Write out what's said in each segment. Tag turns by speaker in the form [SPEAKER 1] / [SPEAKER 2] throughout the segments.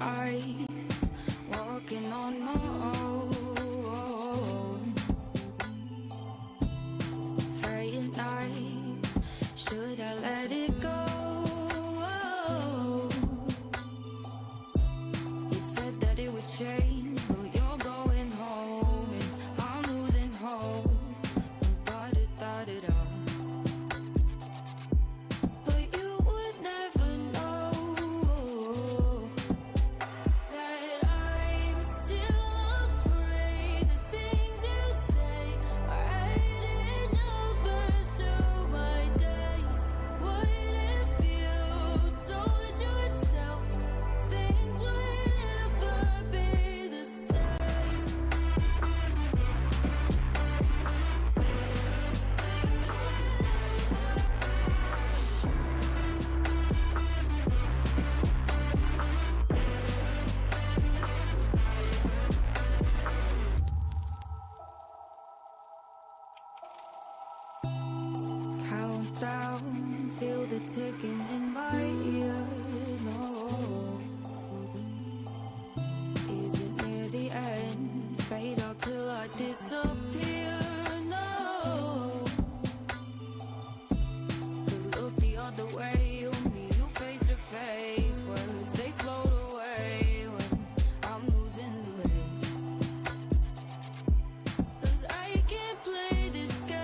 [SPEAKER 1] eyes, walking on my own. Praying nights, should I let it go? You said that it would change, but you're going home, and I'm losing hope. Nobody thought it all. But you would never know that I'm still afraid. The things you say are adding numbers to my days. What if you told yourself things would never be the same? Countdown, feel the ticking in my ears. No, is it near the end? Fade out till I disappear. No, 'cause look the other way. You meet you face to face. Words they float away when I'm losing the race. 'Cause I can't play this game.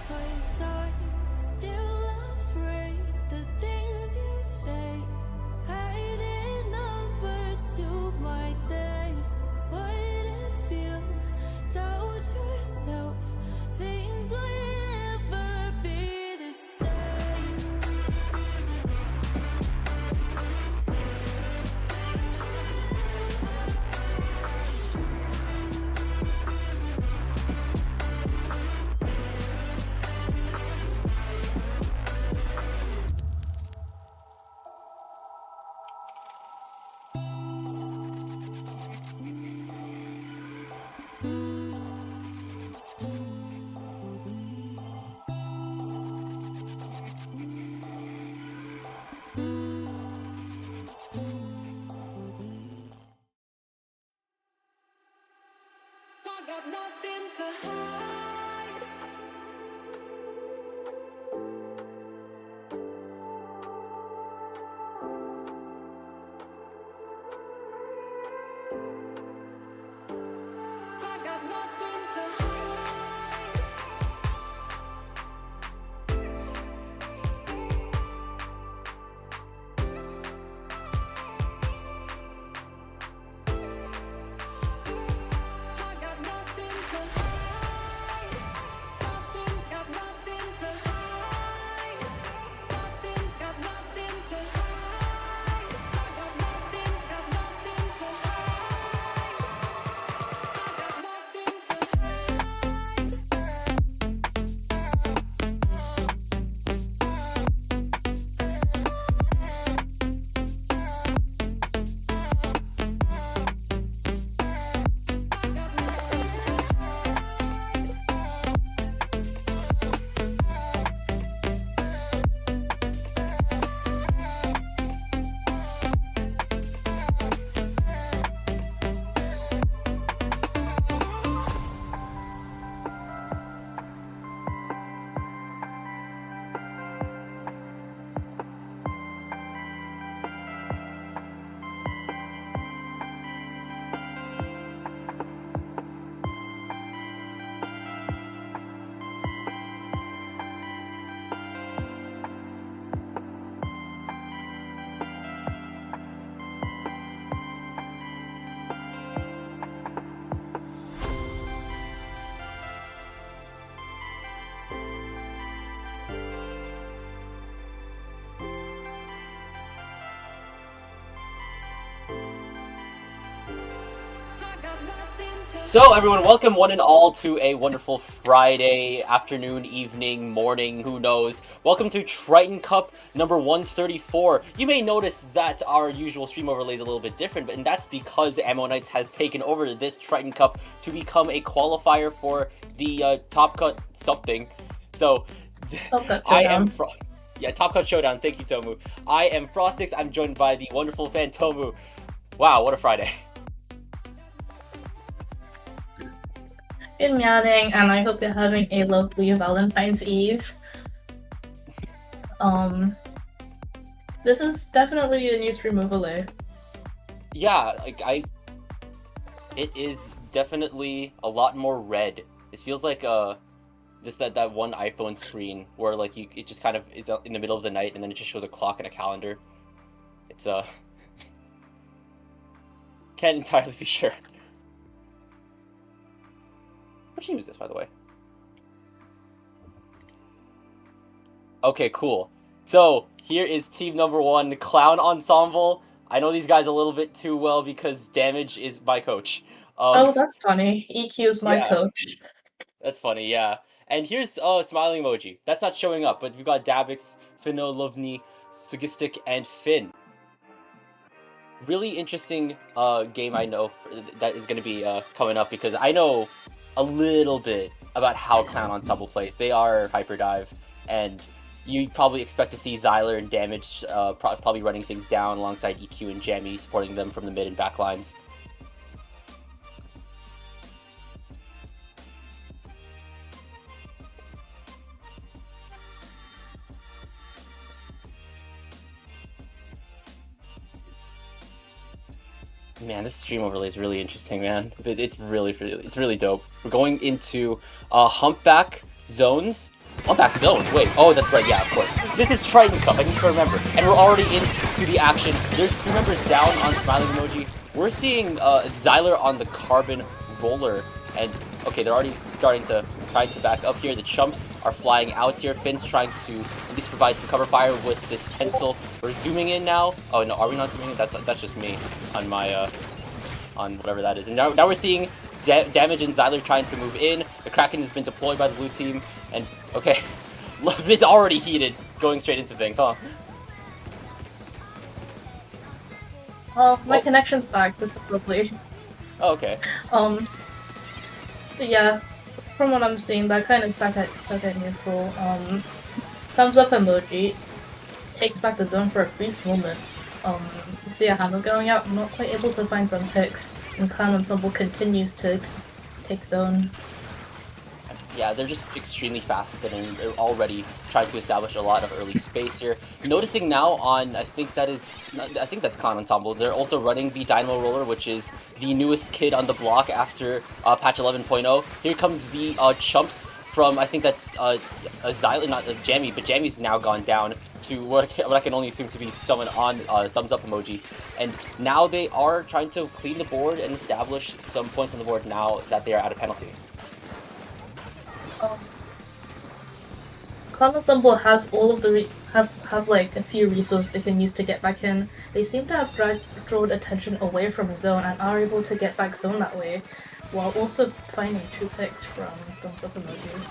[SPEAKER 1] 'Cause I'm still afraid. The things you say hiding numbers to my days. What if you doubt yourself? Things will never be the same. I got nothing to hide. I got nothing to hide. I got nothing to hide. Got nothing to hide. Got nothing to hide. I got nothing to hide. I got nothing to
[SPEAKER 2] So everyone, welcome one and all to a wonderful Friday afternoon, evening, morning, who knows. Welcome to Triton-Cup number 134. You may notice that our usual stream overlay is a little bit different, and that's because Ammonites has taken over this Triton-Cup to become a qualifier for the Top Cut something. So
[SPEAKER 3] Top Cut
[SPEAKER 2] I am from Yeah, Top Cut Showdown. Thank you, Tomu. I am Frostix. I'm joined by the wonderful fan Tomu. Wow, what a Friday.
[SPEAKER 3] Good morning, and I hope you're having a lovely Valentine's Eve. This is definitely a new stream overlay.
[SPEAKER 2] Yeah, it is definitely a lot more red. This feels like just that one iPhone screen where like it just kind of is in the middle of the night and then it just shows a clock and a calendar. It's can't entirely be sure. Which team is this, by the way? Okay, cool. So here is team number 1, the Clown Ensemble. I know these guys a little bit too well because Damage is my coach.
[SPEAKER 3] Oh, that's funny. EQ is my coach.
[SPEAKER 2] That's funny, yeah. And here's smiling emoji. That's not showing up, but we've got Dabix, Finno, Lovni, Sugistic, and Finn. Really interesting game I know that is going to be coming up because I know a little bit about how Clown Ensemble plays. They are Hyperdive, and you probably expect to see Xyler and Damage probably running things down alongside EQ and Jammy, supporting them from the mid and back lines. Man, this stream overlay is really interesting, man. It's really dope. We're going into Humpback Zones. Humpback Zone? Wait, oh, that's right, yeah, of course. This is Triton-Cup, I need to remember. And we're already into the action. There's 2 members down on Smiling Emoji. We're seeing Xyler on the Carbon Roller. And, okay, they're already trying to back up here. The Chumps are flying out here. Finn's trying to at least provide some cover fire with this pencil. We're zooming in now. Oh, no, are we not zooming in? That's just me on my, on whatever that is. And now we're seeing Damage and Xyler trying to move in. The Kraken has been deployed by the blue team. And, okay, it's already heated, going straight into things, huh?
[SPEAKER 3] Oh, my connection's back. This is lovely.
[SPEAKER 2] Oh, okay.
[SPEAKER 3] Yeah, from what I'm seeing, that kind of stuck at neutral. Thumbs up emoji takes back the zone for a brief moment. You see a handle going out. I'm not quite able to find some picks, and Clown Ensemble continues to take zone.
[SPEAKER 2] Yeah, they're just extremely fast with it, and they're already trying to establish a lot of early space here. Noticing now on, I think that's Clown Ensemble, they're also running the Dynamo Roller, which is the newest kid on the block after patch 11.0. Here comes the Chumps from, I think that's Xyler, not Jammy, but Jammy's now gone down to what I can only assume to be someone on thumbs up emoji. And now they are trying to clean the board and establish some points on the board now that they are at a penalty.
[SPEAKER 3] Clown Ensemble has all of the have like a few resources they can use to get back in. They seem to have drawn attention away from zone and are able to get back zone that way, while also finding 2 picks from thumbs up emoji.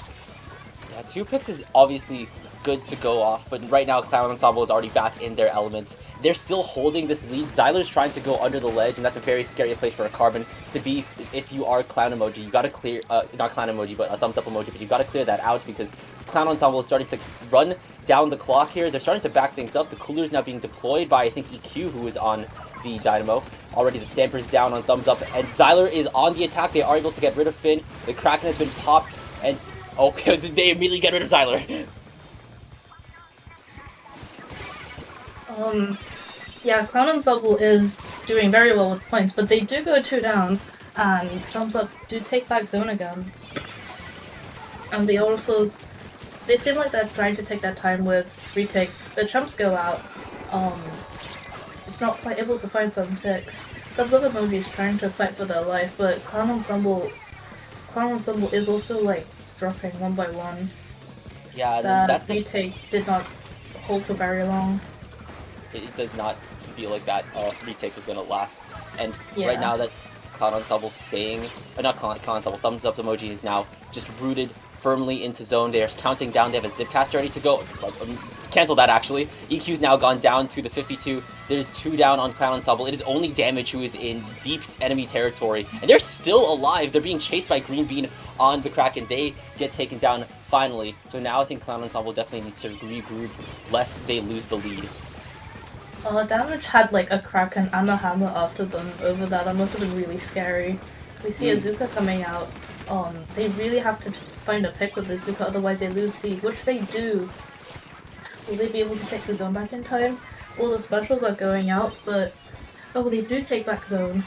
[SPEAKER 2] Yeah, 2 picks is obviously good to go off, but right now Clown Ensemble is already back in their element. They're still holding this lead. Xyler's trying to go under the ledge, and that's a very scary place for a Carbon to be. If you are Clown Emoji, you gotta clear, not Clown Emoji, but a thumbs up emoji, but you gotta clear that out because Clown Ensemble is starting to run down the clock here. They're starting to back things up. The Cooler is now being deployed by, I think, EQ, who is on the Dynamo. Already the Stamper's down on thumbs up, and Xyler is on the attack. They are able to get rid of Finn. The Kraken has been popped, and okay, they immediately get rid of Xyler.
[SPEAKER 3] Yeah, Clown Ensemble is doing very well with points, but they do go 2 down, and thumbs up do take back zone again. And they seem like they're trying to take their time with retake. The Chumps go out. It's not quite able to find some picks. The other emoji's trying to fight for their life, but Clown Ensemble is also like dropping 1 by 1.
[SPEAKER 2] Yeah,
[SPEAKER 3] that retake did not hold for very long.
[SPEAKER 2] It does not feel like that retake is going to last. And
[SPEAKER 3] yeah.
[SPEAKER 2] Right now that Clown Ensemble staying, not Clown Ensemble, thumbs up emoji is now just rooted firmly into zone. They are counting down. They have a Zipcaster ready to go. Cancel that, actually. EQ's now gone down to the 52. There's 2 down on Clown Ensemble. It is only Damage who is in deep enemy territory. And they're still alive. They're being chased by Green Bean on the Kraken. They get taken down finally. So now I think Clown Ensemble definitely needs to regroup lest they lose the lead.
[SPEAKER 3] Damage had like a Kraken and a Hammer after them over that. That must have been really scary. We see Azuka coming out. They really have to find a pick with Azuka, otherwise they lose lead, which they do. Will they be able to take the zone back in time? All the specials are going out, but oh, they do take back zone.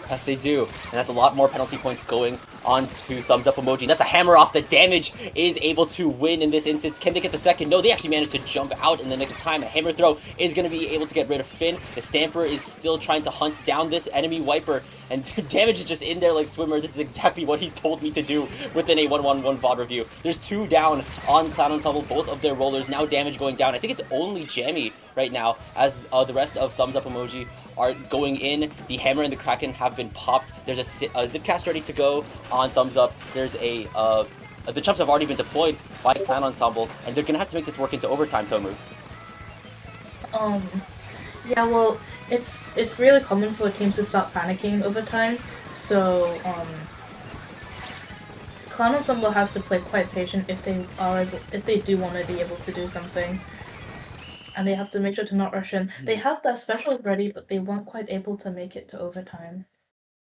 [SPEAKER 2] Yes, they do. And that's a lot more penalty points going on to Thumbs Up Emoji. That's a hammer off. The damage is able to win in this instance. Can they get the second? No, they actually managed to jump out in the nick of time. A hammer throw is going to be able to get rid of Finn. The Stamper is still trying to hunt down this enemy Wiper. And the damage is just in there like Swimmer. This is exactly what he told me to do within a 1-1-1 VOD review. There's 2 down on Clown Ensemble, both of their rollers. Now damage going down. I think it's only Jammy right now as the rest of Thumbs Up Emoji are going in. The Hammer and the Kraken have been popped. There's a Zipcast ready to go on Thumbs Up. There's the chumps have already been deployed by Clown Ensemble, and they're gonna have to make this work into overtime, Tomu.
[SPEAKER 3] Yeah, well, it's really common for teams to start panicking over time, so Clown Ensemble has to play quite patient if they do want to be able to do something. And they have to make sure to not rush in. They had their specials ready, but they weren't quite able to make it to overtime.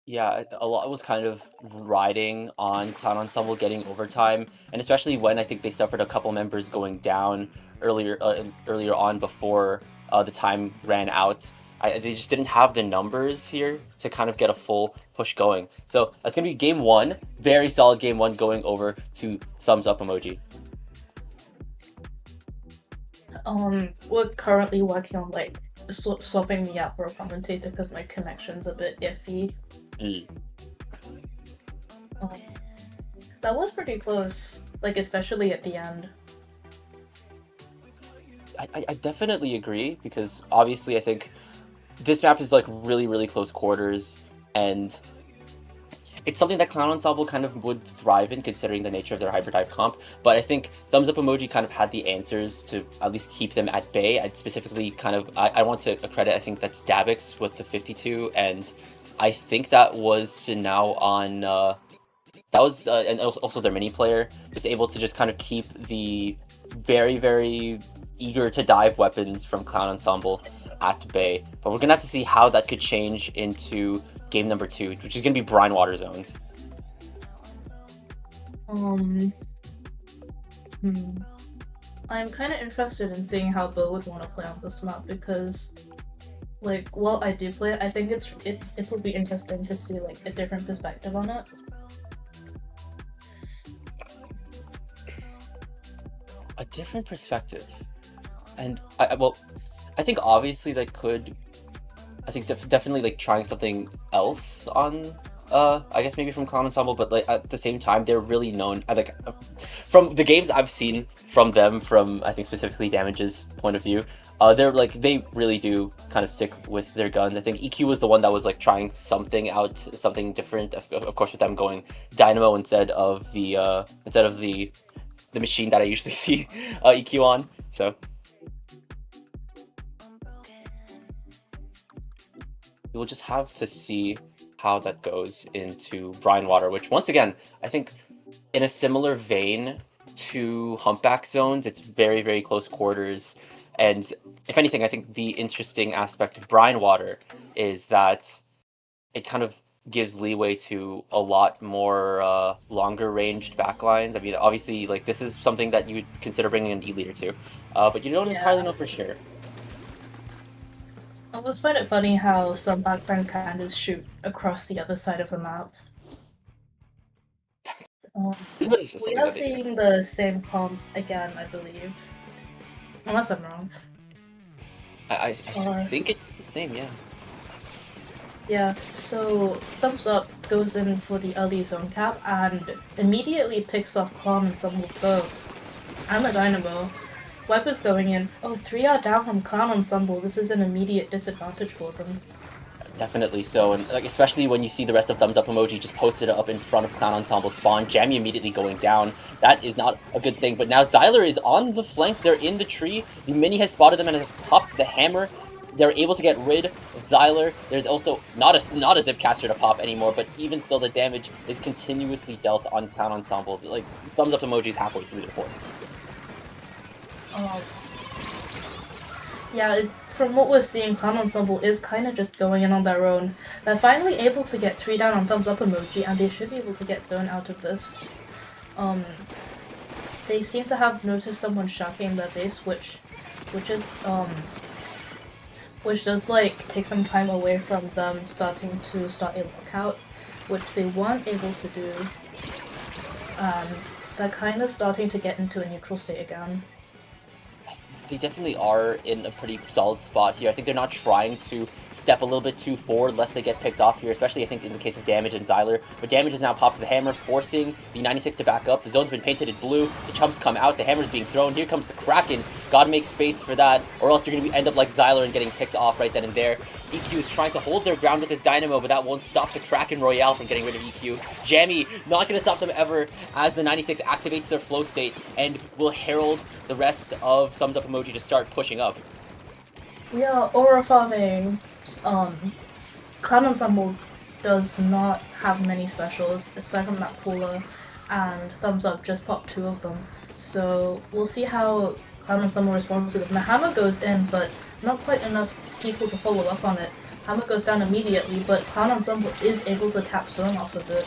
[SPEAKER 2] Yeah, a lot was kind of riding on Clown Ensemble getting overtime, and especially when I think they suffered a couple members going down earlier on before the time ran out. They just didn't have the numbers here to kind of get a full push going. So that's going to be game 1. Very solid game 1 going over to Thumbs Up Emoji.
[SPEAKER 3] We're currently working on like swapping me out for a commentator because my connection's a bit iffy. That was pretty close, like especially at the end.
[SPEAKER 2] I definitely agree, because obviously I think this map is like really close quarters, and it's something that Clown Ensemble kind of would thrive in considering the nature of their hyper-type comp, but I think Thumbs Up Emoji kind of had the answers to at least keep them at bay. I'd specifically I want to credit, I think that's Dabix with the 52, and I think that was Finau on, and also their mini player, just able to just kind of keep the very eager to dive weapons from Clown Ensemble at bay. But we're gonna have to see how that could change into game number 2, which is gonna be brine water zones.
[SPEAKER 3] I'm kind of interested in seeing how Bo would want to play on this map, because like while I do play it, I think it will be interesting to see like a different perspective on it.
[SPEAKER 2] A different perspective. And I think obviously they could, I think definitely like trying something else on I guess maybe from Clown Ensemble, but like at the same time they're really known, from the games I've seen from them, from I think specifically Damage's point of view, they really do kind of stick with their guns. I think EQ was the one that was like trying something out, something different, of course with them going Dynamo instead of the machine that I usually see EQ on. So we'll just have to see how that goes into Brine Water, which once again, I think in a similar vein to Humpback Zones, it's very close quarters. And if anything, I think the interesting aspect of Brine Water is that it kind of gives leeway to a lot more longer ranged backlines. I mean, obviously, like this is something that you would consider bringing an E-leader to, but you don't entirely know for sure.
[SPEAKER 3] I always find it funny how some background can just shoot across the other side of the map. We are seeing the same comp again, I believe. Unless I'm wrong.
[SPEAKER 2] I think it's the same, yeah.
[SPEAKER 3] Yeah, so Thumbs Up goes in for the early zone cap and immediately picks off Clown Ensemble's bow. And the Dynamo. Wiper's going in. Oh, 3 are down from Clown Ensemble. This is an immediate disadvantage for them.
[SPEAKER 2] Definitely so, and like especially when you see the rest of Thumbs Up Emoji just posted up in front of Clown Ensemble spawn, Jammy immediately going down. That is not a good thing, but now Xyler is on the flanks, they're in the tree, the mini has spotted them and has popped the hammer. they're able to get rid of Xyler. There's also not a Zipcaster to pop anymore, but even still, the damage is continuously dealt on Clown Ensemble. Like, thumbs up emojis halfway through their force.
[SPEAKER 3] Yeah, from what we're seeing, Clown Ensemble is kind of just going in on their own. They're finally able to get 3 down on thumbs up emoji, and they should be able to get zone out of this. They seem to have noticed someone shocking their base, which does like take some time away from them starting to start a lockout, which they weren't able to do. They're kind of starting to get into a neutral state again.
[SPEAKER 2] They definitely are in a pretty solid spot here. I think they're not trying to step a little bit too forward lest they get picked off here, especially I think in the case of Damage and Xyler. But Damage has now popped the hammer, forcing the 96 to back up. The zone's been painted in blue. The chumps come out. The hammer's being thrown. Here comes the Kraken. Gotta make space for that, or else you're gonna end up like Xyler and getting picked off right then and there. EQ is trying to hold their ground with his Dynamo, but that won't stop the Kraken Royale from getting rid of EQ. Jammy, not going to stop them ever, as the 96 activates their flow state and will herald the rest of Thumbs Up Emoji to start pushing up.
[SPEAKER 3] Yeah, aura farming. Clown Ensemble does not have many specials, aside from that Cooler, and Thumbs Up just popped 2 of them. So we'll see how Clown Ensemble responds to them. The hammer goes in, but not quite enough people to follow up on it. Hammer goes down immediately, but Clown Ensemble is able to tap zone off of it.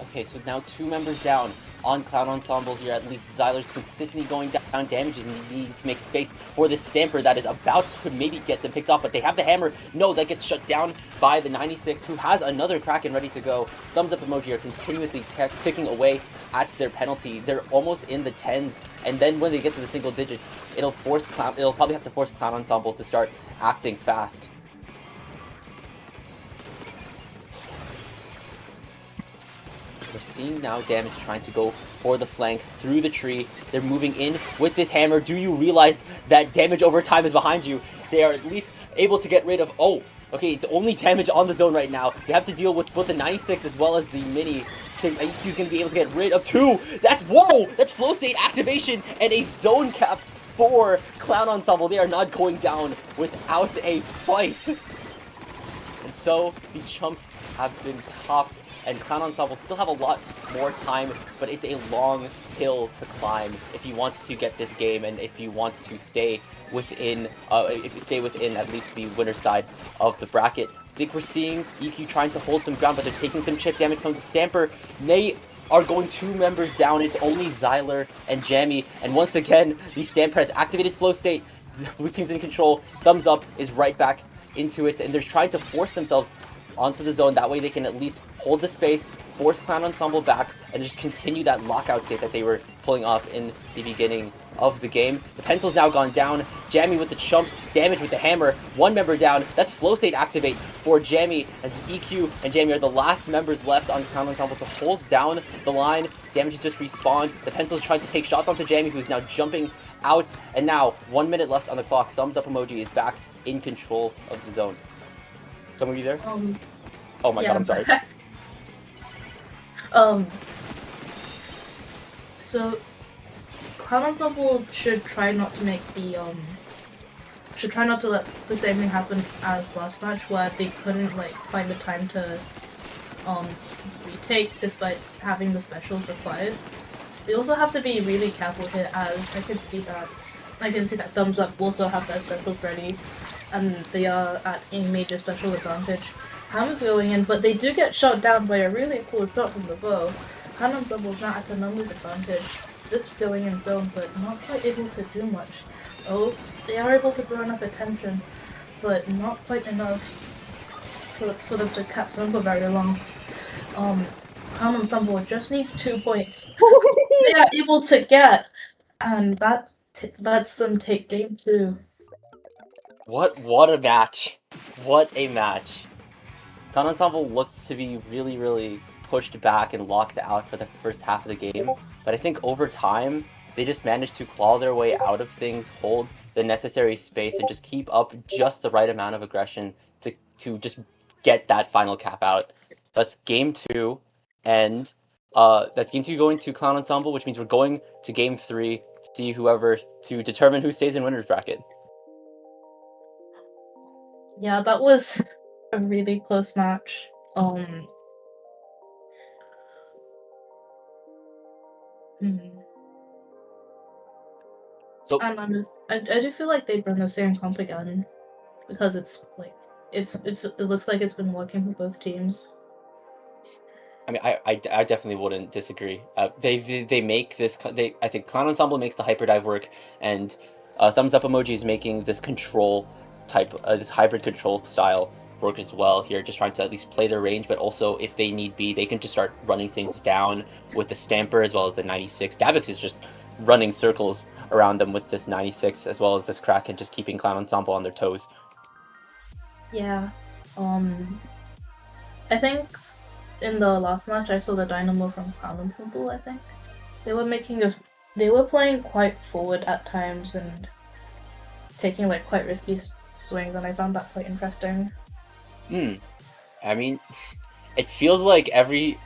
[SPEAKER 2] Okay, so now 2 members down on Clown Ensemble here. At least Xyler's consistently going down damages and needing to make space for this Stamper that is about to maybe get them picked off, but they have the hammer. No, that gets shut down by the 96, who has another Kraken ready to go. Thumbs up emoji are continuously ticking away at their penalty. They're almost in the 10s, and then when they get to the single digits, it'll probably have to force Clown Ensemble to start acting fast. We're seeing now Damage trying to go for the flank through the tree. They're moving in with this hammer. Do you realize that Damage over time is behind you? They are at least able to get rid of... Oh, okay, it's only Damage on the zone right now. They have to deal with both the 96 as well as the Mini. He's going to be able to get rid of 2. That's... Whoa! That's flow state activation and a zone cap for Clown Ensemble. They are not going down without a fight. And so the chumps have been popped, and Clown Ensemble still have a lot more time, but it's a long hill to climb if you want to get this game and if you want to stay within at least the winner's side of the bracket. I think we're seeing EQ trying to hold some ground, but they're taking some chip damage from the Stamper. They are going 2 members down. It's only Xyler and Jammy, and once again, the Stamper has activated flow state. The blue team's in control. Thumbs Up is right back into it, and they're trying to force themselves onto the zone. That way they can at least hold the space, force Clown Ensemble back, and just continue that lockout state that they were pulling off in the beginning of the game. The pencil's now gone down. Jammy with the chumps, Damage with the hammer, 1 member down. That's flow state activate for Jammy, as EQ and Jammy are the last members left on Clown Ensemble to hold down the line. Damage has just respawned. The pencil's trying to take shots onto Jammy, who's now jumping out, and now 1 minute left on the clock. Thumbs up emoji is back in control of the zone. Someone be there? Oh my god, I'm sorry.
[SPEAKER 3] So Clown Ensemble should try not to make the should try not to let the same thing happen as last match, where they couldn't like find the time to retake despite having the specials required. They also have to be really careful here, as I can see that Thumbs Up also have their specials ready, and they are at a major special advantage. Hammer's going in, but they do get shot down by a really cool shot from the bow. Clown Ensemble's not at the numbers advantage. Zip's going in zone, but not quite able to do much. Oh, they are able to burn up attention, but not quite enough for them to cap zone for very long. Clown Ensemble just needs 2 points. They are able to get, and that lets them take game 2.
[SPEAKER 2] What a match. What a match. Clown Ensemble looked to be really pushed back and locked out for the first half of the game, but I think over time, they just managed to claw their way out of things, hold the necessary space, and just keep up just the right amount of aggression to just get that final cap out. So that's game 2, and that's game 2 going to Clown Ensemble, which means we're going to game 3 to determine who stays in winner's bracket.
[SPEAKER 3] Yeah, that was a really close match. Hmm.
[SPEAKER 2] So
[SPEAKER 3] And I do feel like they'd run the same comp again because it's like it looks like it's been working for both teams.
[SPEAKER 2] I mean, I definitely wouldn't disagree. They make this. I think Clown Ensemble makes the hyperdive work, and Thumbs Up Emoji is making this control type, this hybrid control style work as well. Here, just trying to at least play their range, but also if they need be, they can just start running things down with the Stamper as well as the 96. Davix is just running circles around them with this 96 as well as this Kraken, just keeping Clown Ensemble on their toes.
[SPEAKER 3] Yeah. I think in the last match I saw the Dynamo from Clown Ensemble, I think. They were playing quite forward at times and taking like quite risky swings, and I found that quite interesting.
[SPEAKER 2] I mean, it feels like every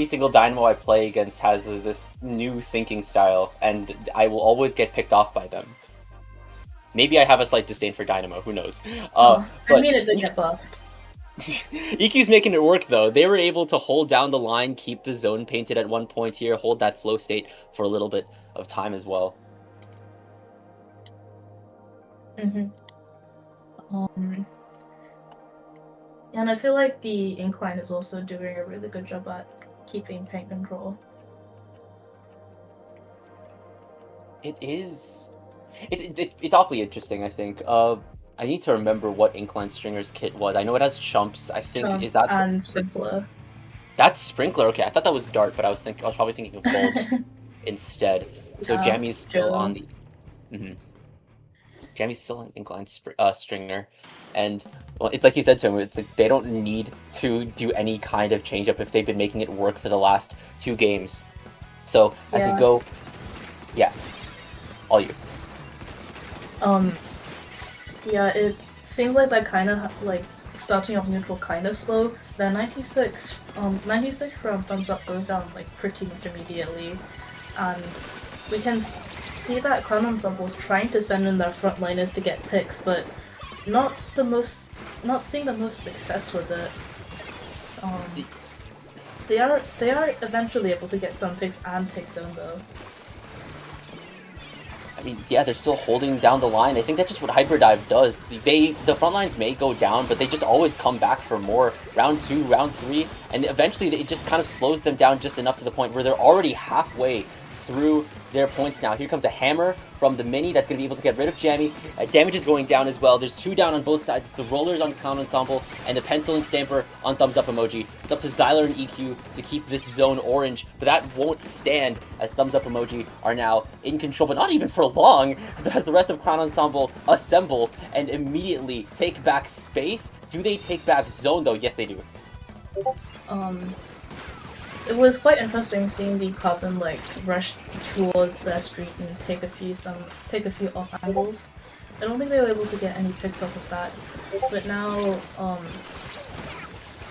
[SPEAKER 2] single Dynamo I play against has this new thinking style, and I will always get picked off by them. Maybe I have a slight disdain for Dynamo. Who knows?
[SPEAKER 3] I
[SPEAKER 2] But
[SPEAKER 3] mean, it did get buffed.
[SPEAKER 2] EQ's making it work though. They were able to hold down the line, keep the zone painted at one point here, hold that flow state for a little bit of time as well.
[SPEAKER 3] And I feel like the Incline is also doing a really good job at keeping paint control.
[SPEAKER 2] It is. It's awfully interesting. I think. I need to remember what Incline Stringer's kit was. I know it has chumps. I think
[SPEAKER 3] Chump
[SPEAKER 2] is that
[SPEAKER 3] and Sprinkler.
[SPEAKER 2] That's Sprinkler. Okay, I thought that was Dart, but I was probably thinking of Bulbs instead. So
[SPEAKER 3] Yeah,
[SPEAKER 2] Jammy's still
[SPEAKER 3] Joe.
[SPEAKER 2] on the. Jammy's still an Incline Stringer, and well, it's like you said to him. It's like they don't need to do any kind of change up if they've been making it work for the last 2 games. So as you go, yeah, all you.
[SPEAKER 3] Yeah, it seems like they're kind of like starting off neutral kind of slow. The 96 from Thumbs Up goes down like pretty much immediately, and we can see that Clown Ensemble's trying to send in their frontliners to get picks, but not seeing the most success with it. They are eventually able to get some picks and take zone though.
[SPEAKER 2] I mean, yeah, they're still holding down the line. I think that's just what Hyperdive does. The front lines may go down, but they just always come back for more. Round 2, round 3, and eventually it just kind of slows them down just enough to the point where they're already halfway through their points now. Here comes a hammer from the Mini that's going to be able to get rid of Jammy. Damage is going down as well. There's 2 down on both sides. It's the Rollers on Clown Ensemble and the Pencil and Stamper on Thumbs Up Emoji. It's up to Xyler and EQ to keep this zone orange, but that won't stand as Thumbs Up Emoji are now in control, but not even for long, as the rest of Clown Ensemble assemble and immediately take back space. Do they take back zone though? Yes, they do.
[SPEAKER 3] It was quite interesting seeing the Carbon like rush towards their street and take a few off angles. I don't think they were able to get any picks off of that, but now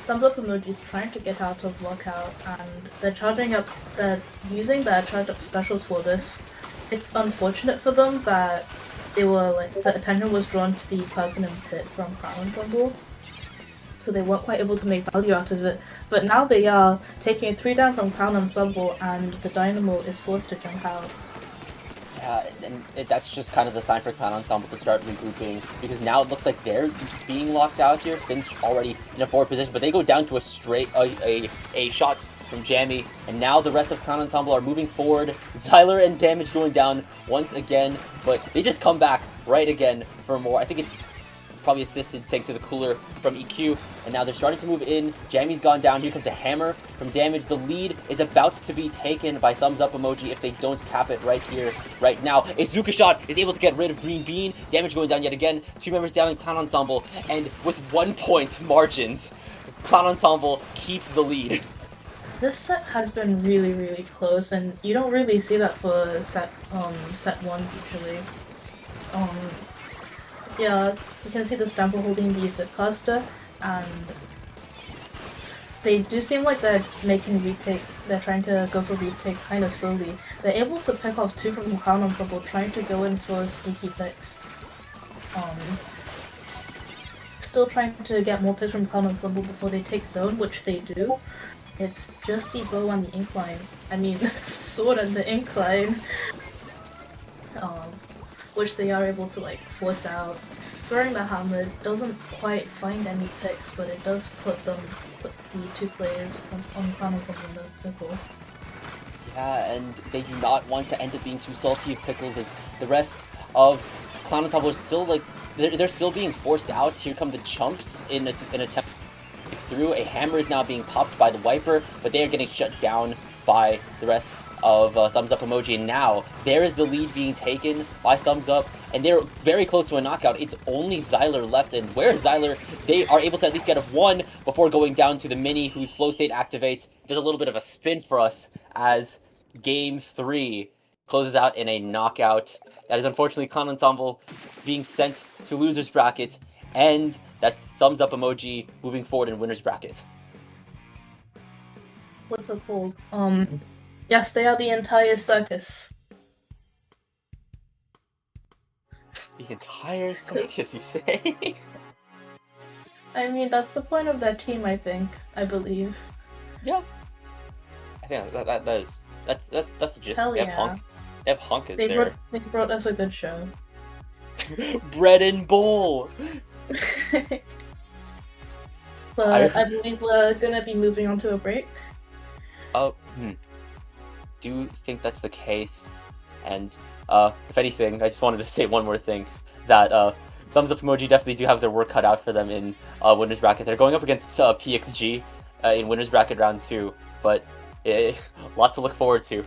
[SPEAKER 3] Thumbs Up Emoji's trying to get out of lockout, and they're using their charge up specials for this. It's unfortunate for them that the attention was drawn to the person in pit from Clown Ensemble, so they weren't quite able to make value out of it. But now they are taking a 3 down from Clown Ensemble, and the Dynamo is forced to jump out.
[SPEAKER 2] And that's just kind of the sign for Clown Ensemble to start regrouping, because now it looks like they're being locked out here. Finn's already in a forward position, but they go down to a straight a shot from Jammy, and now the rest of Clown Ensemble are moving forward. Xyler and Damage going down once again, but they just come back right again for more. I think it's probably assisted thanks to the cooler from EQ, and now they're starting to move in. Jammy's gone down. Here comes a hammer from Damage. The lead is about to be taken by Thumbs Up Emoji if they don't cap it right here, right now. Izuka Shot is able to get rid of Green Bean. Damage going down yet again. 2 members down in Clown Ensemble, and with 1 point margins, Clown Ensemble keeps the lead.
[SPEAKER 3] This set has been really, really close, and you don't really see that for set 1 usually. Yeah, you can see the Stamper holding the Zipcaster, and they do seem like they're making retake. They're trying to go for retake kind of slowly. They're able to pick off 2 from Clown Ensemble, trying to go in for sneaky picks. still trying to get more picks from Cloud Ensemble before they take zone, which they do. It's just the bow on the incline. I mean, sword on the incline. Which they are able to like force out. Throwing the hammer doesn't quite find any picks, but it does put the two players on Cloud Ensemble in the pickle.
[SPEAKER 2] Yeah, and they do not want to end up being too salty of pickles, as the rest of Clown Ensemble is still like they're still being forced out. Here come the chumps in an attempt to break through. A hammer is now being popped by the Wiper, but they are getting shut down by the rest of Thumbs Up Emoji. And now there is the lead being taken by Thumbs Up, and they're very close to a knockout. It's only Xyler left, and where's Xyler? They are able to at least get off one before going down to the Mini, whose flow state activates. There's a little bit of a spin for us as Game 3 closes out in a knockout. That is unfortunately Clown Ensemble being sent to losers bracket, and that's Thumbs Up Emoji moving forward in winners bracket.
[SPEAKER 3] What's it called? Yes, they are the entire circus.
[SPEAKER 2] The entire circus, you say?
[SPEAKER 3] I mean, that's the point of their team, I believe.
[SPEAKER 2] Yeah. I think that's the gist.
[SPEAKER 3] Hell
[SPEAKER 2] They have
[SPEAKER 3] yeah.
[SPEAKER 2] Hunk is there.
[SPEAKER 3] They brought us a good show.
[SPEAKER 2] Bread and bowl!
[SPEAKER 3] But I believe we're gonna be moving on to a break.
[SPEAKER 2] Do think that's the case, and if anything, I just wanted to say one more thing, that Thumbs Up Emoji definitely do have their work cut out for them in winners bracket. They're going up against PXG in winners bracket round 2, but lot to look forward to.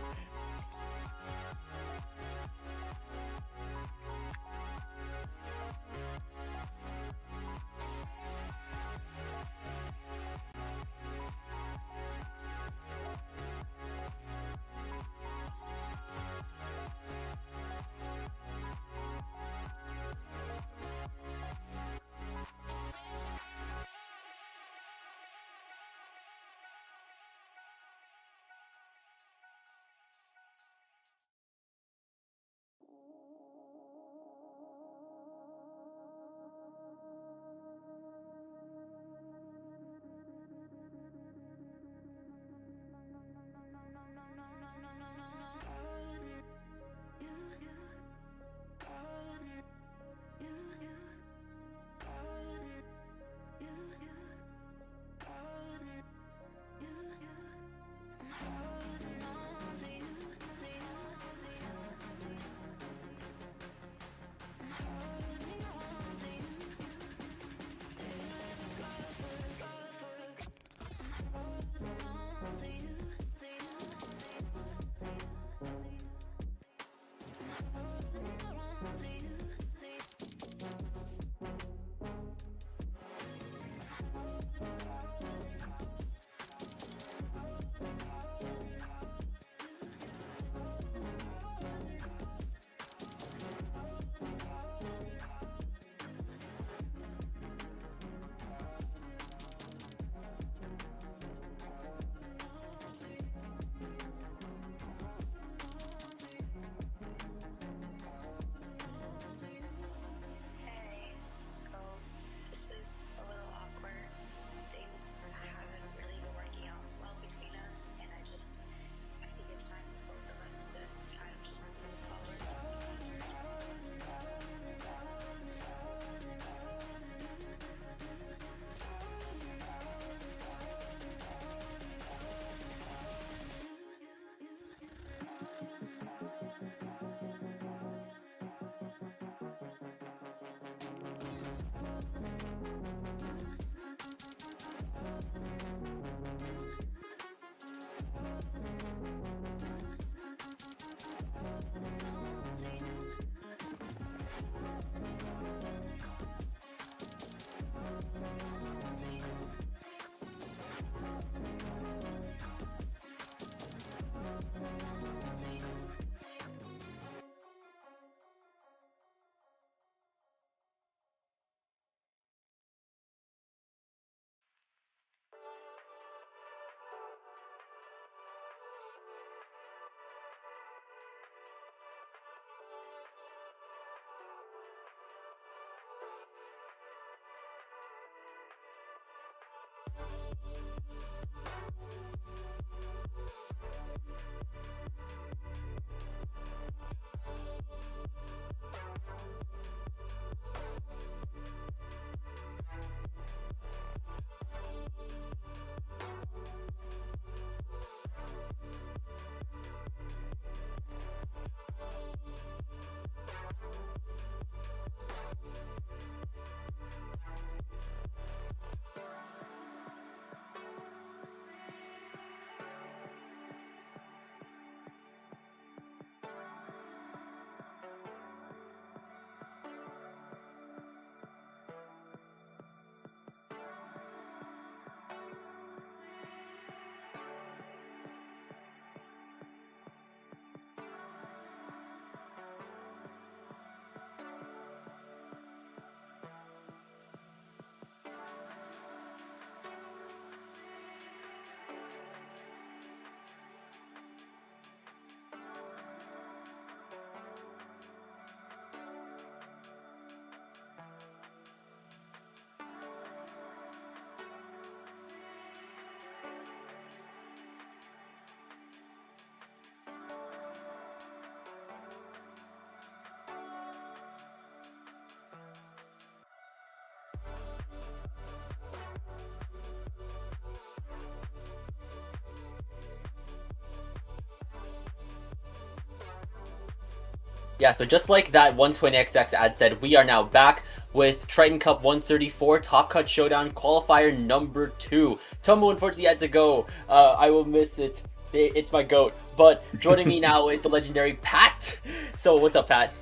[SPEAKER 2] Yeah, so just like that 120XX ad said, we are now back with Triton-Cup 134 Top Cut Showdown Qualifier number 2. Tomo unfortunately had to go. I will miss it. It's my goat. But joining me now is the legendary Pat. So what's up, Pat?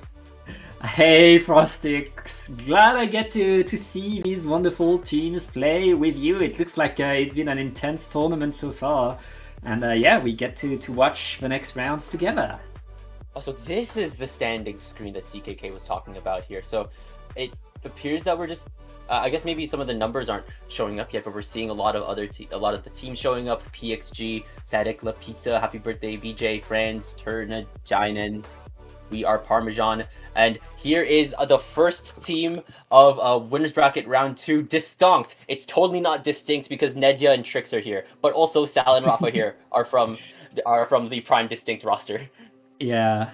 [SPEAKER 4] Hey Frostix, glad I get to see these wonderful teams play with you. It looks like it's been an intense tournament so far. And yeah, we get to watch the next rounds together.
[SPEAKER 2] Also, this is the standing screen that CKK was talking about here. So it appears that we're just, I guess maybe some of the numbers aren't showing up yet, but we're seeing a lot of the teams showing up. PXG, Sadek, La Pizza, Happy Birthday, BJ, Franz, Turna, Jinen, We Are Parmesan. And here is the first team of Winners Bracket Round 2, Distinct. It's totally not distinct because Nedya and Trix are here, but also Sal and Rafa here are from the Prime Distinct roster.
[SPEAKER 4] Yeah,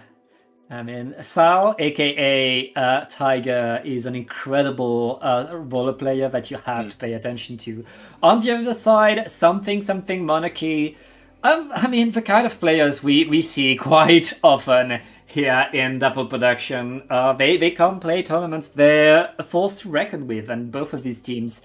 [SPEAKER 4] I mean, Sal, aka Tiger, is an incredible roller player that you have to pay attention to. On the other side, something Monarchy. I mean, the kind of players we see quite often here in Dapple Production. They come play tournaments. They're a force to reckon with, and both of these teams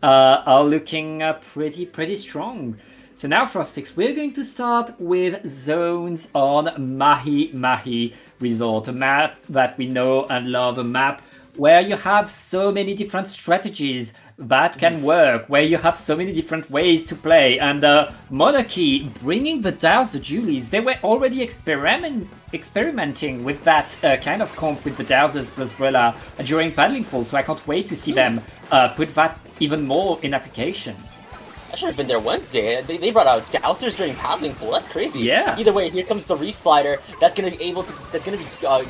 [SPEAKER 4] are looking pretty strong. So now, Frostix, we're going to start with zones on Mahi Resort, a map that we know and love, a map where you have so many different strategies that can work, where you have so many different ways to play. And Monarchy bringing the Dowser Julies, they were already experimenting with that kind of comp with the Dowsers plus Brella during Paddling Pool, so I can't wait to see them put that even more in application.
[SPEAKER 2] I should have been there Wednesday. They brought out Dowsers during Paddling Pool. That's crazy.
[SPEAKER 4] Yeah.
[SPEAKER 2] Either way, here comes the Reef Slider. That's gonna be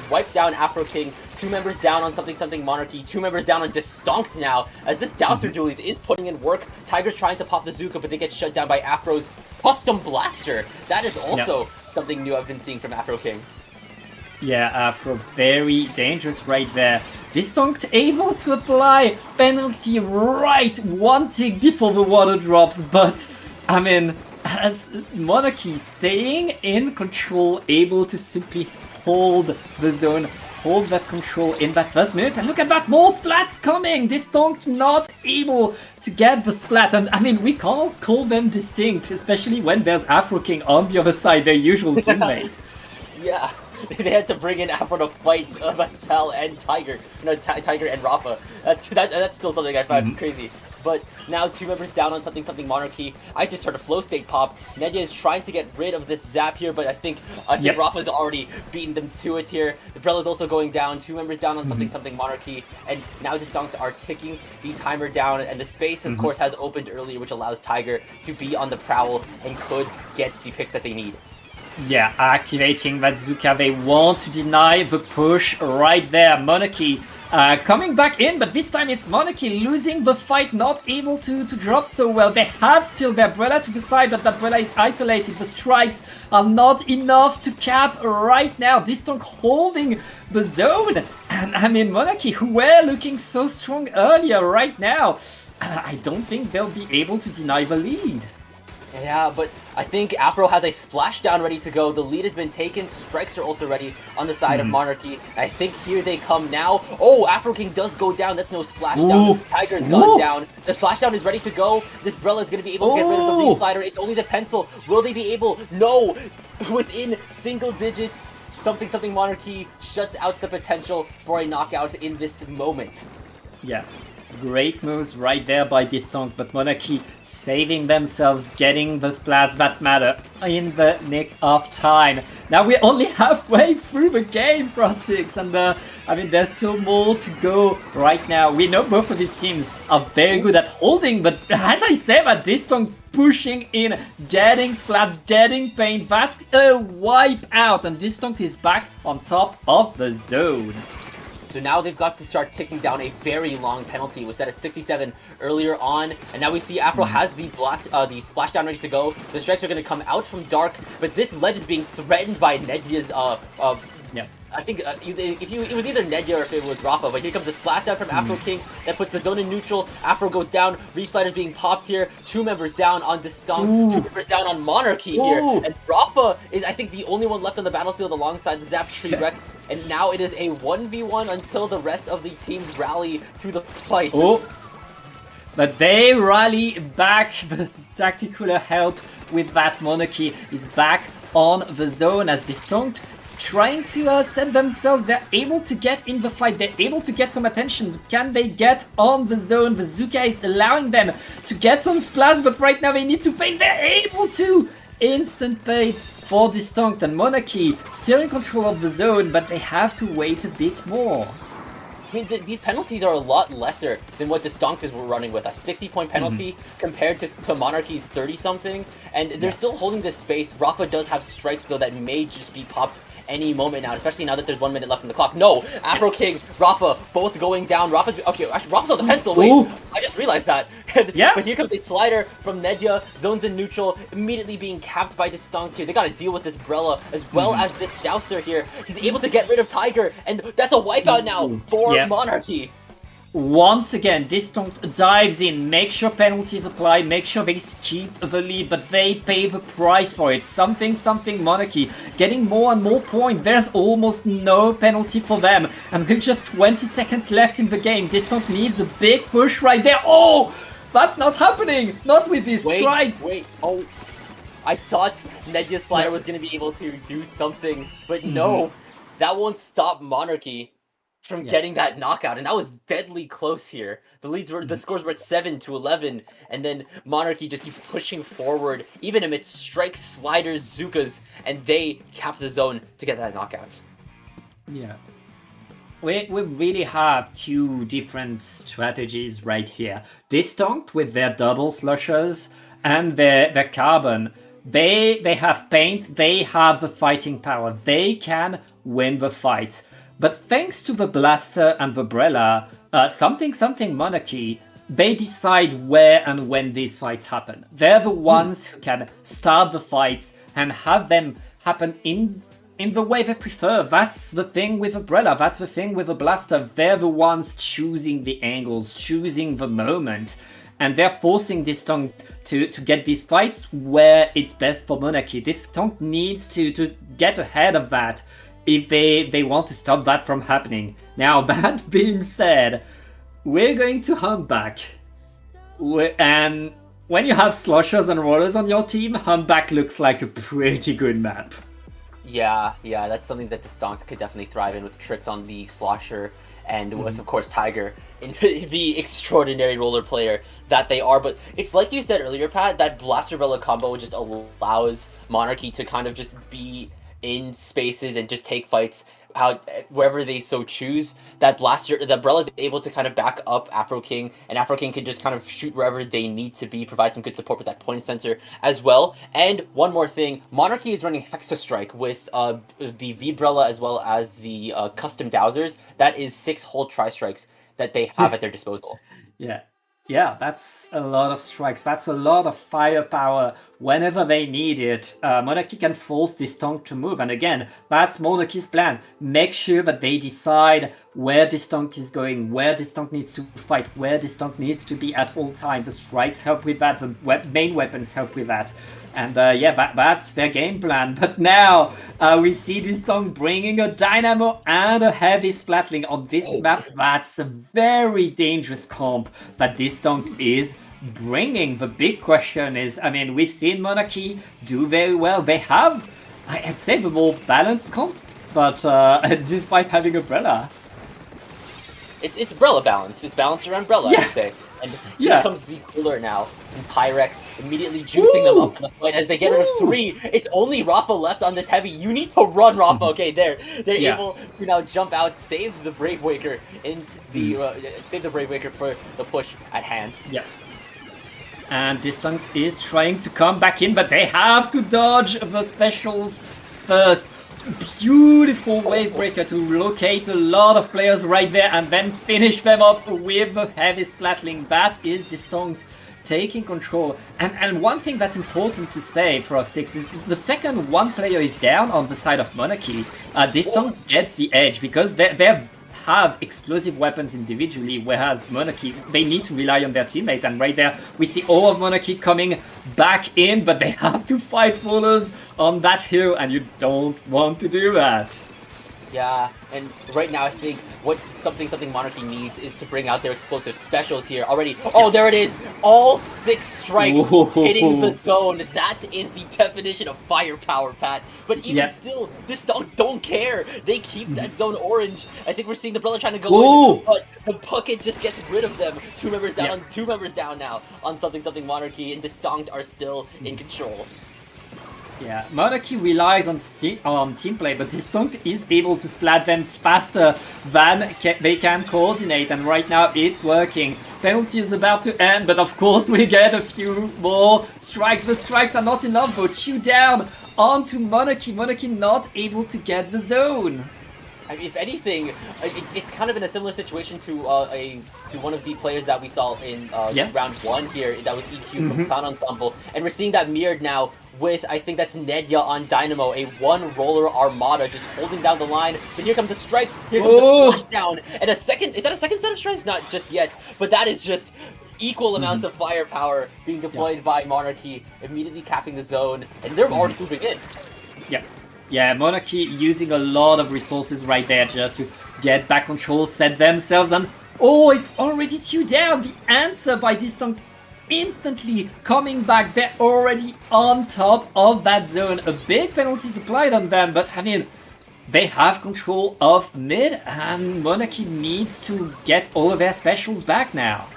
[SPEAKER 2] wiped down Afro King. 2 members down on something Monarchy. 2 members down on Distinct now. As this Dowser Julies is putting in work. Tiger's trying to pop the Zuka, but they get shut down by Afro's Custom Blaster. That is also something new I've been seeing from Afro King.
[SPEAKER 4] Yeah, Afro, very dangerous right there. Distinct able to apply penalty right 1 tick before the water drops, but I mean, as Monarchy staying in control, able to simply hold the zone, hold that control in that first minute, and look at that, more splats coming! Distinct not able to get the splat, and I mean, we can't call them distinct, especially when there's Afro King on the other side, their usual teammate.
[SPEAKER 2] Yeah. They had to bring in Afro to fight Sal and Tiger. No, Tiger and Rafa. That's still something I find crazy. But now 2 members down on something Monarchy. I just heard a flow state pop. Nedya is trying to get rid of this zap here, but I think Rafa's already beaten them to it here. The Brella's also going down. 2 members down on something Monarchy, and now Distinct are ticking the timer down, and the space, of course, has opened earlier, which allows Tiger to be on the prowl and could get the picks that they need.
[SPEAKER 4] Yeah, activating that Zuka, they want to deny the push right there. Monarchy Coming back in, but this time it's Monarchy losing the fight, not able to drop so well. They have still their Brella to the side, but that Brella is isolated. The strikes are not enough to cap right now. Distonk holding the zone. And I mean, Monarchy, who were looking so strong earlier, right now, I don't think they'll be able to deny the lead.
[SPEAKER 2] Yeah, but I think Afro has a splashdown ready to go. The lead has been taken. Strikes are also ready on the side of Monarchy. I think here they come now. Oh, Afro King does go down. That's no splashdown. Tiger's gone down. The splashdown is ready to go. This Brella is going to be able to get rid of the lead slider. It's only the pencil. Will they be able? No! Within single digits, something Monarchy shuts out the potential for a knockout in this moment.
[SPEAKER 4] Yeah. Great moves right there by Distonk, but Monarchy saving themselves, getting the splats that matter in the nick of time. Now we're only halfway through the game, Frostix, and I mean, there's still more to go right now. We know both of these teams are very good at holding, but as I said, that Distonk pushing in, getting splats, getting pain, that's a wipe out, and Distonk is back on top of the zone.
[SPEAKER 2] So now they've got to start ticking down a very long penalty. It was set at 67 earlier on, and now we see Afro has the splashdown ready to go. The strikes are going to come out from Dark, but this ledge is being threatened by Nedya's I think it was either Nedya or if it was Rafa, but here comes the splashdown from Afro King that puts the zone in neutral. Afro goes down, Reef Slider's being popped here, 2 members down on Distonk, 2 members down on Monarchy here, and Rafa is I think the only one left on the battlefield alongside the Zap Tree Rex, and now it is a 1v1 until the rest of the teams rally to the fight.
[SPEAKER 4] But they rally back, the tactical help with that Monarchy is back on the zone as Distonk trying to set themselves. They're able to get in the fight, they're able to get some attention. Can they get on the zone? The Zuka is allowing them to get some splats, but right now they need to pay. They're able to! Instant fade for Distonk, and Monarchy still in control of the zone, but they have to wait a bit more.
[SPEAKER 2] I mean, these penalties are a lot lesser than what Distonk is running with. A 60-point penalty compared to Monarchy's 30-something. And they're still holding this space. Rafa does have strikes, though, that may just be popped any moment now, especially now that there's 1 minute left on the clock. No! Afro King, Rafa, both going down. Rafa's... Okay, actually, Rafa's on the pencil. Wait, I just realized that. But here comes a slider from Nedya. Zone's in neutral, immediately being capped by Distonk here. They gotta deal with this Brella, as well as this Dowser here. He's able to get rid of Tiger, and that's a wipeout now for Monarchy.
[SPEAKER 4] Once again, Distonk dives in, make sure penalties apply, make sure they keep the lead, but they pay the price for it. Something Monarchy getting more and more points. There's almost no penalty for them, and with just 20 seconds left in the game, Distonk needs a big push right there. Oh, that's not happening. Not with these strikes.
[SPEAKER 2] Oh, I thought Nedya's slider was going to be able to do something, but no, that won't stop Monarchy from getting that knockout, and that was deadly close here. The scores were at 7-11, and then Monarchy just keeps pushing forward, even amidst strikes, sliders, Zukas, and they cap the zone to get that knockout.
[SPEAKER 4] Yeah. We really have 2 different strategies right here. Distonk with their double slushers and their carbon. They have paint, they have the fighting power, they can win the fight. But thanks to the Blaster and the Brella, something Monarchy, they decide where and when these fights happen. They're the ones who can start the fights and have them happen in the way they prefer. That's the thing with the Brella, that's the thing with the Blaster. They're the ones choosing the angles, choosing the moment. And they're forcing Distonk to get these fights where it's best for Monarchy. Distonk needs to get ahead of that if they want to stop that from happening. Now, that being said, we're going to Humpback. And when you have sloshers and rollers on your team, Humpback looks like a pretty good map.
[SPEAKER 2] Yeah, that's something that Distonk could definitely thrive in with tricks on the slosher and with, of course, Tiger, in the extraordinary roller player that they are. But it's like you said earlier, Pat, that Blaster Brella combo just allows Monarchy to kind of just be in spaces and just take fights how wherever they so choose, that blaster, the umbrella is able to kind of back up Afro King, and Afro King can just kind of shoot wherever they need to be, provide some good support with that point sensor as well. And one more thing, Monarchy is running Hexa Strike with the V-Brella as well as the custom dowsers. That is 6 whole tri-strikes that they have at their disposal.
[SPEAKER 4] Yeah, that's a lot of strikes. That's a lot of firepower whenever they need it. Monarchy can force this tank to move. And again, that's Monarchy's plan. Make sure that they decide where this tank is going, where this tank needs to fight, where this tank needs to be at all times. The strikes help with that. The main weapons help with that. And that's their game plan. But now we see this tank bringing a Dynamo and a Heavy Splatling on this map. That's a very dangerous comp that this tank is bringing. The big question is, I mean, we've seen Monarchy do very well. They have, I'd say, the more balanced comp, but despite having Umbrella.
[SPEAKER 2] It's Umbrella balance. It's balanced around Umbrella, I'd say. And here comes the cooler now. And Pyrex immediately juicing them up in the fight as they get rid of 3. It's only Rafa left on this heavy. You need to run, Rafa. Okay, they're able to now jump out, save the Brave Waker in the save the Brave Waker for the push at hand.
[SPEAKER 4] Yeah. And Distinct is trying to come back in, but they have to dodge the specials first. Beautiful wave breaker to locate a lot of players right there and then finish them off with a Heavy Splatling. That is Distinct taking control. And one thing that's important to say for our sticks is the second one player is down on the side of Monarchy, Distinct gets the edge because they're have explosive weapons individually, whereas Monarchy, they need to rely on their teammate. And right there, we see all of Monarchy coming back in, but they have to fight rollers on that hill, and you don't want to do that.
[SPEAKER 2] Yeah, and right now I think what something Monarchy needs is to bring out their explosive specials here already. Oh, there it is! All 6 strikes hitting the zone. That is the definition of firepower, Pat. But even still, this don't care. They keep that zone orange. I think we're seeing the Umbrella trying to go in, but the bucket just gets rid of them. 2 members down, 2 members down now on something Monarchy, and Distinct are still in control.
[SPEAKER 4] Yeah, Monarchy relies on team play, but Distinct is able to splat them faster than they can coordinate, and right now it's working. Penalty is about to end, but of course we get a few more strikes. The strikes are not enough, but 2 down onto Monarchy. Monarchy not able to get the zone.
[SPEAKER 2] I mean, if anything, it's kind of in a similar situation to one of the players that we saw in round 1 here. That was EQ from Clown Ensemble, and we're seeing that mirrored now with, I think that's Nedya on Dynamo, a 1-roller armada just holding down the line. But here come the strikes, here comes the splashdown, and is that a second set of strikes? Not just yet, but that is just equal amounts of firepower being deployed by Monarchy, immediately capping the zone, and they're already moving in.
[SPEAKER 4] Yeah, Monarchy using a lot of resources right there just to get back control, set themselves, and it's already 2 down. The answer by Distinct instantly coming back. They're already on top of that zone. A big penalty is applied on them, but I mean, they have control of mid, and Monarchy needs to get all of their specials back now.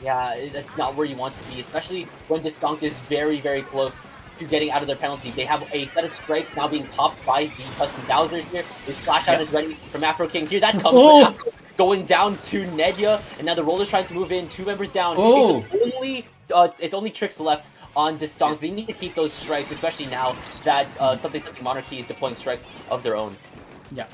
[SPEAKER 2] Yeah, that's not where you want to be, especially when Distinct is very, very close to getting out of their penalty. They have a set of strikes now being popped by the custom dowsers here. The splash out is ready from Afro King. Here that comes, but Afro going down to Nedya, and now the roller's trying to move in. 2 members down. It's only Tricks left on Distinct. They need to keep those strikes, especially now that something Monarchy is deploying strikes of their own.
[SPEAKER 4] Yeah.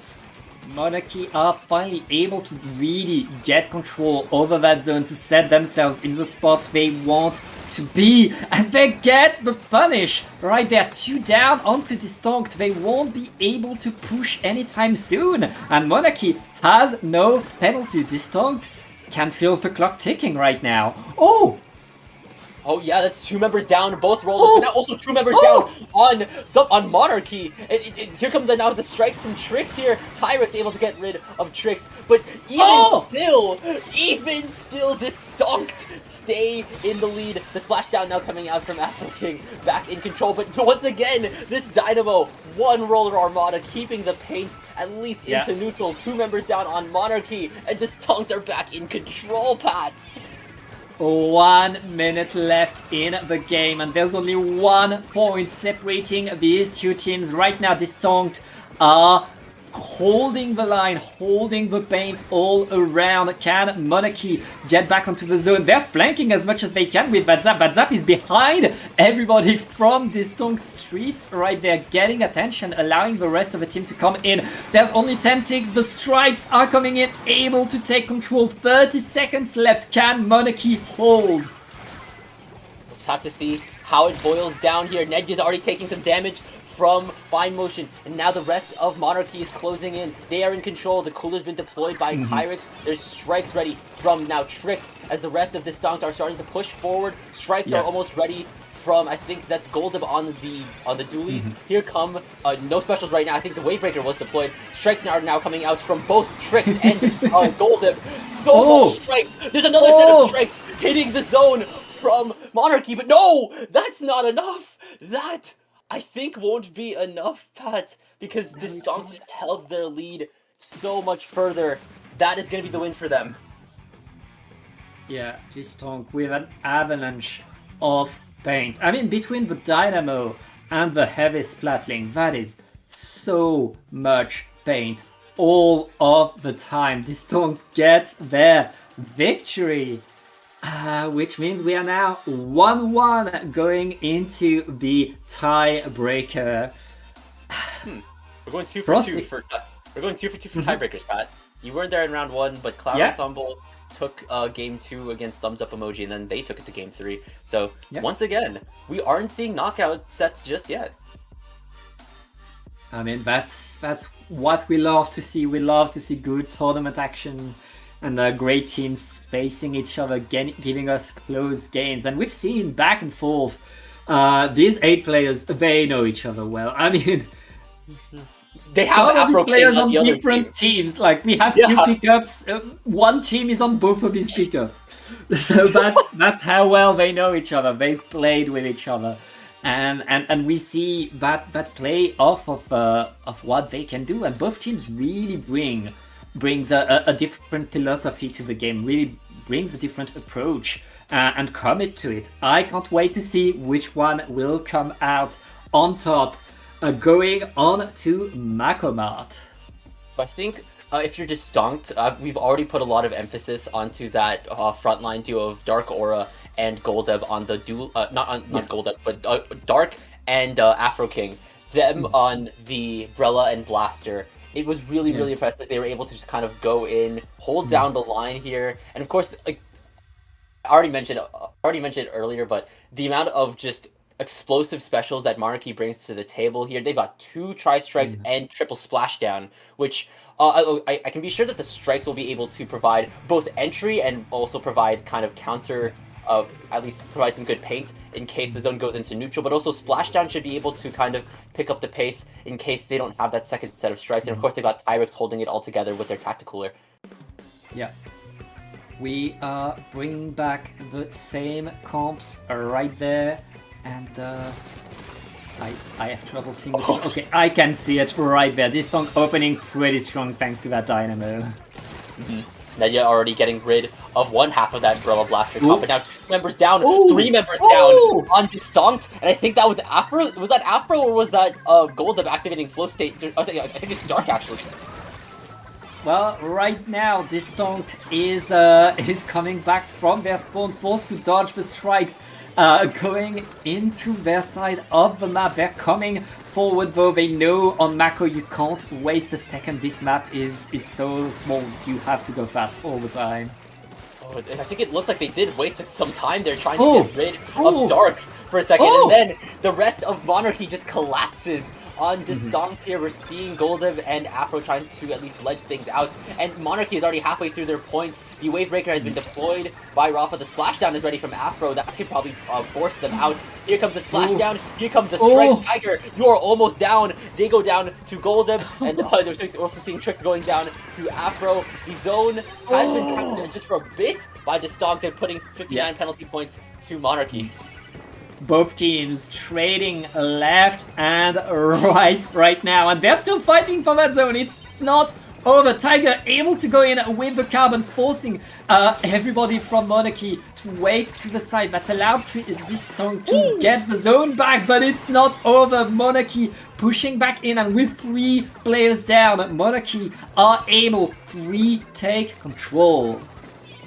[SPEAKER 4] Monarchy are finally able to really get control over that zone to set themselves in the spots they want to be, and they get the punish right there. 2 down onto Distinct. They won't be able to push anytime soon, and Monarchy has no penalty. Distinct can feel the clock ticking right now.
[SPEAKER 2] Oh yeah, that's 2 members down, both rollers, but now also 2 members down on Monarchy. Here comes now the strikes from Trix here. Tyrex able to get rid of Trix, but even still, Distinct stay in the lead. The splashdown now coming out from Afro King, back in control, but once again, this Dynamo 1-roller armada keeping the paint at least into neutral. 2 members down on Monarchy, and Distinct are back in control, Pat.
[SPEAKER 4] 1 minute left in the game, and there's only 1 point separating these 2 teams right now. Distinct are holding the line, holding the paint all around. Can Monarchy get back onto the zone? They're flanking as much as they can with Badzap. Badzap is behind everybody from Distinct Streets right there, getting attention, allowing the rest of the team to come in. There's only 10 ticks, the strikes are coming in, able to take control. 30 seconds left. Can Monarchy hold?
[SPEAKER 2] We'll just have to see how it boils down here. Nedge is already taking some damage from Bind Motion, and now the rest of Monarchy is closing in. They are in control. The cooler's been deployed by Tyrant. There's strikes ready from now Tricks as the rest of Distinct are starting to push forward. Strikes are almost ready from, I think that's Goldub on the dualies. Here come no specials right now. I think the Wavebreaker was deployed. Strikes are now coming out from both Tricks and Goldub. So much strikes. There's another set of strikes hitting the zone from Monarchy, but no, that's not enough. That I think won't be enough, Pat, because Distinct just held their lead so much further. That is going to be the win for them.
[SPEAKER 4] Yeah, Distinct with an avalanche of paint. I mean, between the Dynamo and the Heavy Splatling, that is so much paint all of the time. Distinct gets their victory. Which means we are now 1-1 going into the tiebreaker.
[SPEAKER 2] We're going 2 for 2 for tiebreakers, Pat. You weren't there in round 1, but Cloud Ensemble took game 2 against Thumbs Up Emoji, and then they took it to game 3. So once again, we aren't seeing knockout sets just yet.
[SPEAKER 4] I mean, that's what we love to see. We love to see good tournament action. And great teams facing each other, giving us close games. And we've seen back and forth. These 8 players, they know each other well. I mean,
[SPEAKER 2] they have
[SPEAKER 4] some of these
[SPEAKER 2] Afro
[SPEAKER 4] players
[SPEAKER 2] King
[SPEAKER 4] on
[SPEAKER 2] the other
[SPEAKER 4] different
[SPEAKER 2] team.
[SPEAKER 4] teams. Like, we have 2 pickups. One team is on both of these pickups. So that's how well they know each other. They've played with each other. And we see that play off of what they can do. And both teams really brings a different philosophy to the game, really brings a different approach and commit to it. I can't wait to see which one will come out on top. Going on to Macomart.
[SPEAKER 2] I think if you're Distinct, we've already put a lot of emphasis onto that frontline duo of Dark Aura and Goldub on the dual, not Goldub, but Dark and Afro King. Them on the Brella and Blaster. It was really, really impressive. They were able to just kind of go in, hold down the line here, and of course, like I already mentioned earlier, but the amount of just explosive specials that Monarchy brings to the table here. They've got 2 tri-strikes and triple splashdown, which I can be sure that the strikes will be able to provide both entry and also provide kind of counter. At least provide some good paint in case the zone goes into neutral, but also Splashdown should be able to kind of pick up the pace in case they don't have that second set of strikes. And of course, they've got Tyrex holding it all together with their Tacticooler.
[SPEAKER 4] Yeah. We are bringing back the same comps right there, and I have trouble seeing the Okay, I can see it right there. This song opening pretty strong thanks to that Dynamo.
[SPEAKER 2] Nadia already getting rid of one half of that Brella Blaster comp, but now 2 members down, 3 members down on Distinct, and I think that was Afro. Was that Afro or was that Goldub activating Flow State? I think it's Dark actually.
[SPEAKER 4] Well, right now Distinct is coming back from their spawn, forced to dodge the strikes, going into their side of the map. They're coming forward though. They know on Mako you can't waste a second. This map is so small. You have to go fast all the time.
[SPEAKER 2] Oh, I think it looks like they did waste some time there trying to get rid of Dark for a second, and then the rest of Monarchy just collapses on Distinct here. We're seeing Goldub and Afro trying to at least ledge things out, and Monarchy is already halfway through their points. The Wavebreaker has been deployed by Rafa. The Splashdown is ready from Afro. That could probably force them out. Here comes the Splashdown. Here comes the Strikes. Tiger, you are almost down. They go down to Goldub, and they're also seeing Tricks going down to Afro. The zone has been captured just for a bit by Distinct and putting 59 penalty points to Monarchy.
[SPEAKER 4] Both teams trading left and right now, and they're still fighting for that zone. It's not over. Tiger able to go in with the carbon, forcing everybody from Monarchy to wait to the side. That's allowed Distant to get the zone back, but it's not over. Monarchy pushing back in, and with 3 players down, Monarchy are able to retake control.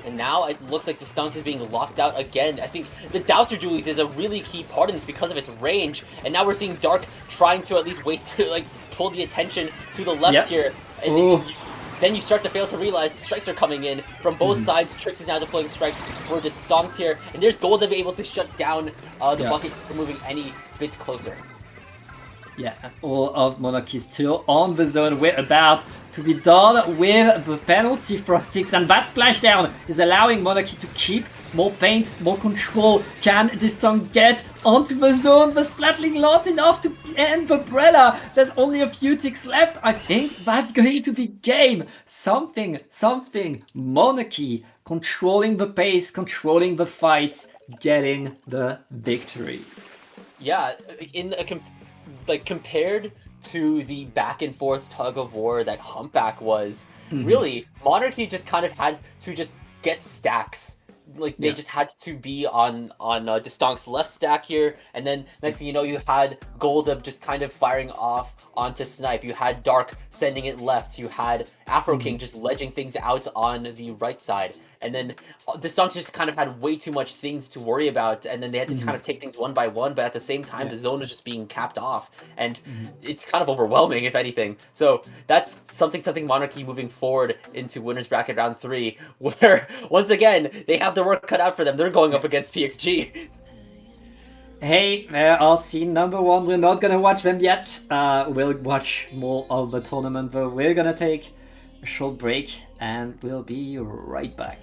[SPEAKER 2] And now it looks like the Stunks is being locked out again. I think the Dowser Julies is a really key part in this because of its range. And now we're seeing Dark trying to at least pull the attention to the left here. And then you start to fail to realize strikes are coming in from both sides. Trix is now deploying strikes. We're just stomped here. And there's Golden able to shut down the bucket from moving any bit closer.
[SPEAKER 4] Yeah, and all of Monarchy still on the zone. We're about to be done with the penalty Frostix, and that splashdown is allowing Monarchy to keep more paint, more control. Can Distant get onto the zone? The Splatling not enough to end the Brella. There's only a few ticks left. I think that's going to be game. Something. Monarchy controlling the pace, controlling the fights, getting the victory.
[SPEAKER 2] Yeah, compared to the back and forth tug of war that Humpback was, really, Monarchy just kind of had to just get stacks. They just had to be on Distanc's left stack here, and then next thing you know, you had Goldup just kind of firing off onto Snipe. You had Dark sending it left. You had Afro King just ledging things out on the right side. And then Distanc just kind of had way too much things to worry about, and then they had to kind of take things one by one, but at the same time, the zone was just being capped off, and it's kind of overwhelming, if anything. So that's something Monarchy moving forward into Winners Bracket Round 3, where, once again, they have their work cut out for them. They're going up against PXG.
[SPEAKER 4] Hey, there are scene number 1. We're not gonna watch them yet. We'll watch more of the tournament, but we're gonna take a short break, and we'll be right back.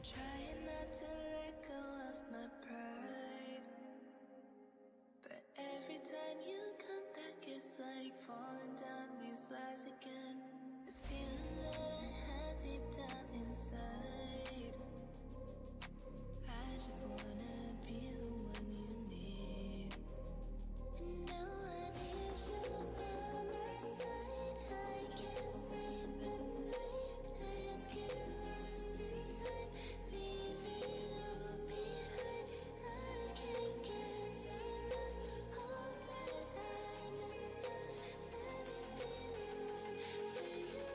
[SPEAKER 1] Trying not to let go of my pride, but every time you come back, it's like falling down these lies again. This feeling that I have deep down inside, I just wanna be the one you need. And now I need you by my side. I can't sleep at night. Let's get lost in time. Leave it all behind. I can't get enough. Hope that I'm enough. Let me be the one for you.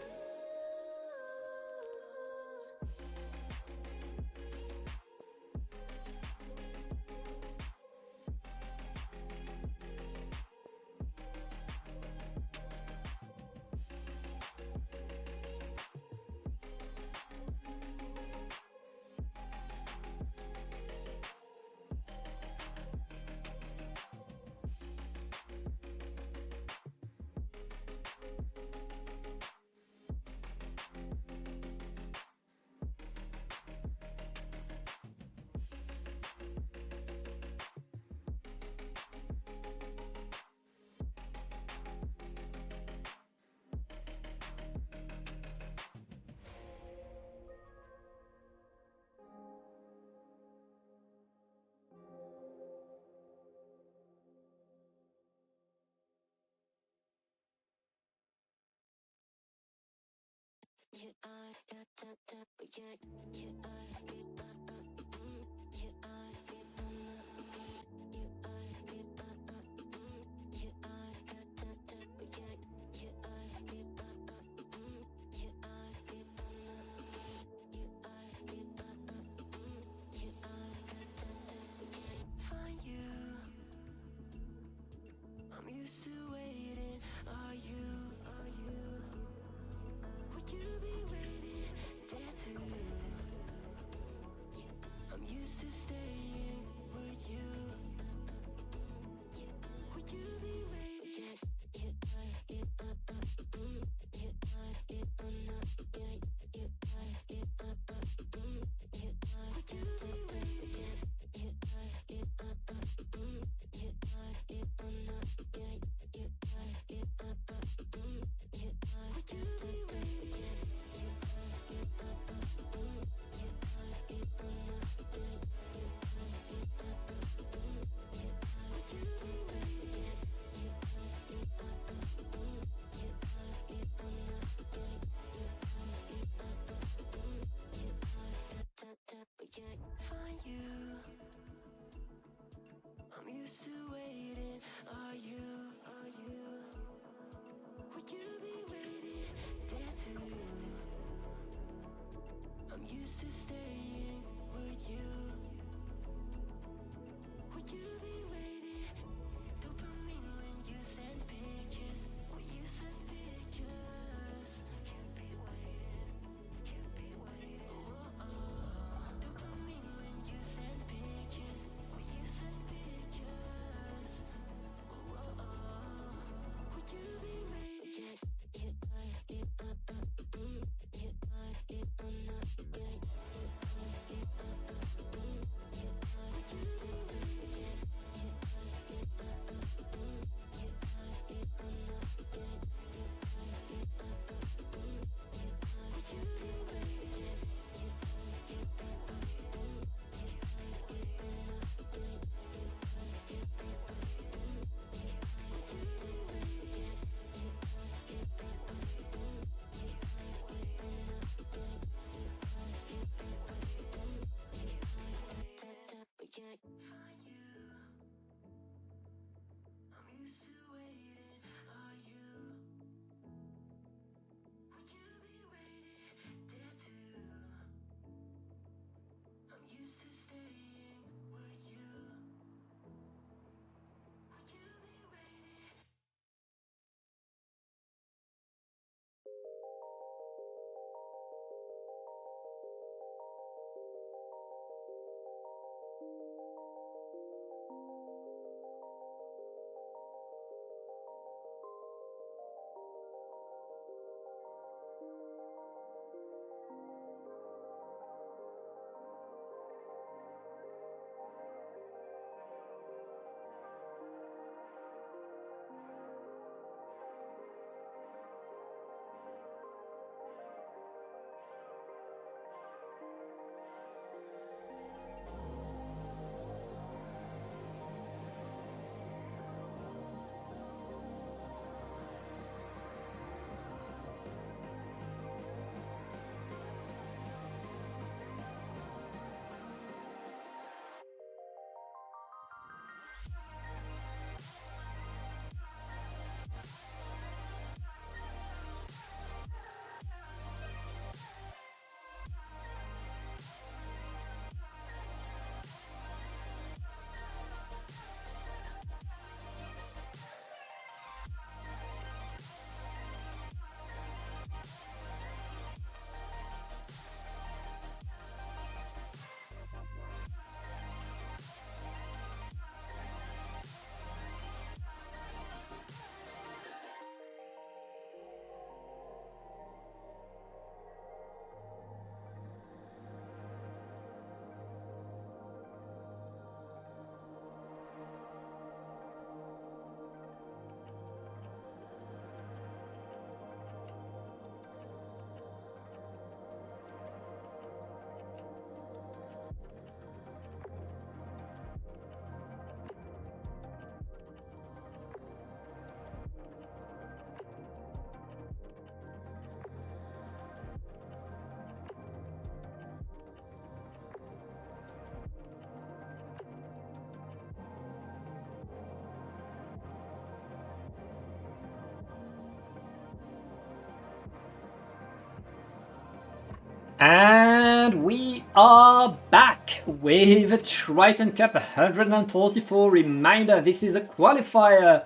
[SPEAKER 4] And we are back with a Triton-Cup 144 reminder. This is a qualifier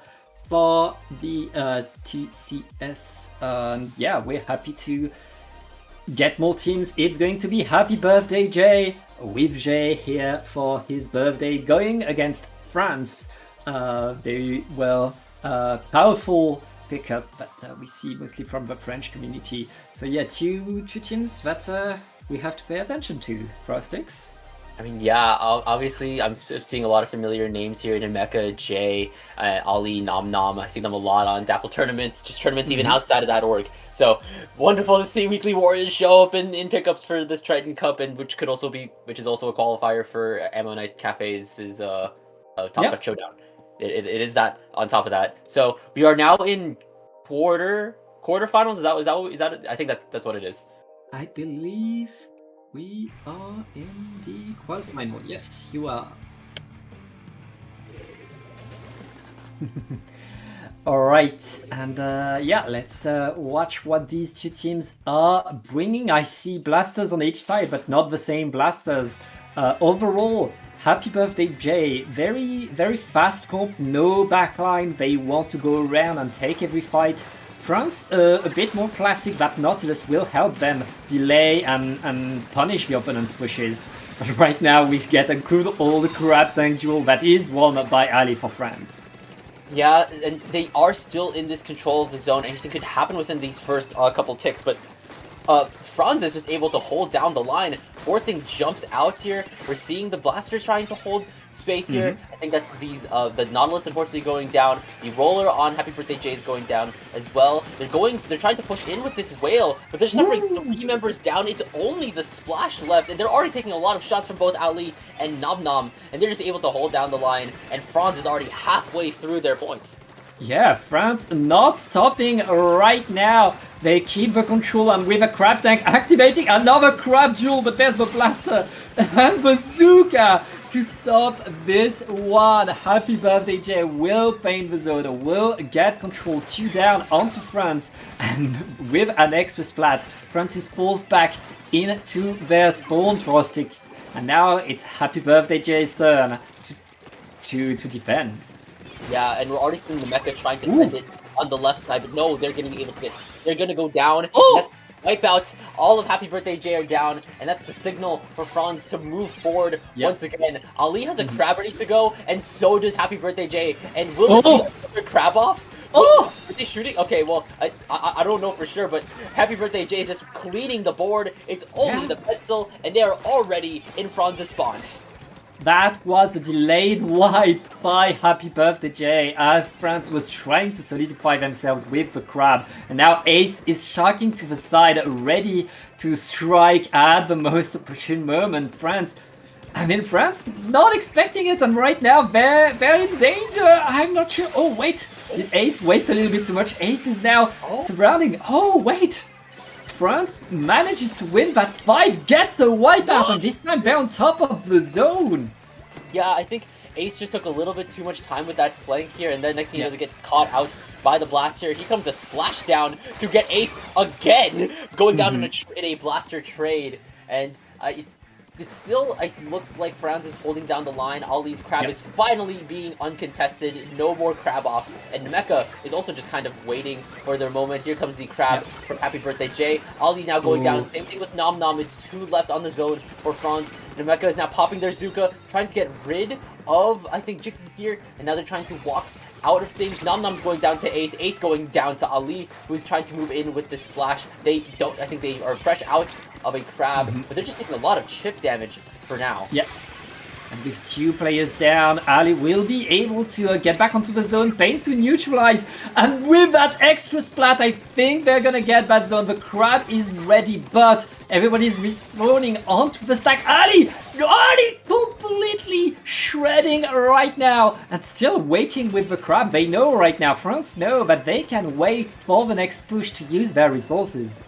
[SPEAKER 4] for the TCS. Yeah, we're happy to get more teams. It's going to be Happy Birthday Jay, with Jay here for his birthday, going against France. Very well, powerful pickup that we see mostly from the French community. So yeah, two teams that we have to pay attention to. Frostix.
[SPEAKER 2] I mean, yeah, obviously I'm seeing a lot of familiar names here in Mecha, Jay, Ali, Nom Nom. I see them a lot on Dapple tournaments, just tournaments even outside of that org. So wonderful to see Weekly Warriors show up in pickups for this Triton Cup, and which is also a qualifier for Ammo Night Cafe's Top Cut Showdown. It is that on top of that. So we are now in quarterfinals. Is that I think that's what it is.
[SPEAKER 4] I believe we are in the qualifying mode. Yes, you are. All right, and yeah, let's watch what these two teams are bringing. I see blasters on each side, but not the same blasters. Overall, Happy Birthday Jay, very fast comp, no backline. They want to go around and take every fight. France, a bit more classic, that Nautilus will help them delay and punish the opponent's pushes. But right now we get a good old crab tank duel that is won by Ali for France.
[SPEAKER 2] Yeah, and they are still in this control of the zone. Anything could happen within these first couple ticks, but Franz is just able to hold down the line, forcing jumps out here. We're seeing the blasters trying to hold space here. I think that's the Nautilus unfortunately going down. The roller on Happy Birthday Jay is going down as well. They're trying to push in with this whale, but they're suffering 3 members down. It's only the splash left, and they're already taking a lot of shots from both Ali and Nom Nom, and they're just able to hold down the line, and Franz is already halfway through their points.
[SPEAKER 4] Yeah, France not stopping right now. They keep the control, and with a crab tank activating another crab duel, but there's the blaster and bazooka to stop this one. Happy Birthday Jay will paint the zone, will get control 2 down onto France, and with an extra splat, France is forced back into their spawn Frostix. And now it's Happy Birthday Jay's turn to defend.
[SPEAKER 2] Yeah, and we're already seeing the mecha trying to send it on the left side, but no, they're gonna go down. That's wipeouts. All of Happy Birthday Jay are down, and that's the signal for Franz to move forward once again. Ali has a crab ready to go, and so does Happy Birthday Jay. And will this be another crab off? Are they shooting? Okay, well, I don't know for sure, but Happy Birthday Jay is just cleaning the board. It's only the pencil, and they are already in Franz's spawn.
[SPEAKER 4] That was a delayed wipe by Happy Birthday Jay as France was trying to solidify themselves with the crab. And now Ace is sharking to the side, ready to strike at the most opportune moment. France not expecting it, and right now they're in danger. I'm not sure. Oh, wait. Did Ace waste a little bit too much? Ace is now surrounding. Oh, wait. France manages to win that fight, gets a wipeout, and this time they're on top of the zone.
[SPEAKER 2] Yeah, I think Ace just took a little bit too much time with that flank here, and then next thing you know, they get caught out by the blaster. Here comes the splash down to get Ace again, going down in a blaster trade, and it still looks like Franz is holding down the line. Ali's crab is finally being uncontested. No more crab offs. And Mecha is also just kind of waiting for their moment. Here comes the crab from Happy Birthday Jay. Ali now going down. Same thing with Nom Nom. It's 2 left on the zone for Franz. Nemeka is now popping their Zuka, trying to get rid of, I think, Jicky here. And now they're trying to walk out of things. Nom Nom's going down to Ace. Ace going down to Ali, who's trying to move in with this splash. I think they are fresh out of a crab, but they're just taking a lot of chip damage for now.
[SPEAKER 4] Yeah. And with 2 players down, Ali will be able to get back onto the zone, paint to neutralize, and with that extra splat, I think they're gonna get that zone. The crab is ready, but everybody's respawning onto the stack. Ali completely shredding right now, and still waiting with the crab. They know right now, France know that they can wait for the next push to use their resources.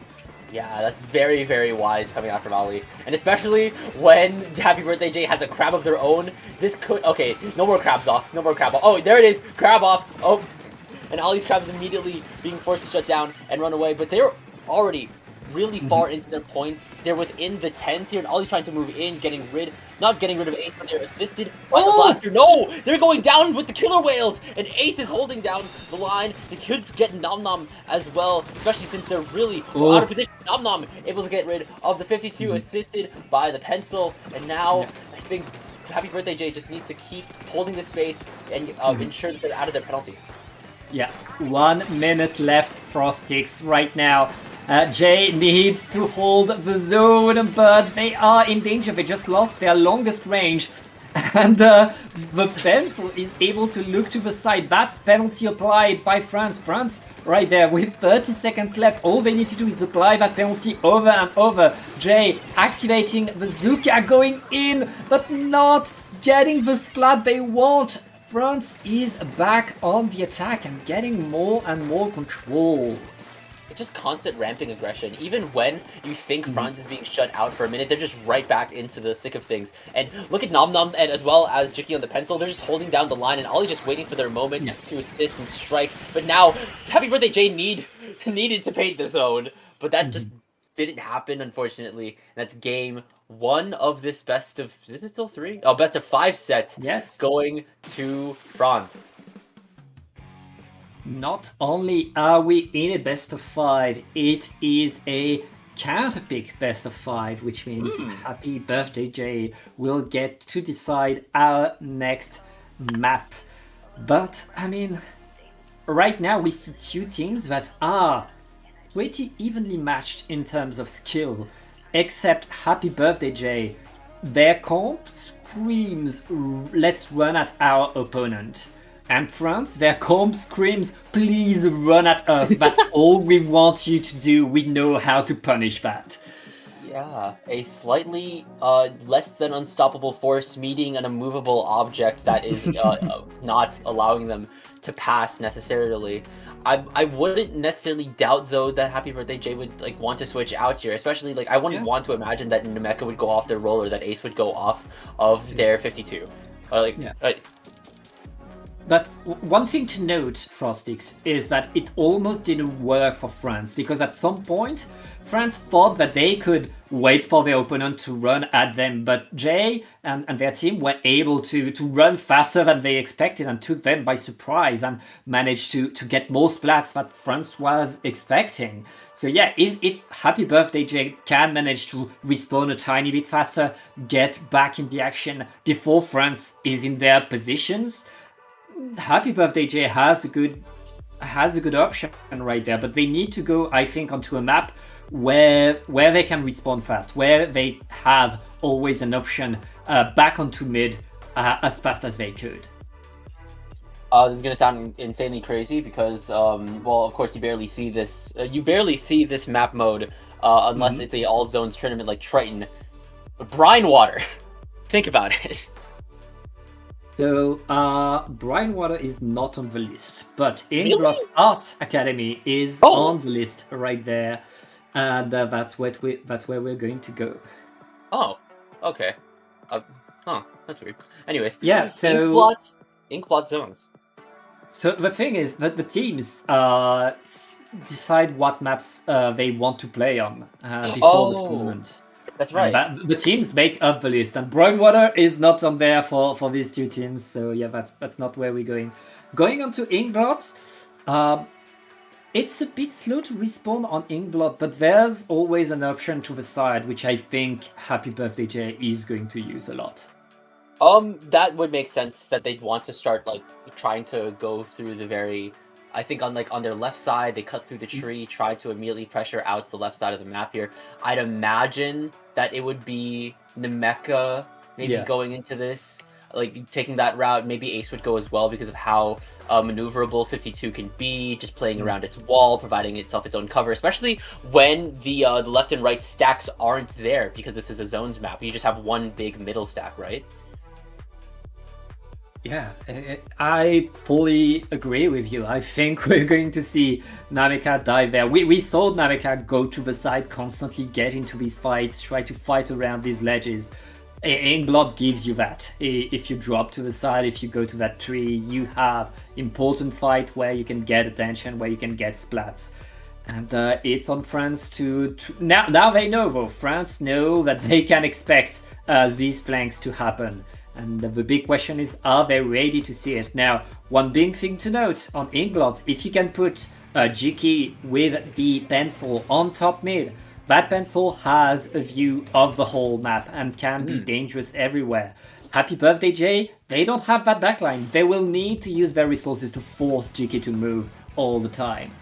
[SPEAKER 2] Yeah, that's very, very wise coming out from Ali. And especially when Happy Birthday Jay has a crab of their own, this could... Okay, no more crabs off. No more crab off. Oh, there it is. Crab off. Oh, and Ali's crab is immediately being forced to shut down and run away. But they're already really far into their points. They're within the 10s here, and Ollie's trying to move in, not getting rid of Ace, but they're assisted by the blaster. No! They're going down with the killer whales, and Ace is holding down the line. They could get Nom Nom as well, especially since they're really out of position. Nom Nom able to get rid of the 52, assisted by the pencil, and now I think Happy Birthday Jay just needs to keep holding the space and ensure that they're out of their penalty.
[SPEAKER 4] Yeah, 1 minute left, Frostix, right now. Jay needs to hold the zone, but they are in danger. They just lost their longest range. And the pencil is able to look to the side. That's penalty applied by France. France right there with 30 seconds left. All they need to do is apply that penalty over and over. Jay activating the Zuka, going in, but not getting the splat they want. France is back on the attack and getting more and more control.
[SPEAKER 2] It's just constant ramping aggression. Even when you think France is being shut out for a minute, they're just right back into the thick of things. And look at Nom Nom and as well as Jicky on the pencil, they're just holding down the line, and Ollie's just waiting for their moment to assist and strike. But now, Happy Birthday Jay needed to paint the zone, but that just didn't happen, unfortunately. And that's game 1 of this best of, is it still 3? Oh, best of 5 sets.
[SPEAKER 4] Yes.
[SPEAKER 2] Going to France.
[SPEAKER 4] Not only are we in a best of 5, it is a counterpick best of 5, which means Happy Birthday Jay will get to decide our next map. But, I mean, right now we see 2 teams that are pretty evenly matched in terms of skill, except Happy Birthday Jay. Their comp screams, let's run at our opponent. And France, their comp screams, please run at us. That's all we want you to do. We know how to punish that.
[SPEAKER 2] Yeah, a slightly less than unstoppable force meeting an immovable object that is not allowing them to pass necessarily. I wouldn't necessarily doubt though that Happy Birthday Jay would like want to switch out here, especially like I wouldn't want to imagine that Nemeka would go off their roll or that Ace would go off of their 52.
[SPEAKER 4] But one thing to note, Frostix, is that it almost didn't work for France, because at some point, France thought that they could wait for their opponent to run at them, but Jay and their team were able to run faster than they expected and took them by surprise and managed to get more splats that France was expecting. So yeah, if Happy Birthday Jay can manage to respawn a tiny bit faster, get back in the action before France is in their positions, Happy Birthday Jay has a good option right there, but they need to go, I think, onto a map where they can respawn fast, where they have always an option back onto mid as fast as they could.
[SPEAKER 2] This is gonna sound insanely crazy because, well, of course, you barely see this map mode unless it's a all zones tournament like Triton. But Brine Water, think about it.
[SPEAKER 4] So, Brine Water is not on the list, but Ingrot Art Academy is on the list right there, and that's where we're going to go.
[SPEAKER 2] Oh, okay. That's weird. Anyways,
[SPEAKER 4] yeah. So
[SPEAKER 2] Inkblot zones.
[SPEAKER 4] So the thing is that the teams decide what maps they want to play on before the tournament.
[SPEAKER 2] That's right.
[SPEAKER 4] The teams make up the list, and Brownwater is not on there for these 2 teams. So yeah, that's not where we're going. Going on to Inkblot, it's a bit slow to respawn on Inkblot, but there's always an option to the side, which I think Happy Birthday Jay is going to use a lot.
[SPEAKER 2] That would make sense that they'd want to start like trying to go through the very. I think on their left side, they cut through the tree, try to immediately pressure out to the left side of the map here. I'd imagine that it would be Nemeka maybe going into this, like taking that route. Maybe Ace would go as well because of how maneuverable 52 can be, just playing around its wall, providing itself its own cover, especially when the left and right stacks aren't there because this is a zones map. You just have one big middle stack, right?
[SPEAKER 4] Yeah, I fully agree with you. I think we're going to see Nameka die there. We saw Nameka go to the side, constantly get into these fights, try to fight around these ledges. Inkblot gives you that. If you drop to the side, if you go to that tree, you have important fight where you can get attention, where you can get splats. And it's on France to now they know though. France know that they can expect these flanks to happen. And the big question is, are they ready to see it? Now, one big thing to note on England, if you can put Jiki with the pencil on top mid, that pencil has a view of the whole map and can be dangerous everywhere. Happy Birthday Jay, they don't have that backline. They will need to use their resources to force Jiki to move all the time.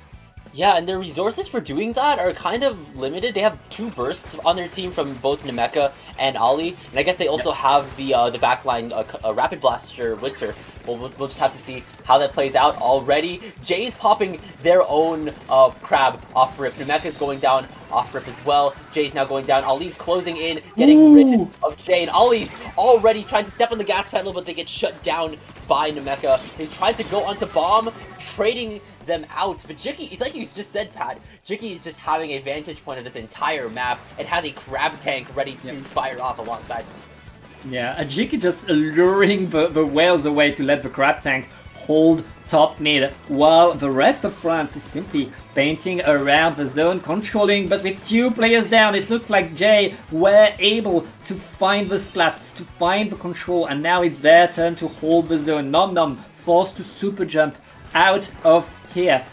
[SPEAKER 2] Yeah, and their resources for doing that are kind of limited. They have 2 bursts on their team from both Nemeka and Ali, and I guess they also have the backline Rapid Blaster Winter. We'll just have to see how that plays out already. Jay's popping their own crab off rip. Nemeka's going down off rip as well. Jay's now going down. Ali's closing in, getting rid of Jay, and Ali's already trying to step on the gas pedal, but they get shut down by Nemeka. He's trying to go onto bomb, trading them out, but Jiki, it's like you just said, Pat, Jiki is just having a vantage point of this entire map and has a crab tank ready to fire off alongside him.
[SPEAKER 4] Yeah, Jiki just luring the whales away to let the crab tank hold top mid, while the rest of France is simply painting around the zone, controlling, but with 2 players down, it looks like Jay were able to find the splats, to find the control, and now it's their turn to hold the zone. Nom Nom forced to super jump out of here,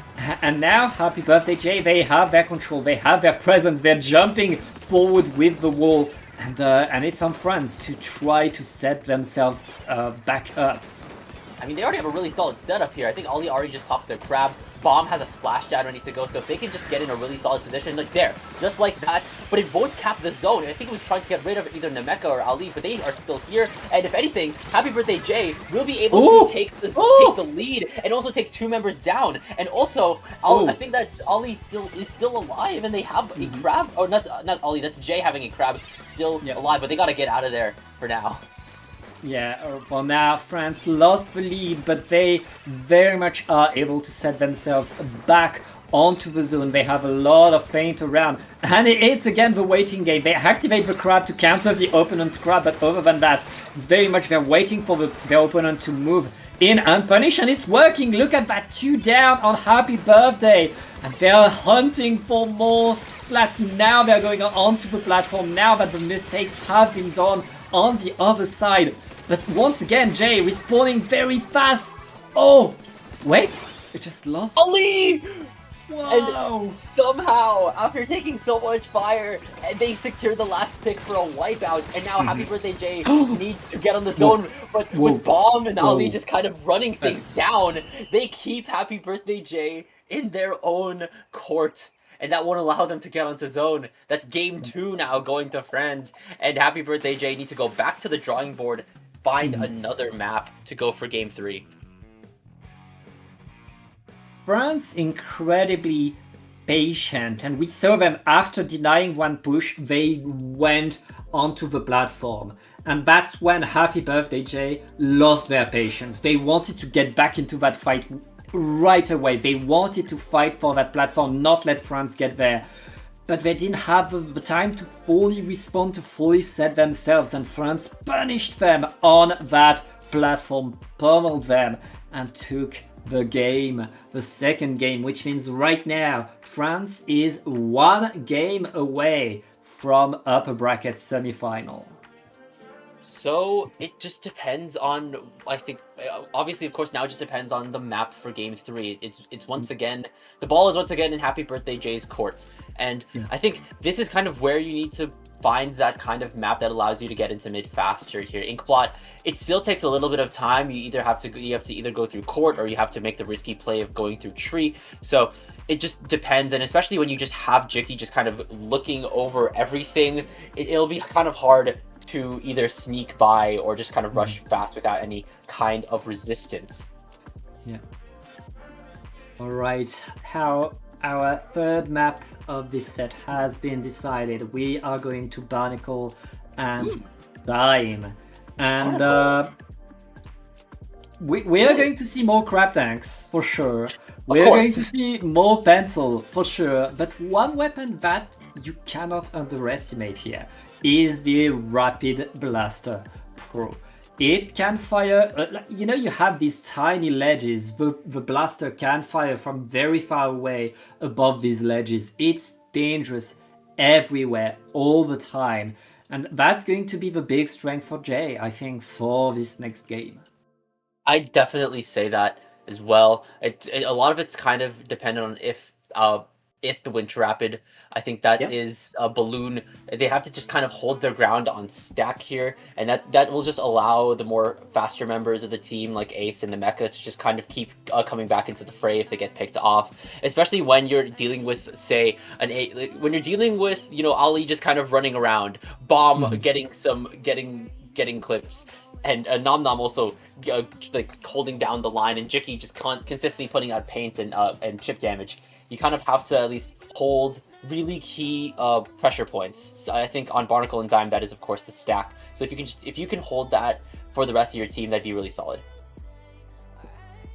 [SPEAKER 4] and now Happy Birthday Jay, they have their control, they have their presence, they're jumping forward with the wall, and it's on France to try to set themselves back up.
[SPEAKER 2] I mean, they already have a really solid setup here. I think Ali already just popped their crab. Bomb has a splashdown ready to go, so if they can just get in a really solid position, like there, just like that, but it won't cap the zone. I think it was trying to get rid of either Nemeka or Ali, but they are still here, and if anything, Happy Birthday Jay will be able to take the lead, and also take 2 members down, and also, I think that Ali is still alive, and they have a crab, or not Ali, that's Jay having a crab still alive, but they gotta get out of there for now.
[SPEAKER 4] Yeah, well now France lost the lead, but they very much are able to set themselves back onto the zone. They have a lot of paint around, and it's again the waiting game. They activate the crab to counter the opponent's crab, but other than that, it's very much they're waiting for their opponent to move in unpunished, and it's working. Look at that, 2 down on Happy Birthday, and they're hunting for more splats. Now they're going onto the platform, now that the mistakes have been done on the other side. But once again, Jay respawning very fast. Oh, wait, it just lost.
[SPEAKER 2] Ali!
[SPEAKER 4] Wow.
[SPEAKER 2] And somehow, after taking so much fire, they secured the last pick for a wipeout. And now Happy Birthday Jay needs to get on the zone. But with Bomb and Ali just kind of running things down, they keep Happy Birthday Jay in their own court. And that won't allow them to get onto zone. That's game 2 now going to France. And Happy Birthday Jay need to go back to the drawing board, find another map to go for game 3.
[SPEAKER 4] France incredibly patient, and we saw them after denying one push, they went onto the platform. And that's when Happy Birthday Jay lost their patience. They wanted to get back into that fight right away. They wanted to fight for that platform, not let France get there. But they didn't have the time to fully respond, to fully set themselves, and France punished them on that platform, pummeled them, and took the game, the second game, which means right now France is 1 game away from upper bracket semi-final.
[SPEAKER 2] So it just depends on, I think, obviously, of course, now it just depends on the map for game 3. It's once again, the ball is once again in Happy Birthday Jay's courts. And I think this is kind of where you need to find that kind of map that allows you to get into mid faster here. Inkblot, it still takes a little bit of time. You have to either go through court, or you have to make the risky play of going through tree. So it just depends, and especially when you just have Jiki just kind of looking over everything, it'll be kind of hard to either sneak by or just kind of rush fast without any kind of resistance.
[SPEAKER 4] Yeah. All right. How our third map of this set has been decided. We are going to Barnacle and Dime. And we are going to see more crab tanks, for sure. We're going to see more pencil, for sure. But one weapon that you cannot underestimate here is the Rapid Blaster Pro. it can fire. You have these tiny ledges. The blaster can fire from very far away above these ledges. It's dangerous everywhere, all the time. And that's going to be the big strength for Jay, I think, for this next game.
[SPEAKER 2] I definitely say that as well. A lot of it's kind of dependent on if the Winter Rapid. I think that is a balloon. They have to just kind of hold their ground on stack here, and that will just allow the more faster members of the team like Ace and the Mecha to just kind of keep coming back into the fray if they get picked off. Especially when you're dealing with, say, when you're dealing with Ali just kind of running around, Bomb getting clips. And Nom Nom also like holding down the line, and Jicky just consistently putting out paint and chip damage. You kind of have to at least hold really key pressure points. So I think on Barnacle and Dime, that is of course the stack. So if you can hold that for the rest of your team, that'd be really solid.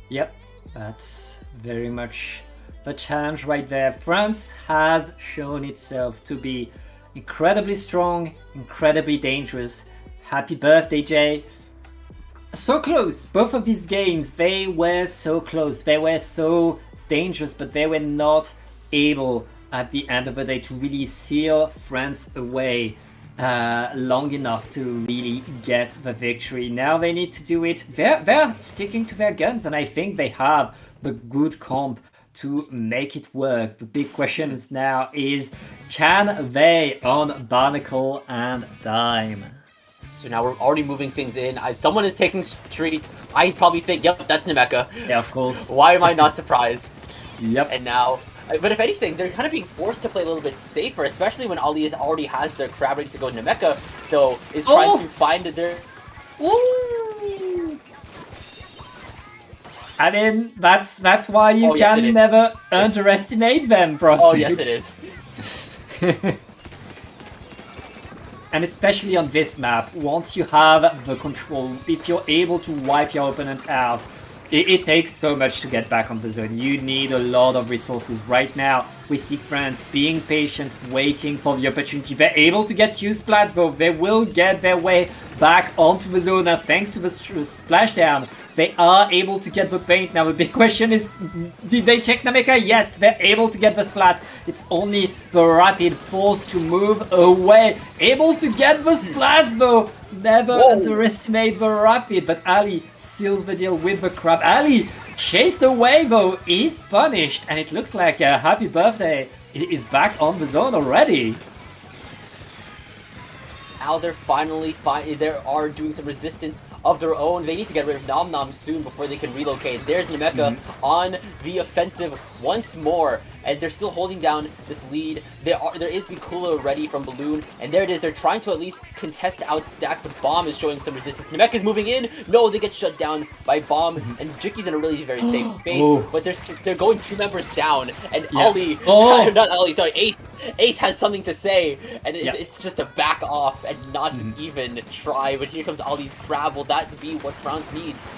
[SPEAKER 4] Yep, that's very much the challenge right there. France has shown itself to be incredibly strong, incredibly dangerous. Happy birthday, Jay. So close. Both of these games, they were so close. They were so dangerous, but they were not able at the end of the day to really seal France away long enough to really get the victory. Now they need to do it. They're sticking to their guns, and I think they have the good comp to make it work. The big question now is, can they on Barnacle and Dime?
[SPEAKER 2] So now we're already moving things in. Someone is taking street. I probably think, yep, that's Nemeka.
[SPEAKER 4] Yeah, of course.
[SPEAKER 2] Why am I not surprised?
[SPEAKER 4] Yep.
[SPEAKER 2] And now, but if anything, they're kind of being forced to play a little bit safer, especially when Ali already has their crab ready to go. Nemeka, though, is trying to find their...
[SPEAKER 4] Ooh. I mean, that's why you can never underestimate them, prostitutes.
[SPEAKER 2] Oh, yes, it is.
[SPEAKER 4] And especially on this map, once you have the control, if you're able to wipe your opponent out, it takes so much to get back on the zone. You need a lot of resources. Right now, we see France being patient, waiting for the opportunity. They're able to get 2 splats, though. They will get their way back onto the zone, and thanks to the splashdown, they are able to get the paint. Now the big question is, did they check Nameka? Yes, they're able to get the splat. It's only the Rapid forced to move away. Able to get the splats though. Never underestimate the Rapid, but Ali seals the deal with the crab. Ali chased away though, is punished, and it looks like a happy birthday is back on the zone already.
[SPEAKER 2] Now they're finally they are doing some resistance of their own. They need to get rid of Nom Nom soon before they can relocate. There's Nemeka on the offensive once more, and they're still holding down this lead. There is the Kula ready from Balloon, and there it is. They're trying to at least contest outstack, but Bomb is showing some resistance. Nemeka's moving in. No, they get shut down by Bomb, and Jicky's in a really very safe space. But they're going 2 members down, and Ali, not Ali, sorry, Ace has something to say, and it's just to back off and not even try. But here comes Ali's crab. Will that be what France needs?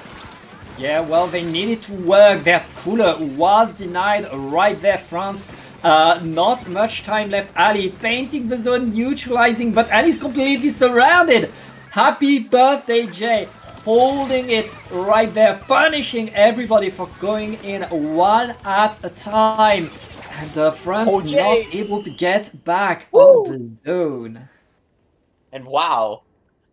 [SPEAKER 4] Yeah, well, they needed to work. Their cooler was denied right there, France. Not much time left. Ali painting the zone, neutralizing, but Ali's completely surrounded. Happy birthday, Jay. Holding it right there, punishing everybody for going in one at a time. And France not able to get back on the zone.
[SPEAKER 2] And wow.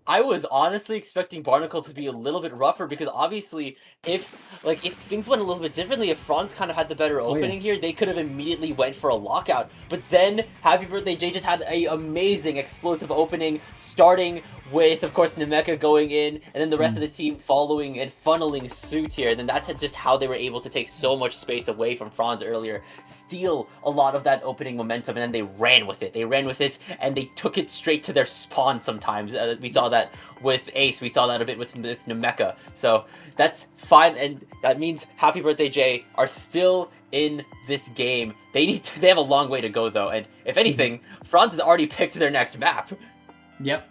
[SPEAKER 2] I was honestly expecting Barnacle to be a little bit rougher, because obviously if things went a little bit differently, if France kind of had the better opening here, they could have immediately went for a lockout. But then Happy Birthday Jay just had an amazing explosive opening, starting with, of course, Nemeka going in, and then the rest of the team following and funneling suit here. And then that's just how they were able to take so much space away from Franz earlier, steal a lot of that opening momentum, and then they ran with it. They ran with it, and they took it straight to their spawn sometimes. We saw that with Ace. We saw that a bit with Nemeka. So that's fine, and that means Happy Birthday Jay are still in this game. They have a long way to go, though, and if anything, Franz has already picked their next map.
[SPEAKER 4] Yep.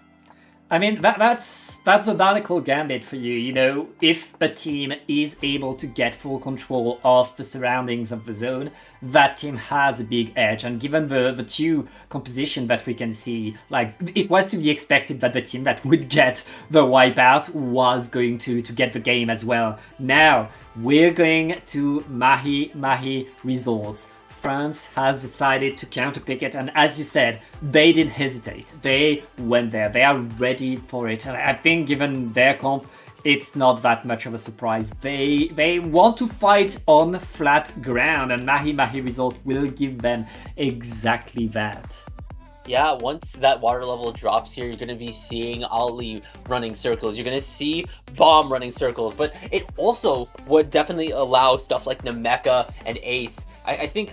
[SPEAKER 4] I mean, that's the Barnacle Gambit for you. You know, if a team is able to get full control of the surroundings of the zone, that team has a big edge. And given the two composition that we can see, like, it was to be expected that the team that would get the wipeout was going to get the game as well. Now, we're going to Mahi results. France has decided to counterpick it, and as you said, they didn't hesitate. They went there. They are ready for it, and I think given their comp, it's not that much of a surprise. They want to fight on flat ground, and Mahi result will give them exactly that.
[SPEAKER 2] Yeah, once that water level drops here, you're going to be seeing Ali running circles. You're going to see Bomb running circles. But it also would definitely allow stuff like Nemeka and Ace. I think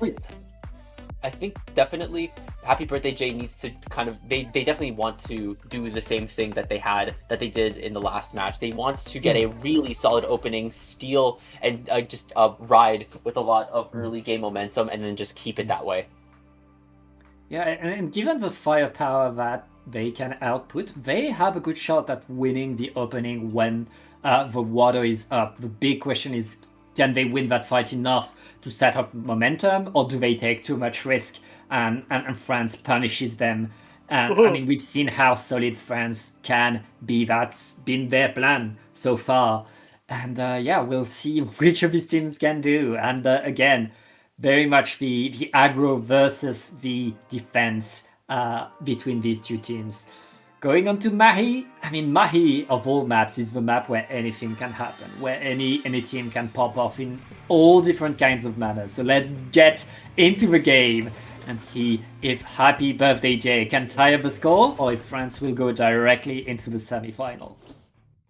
[SPEAKER 2] definitely Happy Birthday Jay needs to kind of... They definitely want to do the same thing that they did in the last match. They want to get a really solid opening, steal, and just ride with a lot of early game momentum, and then just keep it that way.
[SPEAKER 4] Yeah, and given the firepower that they can output, they have a good shot at winning the opening when the water is up. The big question is, can they win that fight enough to set up momentum, or do they take too much risk and France punishes them? And I mean, we've seen how solid France can be. That's been their plan so far. And yeah, we'll see which of these teams can do. And again, very much the aggro versus the defense between these two teams. Going on to Mahi, I mean, Mahi of all maps is the map where anything can happen, where any team can pop off in all different kinds of manners. So let's get into the game and see if Happy Birthday Jay can tie up the score, or if France will go directly into the semi-final.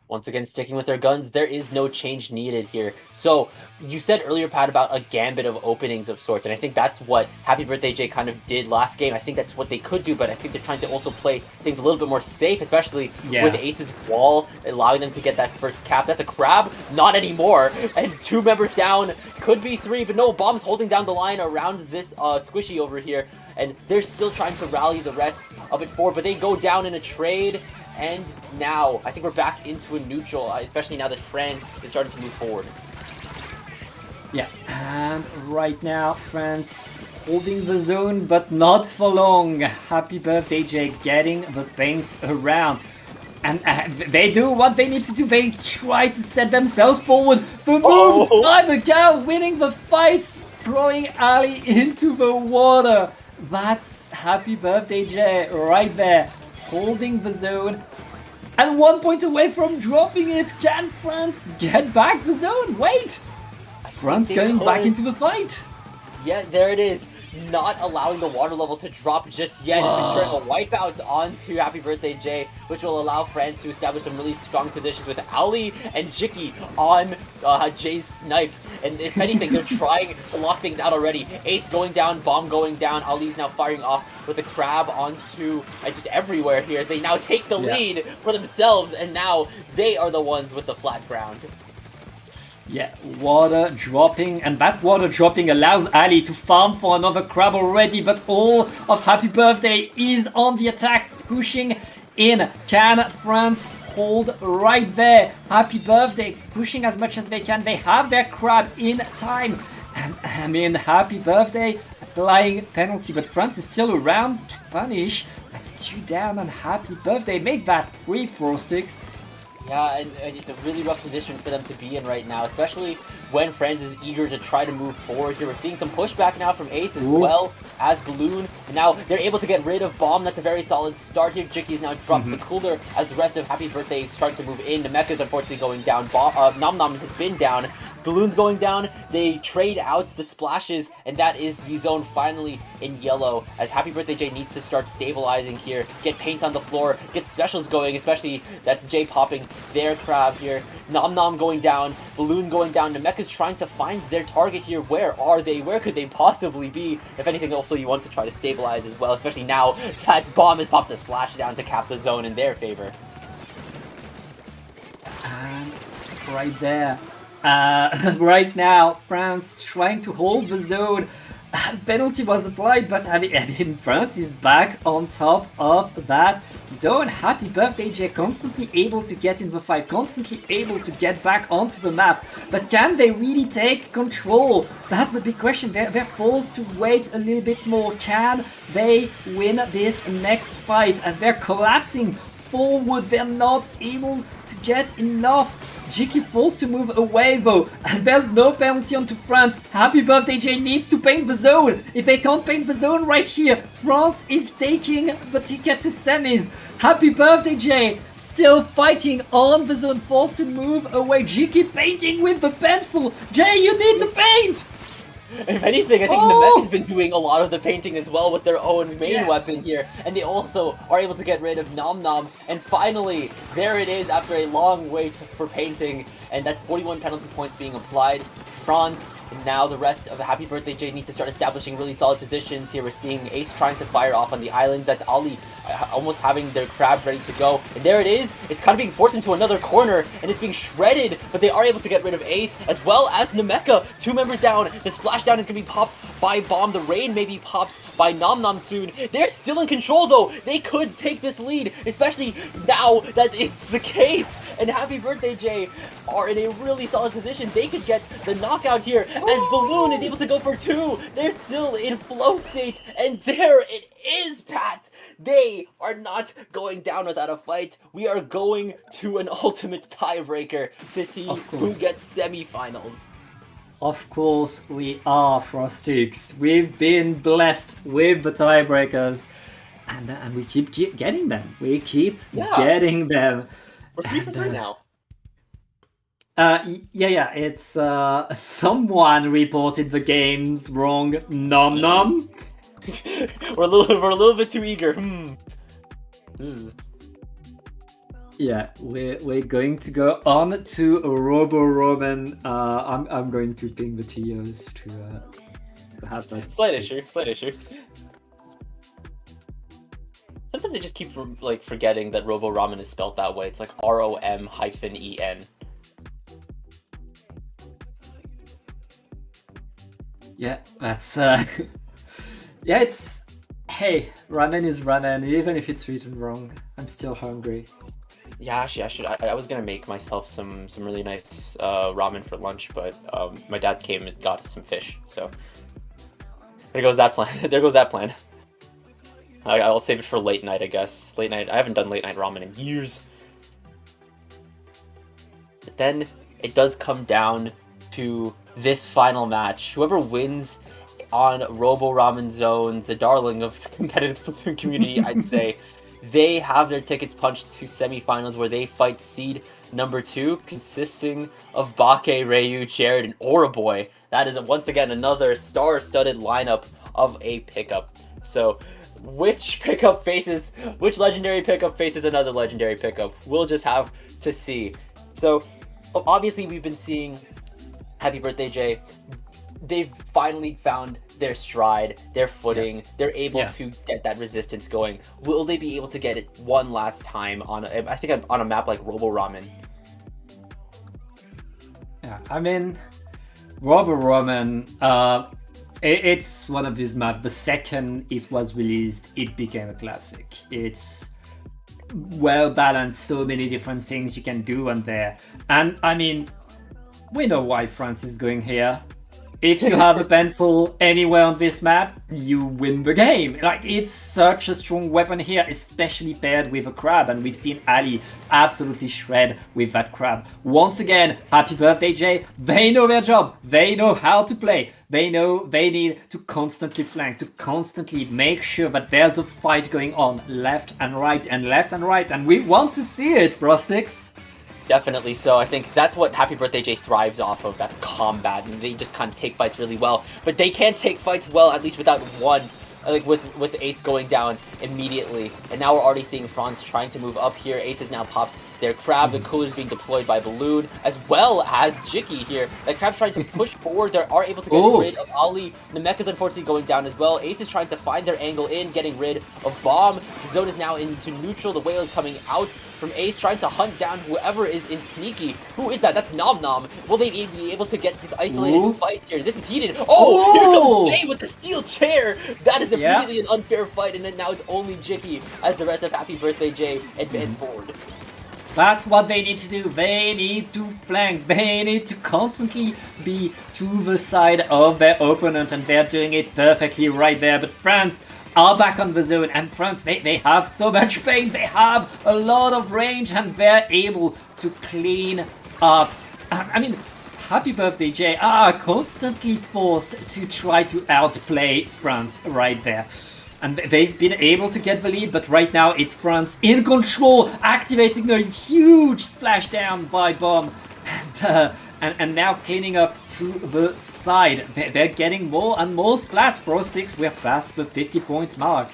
[SPEAKER 2] Once again, sticking with their guns, there is no change needed here. So, you said earlier, Pat, about a gambit of openings of sorts, and I think that's what Happy Birthday Jay kind of did last game. I think that's what they could do, but I think they're trying to also play things a little bit more safe, especially with Ace's wall, allowing them to get that first cap. That's a crab? Not anymore. And 2 members down, could be 3, but no, Bomb's holding down the line around this squishy over here, and they're still trying to rally the rest of it forward, but they go down in a trade. And now, I think we're back into a neutral, especially now that France is starting to move forward.
[SPEAKER 4] Yeah, and right now, France holding the zone, but not for long. Happy Birthday Jay getting the paint around. And they do what they need to do. They try to set themselves forward. The move by the guy winning the fight, throwing Ali into the water. That's Happy Birthday Jay right there. Holding the zone, and 1 point away from dropping it. Can France get back the zone? Wait! France going back into the fight.
[SPEAKER 2] Yeah, there it is. Not allowing the water level to drop just yet. It's securing a wipeout onto Happy Birthday Jay, which will allow France to establish some really strong positions with Ali and Jiki on Jay's snipe. And if anything, they're trying to lock things out already. Ace going down, Bomb going down. Ali's now firing off with a crab onto just everywhere here as they now take the lead for themselves, and now they are the ones with the flat ground.
[SPEAKER 4] Yeah, water dropping, and that water dropping allows Ali to farm for another crab already, but all of Happy Birthday is on the attack, pushing in. Can France hold right there? Happy Birthday pushing as much as they can. They have their crab in time. And I mean, Happy Birthday applying penalty, but France is still around to punish. That's 2 down, and Happy Birthday make that 3 throw sticks.
[SPEAKER 2] Yeah, and it's a really rough position for them to be in right now, especially when France is eager to try to move forward here. We're seeing some pushback now from Ace as well as Balloon. And now they're able to get rid of Bomb. That's a very solid start here. Jiki's now dropped the cooler as the rest of Happy Birthday start to move in. Nemeka's unfortunately going down. Nom Nom has been down. Balloon's going down. They trade out the splashes, and that is the zone finally in yellow as Happy Birthday Jay needs to start stabilizing here, get paint on the floor, get specials going, especially that's Jay popping their crab here. Nom Nom going down, Balloon going down. Nemeka's trying to find their target here. Where are they? Where could they possibly be? If anything, also you want to try to stabilize as well, especially now that Bomb has popped a splash down to cap the zone in their favor.
[SPEAKER 4] And right there. Right now, France trying to hold the zone. penalty was applied, but I mean, France is back on top of that zone. Happy birthday, Jay, constantly able to get in the fight, constantly able to get back onto the map. But can they really take control? That's the big question. They're forced to wait a little bit more. Can they win this next fight as they're collapsing forward? They're not able to get enough. Jiki forced to move away though, and there's no penalty onto France. Happy birthday, Jay needs to paint the zone. If they can't paint the zone right here, France is taking the ticket to semis. Happy birthday, Jay, still fighting on the zone, forced to move away. Jiki painting with the pencil. Jay, you need to paint!
[SPEAKER 2] If anything, I think Nemec's been doing a lot of the painting as well with their own main weapon here, and they also are able to get rid of Nom Nom, and finally, there it is after a long wait for painting, and that's 41 penalty points being applied to France. And now the rest of the Happy Birthday Jay need to start establishing really solid positions. Here we're seeing Ace trying to fire off on the islands. That's Ali almost having their crab ready to go. And there it is. It's kind of being forced into another corner, and it's being shredded, but they are able to get rid of Ace, as well as Nemeka. 2 members down. The splashdown is going to be popped by Bomb. The rain may be popped by Nom Nom soon. They're still in control, though. They could take this lead, especially now that it's the case. And Happy Birthday Jay are in a really solid position. They could get the knockout here, as Balloon is able to go for 2. They're still in flow state, and there it is, Pat. They are not going down without a fight. We are going to an ultimate tiebreaker to see who gets semifinals.
[SPEAKER 4] Of course we are, Frostix. We've been blessed with the tiebreakers, and we keep getting them. We keep getting them.
[SPEAKER 2] We're 3 for 3 now.
[SPEAKER 4] Yeah, it's someone reported the games wrong. Nom nom.
[SPEAKER 2] we're a little bit too eager.
[SPEAKER 4] Yeah, we're going to go on to Robo Roman. I'm going to ping the TOs to have that.
[SPEAKER 2] Slight issue. Sometimes I just keep forgetting that Robo Ramen is spelled that way. It's like ROM-EN.
[SPEAKER 4] Yeah, that's yeah, it's hey, ramen is ramen, even if it's written wrong. I'm still hungry.
[SPEAKER 2] Yeah, actually, I was gonna make myself some really nice ramen for lunch, but my dad came and got us some fish, so there goes that plan. There goes that plan. I'll save it for late night, I guess. Late night. I haven't done late night ramen in years. But then it does come down to this final match. Whoever wins on Robo Ramen Zones, the darling of the competitive Splatoon community, I'd say, they have their tickets punched to semifinals where they fight seed number 2, consisting of Bake, Ryu, Jared, and Oraboy. That is once again another star-studded lineup of a pickup. So which legendary pickup faces another legendary pickup? We'll just have to see. So obviously we've been seeing Happy Birthday Jay. They've finally found their stride, their footing. They're able to get that resistance going. Will they be able to get it one last time on a map like Robo Ramen?
[SPEAKER 4] Yeah, I mean, Robo Ramen, it's one of these maps. The second it was released, it became a classic. It's well balanced, so many different things you can do on there. And I mean, we know why France is going here. If you have a pencil anywhere on this map, you win the game. Like, it's such a strong weapon here, especially paired with a crab, and we've seen Ali absolutely shred with that crab. Once again, Happy Birthday Jay, they know their job, they know how to play, they know they need to constantly flank, to constantly make sure that there's a fight going on left and right, and we want to see it, Brostix.
[SPEAKER 2] Definitely so. I think that's what Happy Birthday Jay thrives off of. That's combat, and they just kind of take fights really well. But they can't take fights well, at least without one, like with Ace going down immediately. And now we're already seeing Franz trying to move up here. Ace is now popped Their Crab, the Cooler's being deployed by Balloon, as well as Jicky here. That Crab's trying to push forward. They are able to get rid of Ali. Nemeka's unfortunately going down as well. Ace is trying to find their angle in, getting rid of Bomb. The zone is now into neutral. The Whale is coming out from Ace, trying to hunt down whoever is in Sneaky. Who is that? That's Nom Nom. Will they be able to get this isolated fight here? This is heated. Oh, here comes Jay with the steel chair. That is immediately an unfair fight, and then now it's only Jicky as the rest of Happy Birthday Jay advance forward.
[SPEAKER 4] That's what they need to do. They need to flank. They need to constantly be to the side of their opponent, and they're doing it perfectly right there. But France are back on the zone, and France, they have so much pain. They have a lot of range, and they're able to clean up. I mean, Happy Birthday Jay are constantly forced to try to outplay France right there. And they've been able to get the lead, but right now it's France in control, activating a huge splashdown by Bomb, and now cleaning up to the side. They're getting more and more splats. Frostix, we're past the 50 points mark.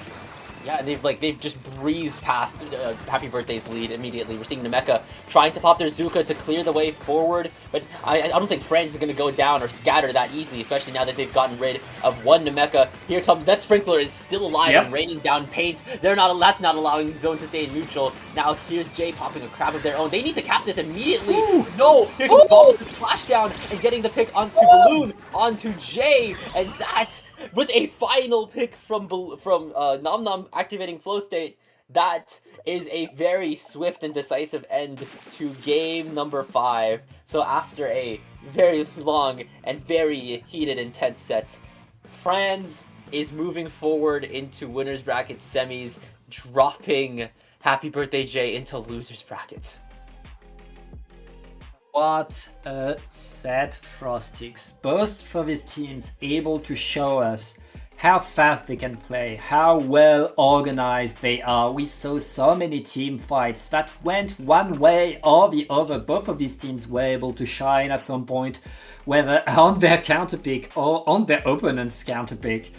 [SPEAKER 2] Yeah, they've just breezed past Happy Birthday's lead immediately. We're seeing Nemeka trying to pop their Zuka to clear the way forward, but I don't think France is going to go down or scatter that easily, especially now that they've gotten rid of one Nemeka. Here comes that Sprinkler is still alive and raining down paint. That's not allowing Zone to stay in neutral. Now here's Jay popping a Crab of their own. They need to cap this immediately. No, here comes Bomb with the splashdown and getting the pick onto Balloon, onto Jay, and that, with a final pick from Nom Nom activating Flow State, that is a very swift and decisive end to game number 5. So after a very long and very heated, intense set, France is moving forward into winner's bracket semis, dropping Happy Birthday Jay into loser's bracket.
[SPEAKER 4] What a set, Frostix. Both for these teams able to show us how fast they can play, how well organized they are. We saw so many team fights that went one way or the other. Both of these teams were able to shine at some point, whether on their counterpick or on their opponent's counterpick.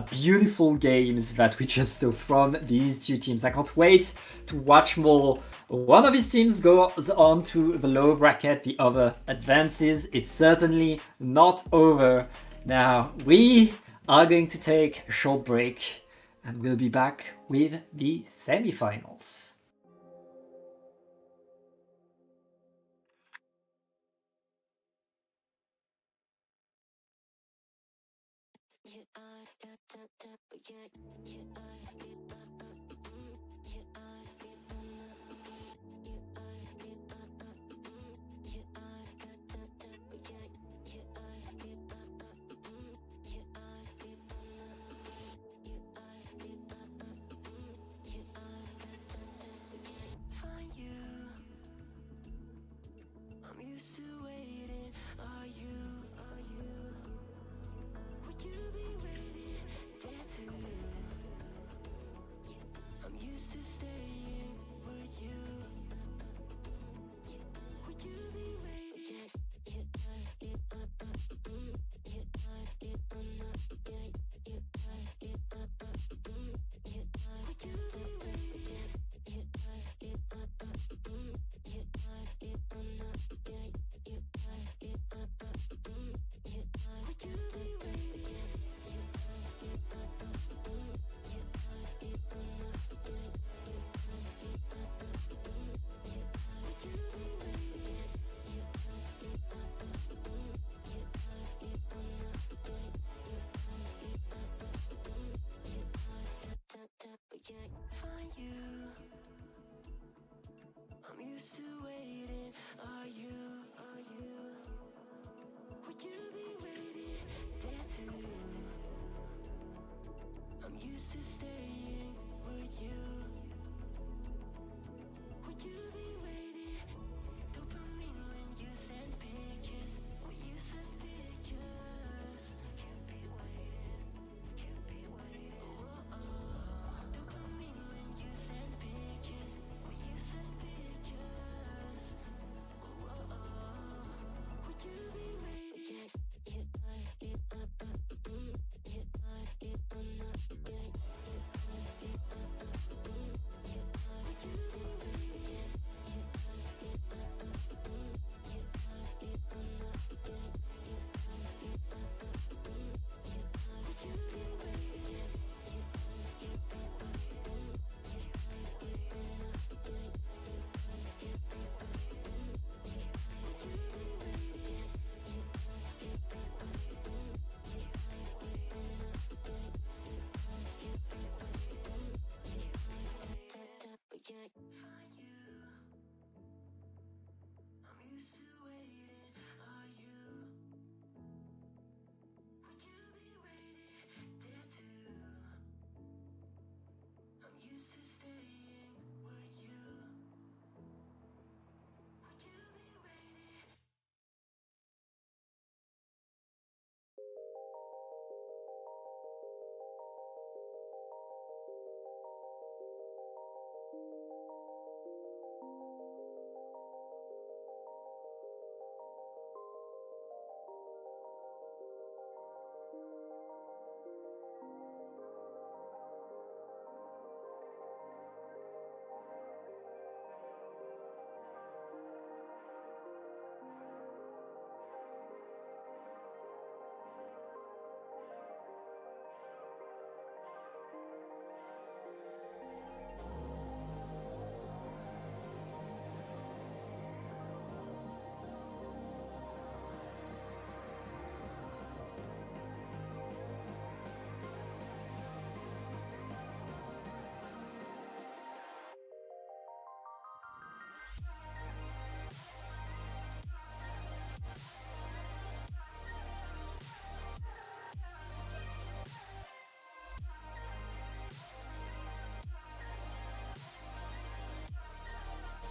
[SPEAKER 4] Beautiful games that we just saw from these two teams. I can't wait to watch more. One of these teams goes on to the lower bracket, the other advances. It's certainly not over. Now we are going to take a short break, and we'll be back with the semifinals.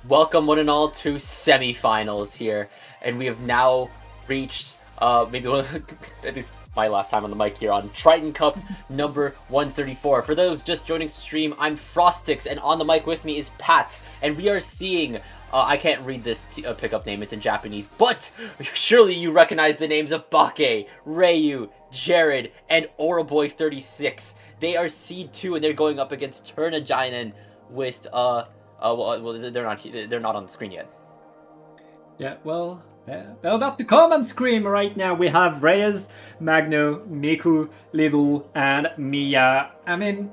[SPEAKER 2] Welcome one and all to semifinals here, and we have now reached maybe one of the, at least my last time on the mic here on Triton-Cup number 134. For those just joining stream, I'm Frostix, and on the mic with me is Pat, and we are seeing I can't read this pickup name, it's in Japanese, but surely you recognize the names of Bake, Ryu, Jared, and Oraboy36. They are seed 2, and they're going up against Triton with well, they're not on the screen yet.
[SPEAKER 4] Yeah, well, they're about to come on screen right now. We have Reyes, Magno, Miku, Lidl, and Mia. I mean,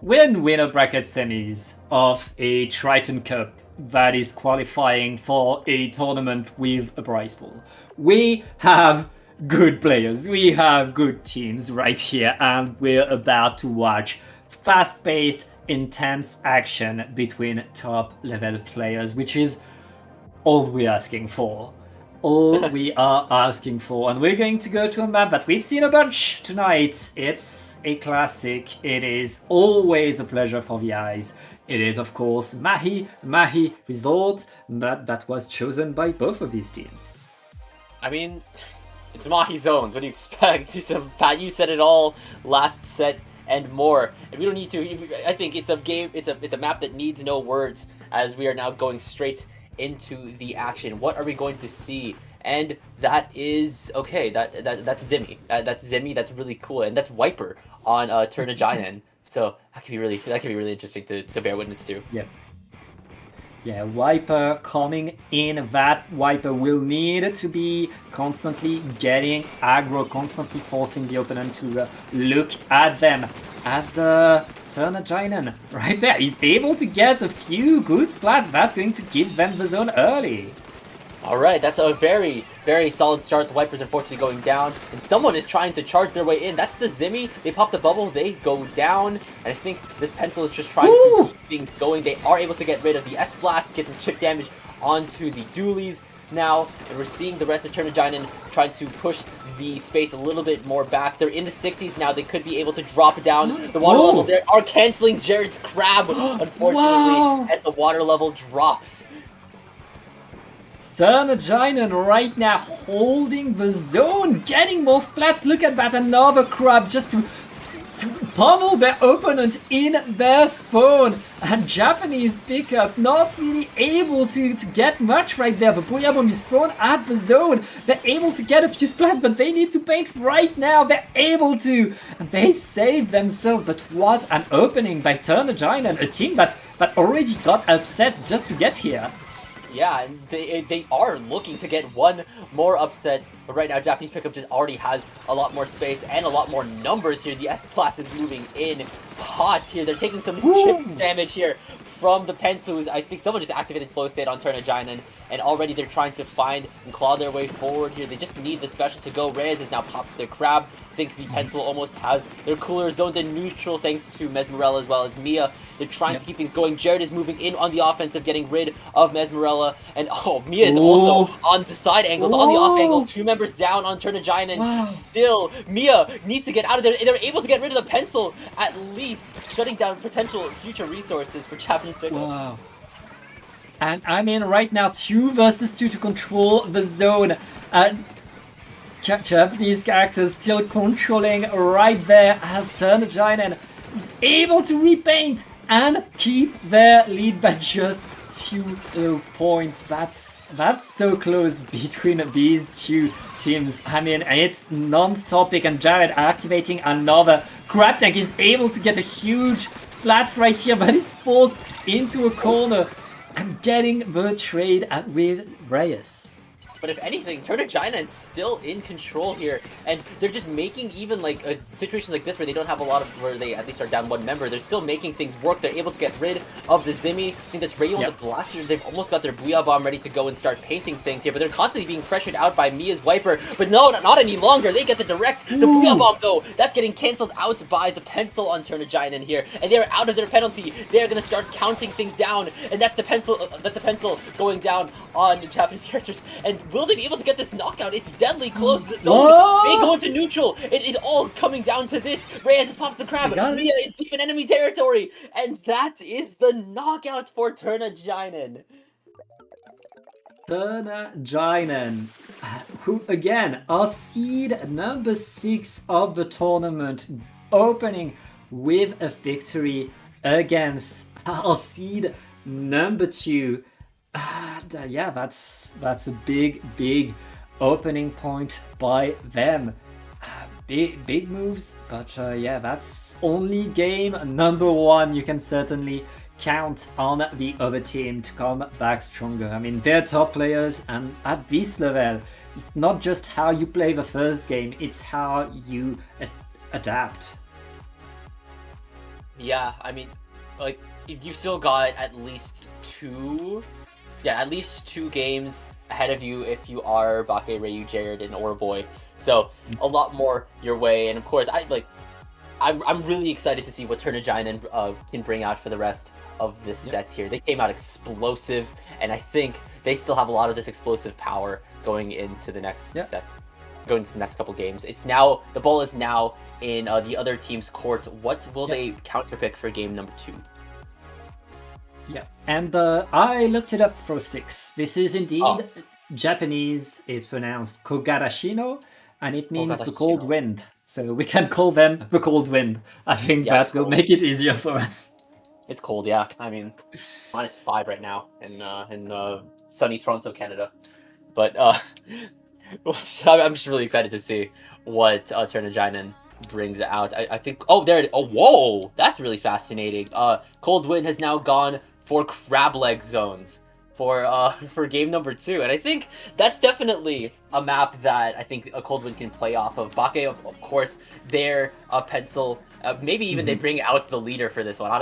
[SPEAKER 4] we're in winner bracket semis of a Triton Cup that is qualifying for a tournament with a prize pool. We have good players, we have good teams right here, and we're about to watch fast-paced, intense action between top level players, which is all we're asking for. All we are asking for. And we're going to go to a map that we've seen a bunch tonight. It's a classic. It is always a pleasure for the eyes. It is, of course, Mahi Resort, that was chosen by both of these teams.
[SPEAKER 2] I mean, it's Mahi Zones. What do you expect? Pat, you said it all last set and more, and we don't need to. I think it's a game. It's a map that needs no words, as we are now going straight into the action. What are we going to see? And that is okay. That's Zimmy. That's Zimmy. That's really cool, and that's Wiper on Triton. So that could be really interesting to bear witness to.
[SPEAKER 4] Yep. Yeah, Wiper coming in. That Wiper will need to be constantly getting aggro, constantly forcing the opponent to look at them. As Triton right there, he's able to get a few good splats. That's going to give them the zone early.
[SPEAKER 2] Alright, that's a very, very solid start. The Wipers unfortunately going down, and someone is trying to charge their way in. That's the Zimmy. They pop the bubble, they go down, and I think this Pencil is just trying to keep things going. They are able to get rid of the S-Blast, get some chip damage onto the Dualies now, and we're seeing the rest of Triton trying to push the space a little bit more back. They're in the 60s now. They could be able to drop down. The water level there are canceling Jared's crab, unfortunately, as the water level drops.
[SPEAKER 4] Triton right now holding the zone, getting more splats. Look at that, another crab just to pummel their opponent in their spawn. A Japanese pickup not really able to get much right there. The Booyah Bomb is thrown at the zone. They're able to get a few splats, but they need to paint right now. They're able to. And they save themselves. But what an opening by Triton, a team that already got upsets just to get here.
[SPEAKER 2] Yeah, and they are looking to get one more upset, but right now Japanese pickup just already has a lot more space and a lot more numbers here. The S-Plus is moving in hot here. They're taking some chip damage here from the Pensus. I think someone just activated Flow State on Triton, and already they're trying to find and claw their way forward here. They just need the special to go. Reyes is now pops their crab. I think the Pencil almost has their cooler zones in neutral thanks to Mesmerella as well as Mia. They're trying to keep things going. Jared is moving in on the offensive, getting rid of Mesmerella. And Mia is also on the side angles, on the off angle. 2 members down on Triton. Still, Mia needs to get out of there. They're able to get rid of the Pencil, at least, shutting down potential future resources for Japanese pickup.
[SPEAKER 4] Wow. And I mean, right now, 2 versus 2 to control the zone. Japanese characters still controlling right there as Triton is able to repaint and keep their lead by just 2 points. That's so close between these 2 teams. I mean, it's non-stopping, and Jared activating another crab tank is able to get a huge splat right here, but is forced into a corner and getting the trade with Reyes.
[SPEAKER 2] But if anything, Triton is still in control here, and they're just making even like situations like this where they don't have a lot of, where they at least are down 1 member, they're still making things work. They're able to get rid of the Zimmy. I think that's Rayo on the blast here. They've almost got their Booyah Bomb ready to go and start painting things here, but they're constantly being pressured out by Mia's Wiper. But no, not any longer. They get the direct. The Booyah Bomb though, that's getting cancelled out by the Pencil on Triton here, and they're out of their penalty. They're gonna start counting things down, and that's the Pencil. That's the Pencil going down on the Japanese characters. And Will they be able to get this knockout? It's deadly close. The zone
[SPEAKER 4] Whoa!
[SPEAKER 2] may go into neutral. It is all coming down to this. Reyes has popped the crab.
[SPEAKER 4] They got it.
[SPEAKER 2] Mia is deep in enemy territory. And that is the knockout for Triton-Cup.
[SPEAKER 4] Triton-Cup, who again are seed number 6 of the tournament, opening with a victory against our seed number 2. Yeah, that's a big opening point by them. Big moves, but yeah, that's only game number 1. You can certainly count on the other team to come back stronger. I mean, they're top players, and at this level, it's not just how you play the first game, it's how you adapt.
[SPEAKER 2] Yeah, I mean, like, you still got at least two games ahead of you if you are Bake, Ryu, Jared, and Orboy. So a lot more your way, and of course, I'm really excited to see what Triton-Cup can bring out for the rest of this set here. They came out explosive, and I think they still have a lot of this explosive power going into the next set, going into the next couple games. It's now, the ball is now in the other team's court. What will they counterpick for game number 2?
[SPEAKER 4] Yeah, and I looked it up for sticks. This is indeed Japanese. It's pronounced Kogarashino, and it means the cold wind. So we can call them the cold wind. I think that will make it easier for us.
[SPEAKER 2] It's cold, yeah. I mean, -5 right now in sunny Toronto, Canada. But I'm just really excited to see what Triton-Cup brings out. I think. Oh, there it. Oh, whoa! That's really fascinating. Cold Wind has now gone for crab leg zones for game number 2, and I think that's definitely a map that I think a Cold Wind can play off of. Bake, of course, their pencil. Maybe even they bring out the leader for this one.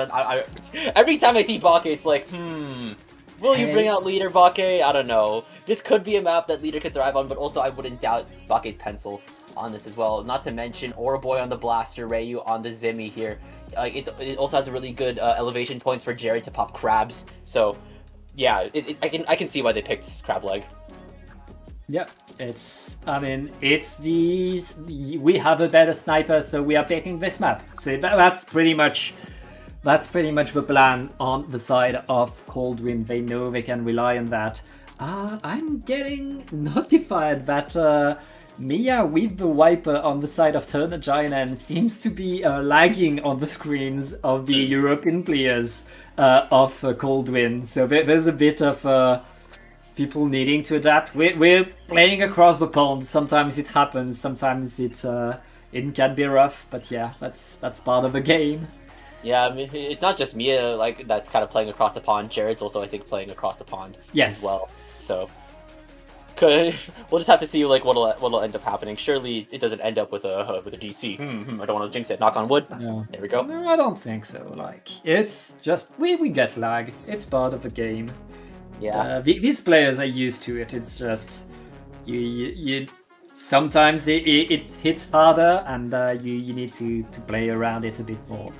[SPEAKER 2] Every time I see Bake, it's like, will you bring out leader, Bake? I don't know. This could be a map that leader could thrive on, but also I wouldn't doubt Bake's pencil on this as well. Not to mention Orboy on the blaster, Ryu on the Zimmy here. It also has a really good elevation points for Jared to pop crabs. So yeah, I can see why they picked crab leg.
[SPEAKER 4] Yeah, it's these. We have a better sniper, so we are picking this map. So that's pretty much the plan on the side of Cold Wind. They know they can rely on that. I'm getting notified that Mia with the wiper on the side of Triton-Cup seems to be lagging on the screens of the European players of Cold Wind. So there's a bit of people needing to adapt. We're playing across the pond. Sometimes it happens. Sometimes it can be rough. But yeah, that's part of the game.
[SPEAKER 2] Yeah, I mean, it's not just Mia that's kind of playing across the pond. Jared's also, I think, playing across the pond as well. So we'll just have to see what'll end up happening. Surely it doesn't end up with a DC. I don't want to jinx it. Knock on wood.
[SPEAKER 4] No.
[SPEAKER 2] There we go.
[SPEAKER 4] No, I don't think so. It's just we get lagged. It's part of the game.
[SPEAKER 2] Yeah.
[SPEAKER 4] These players are used to it. It's just you sometimes it hits harder, and you need to play around it a bit more.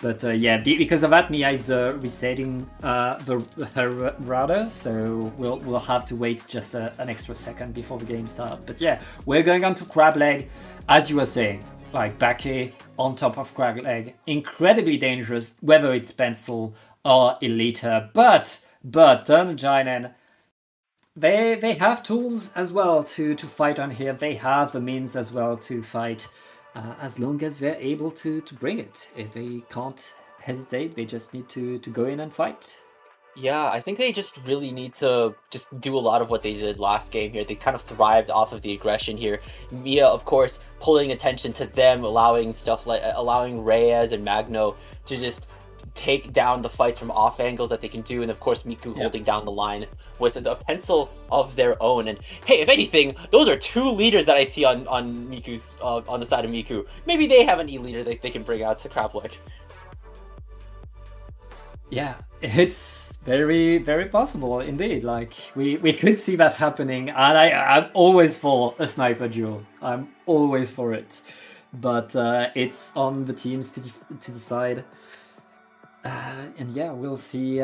[SPEAKER 4] But yeah, because of that, Mia is resetting her router, so we'll have to wait just an extra second before the game starts. But yeah, we're going on to crab leg, as you were saying, like Bake on top of crab leg, incredibly dangerous, whether it's pencil or elite. But Triton-Cup, they have tools as well to fight on here. They have the means as well to fight. As long as they're able to bring it. If they can't hesitate, they just need to go in and fight.
[SPEAKER 2] Yeah, I think they just really need to just do a lot of what they did last game here. They kind of thrived off of the aggression here. Mia, of course, pulling attention to them, allowing Reyes and Magno to just take down the fights from off angles that they can do, and of course Miku holding down the line with a pencil of their own. And hey, if anything, those are 2 leaders that I see on Miku's on the side of Miku. Maybe they have an E leader that they can bring out to crab leg.
[SPEAKER 4] Yeah, it's very, very possible indeed. We could see that happening, and I'm always for a sniper duel. I'm always for it, but it's on the teams to decide. And yeah, we'll see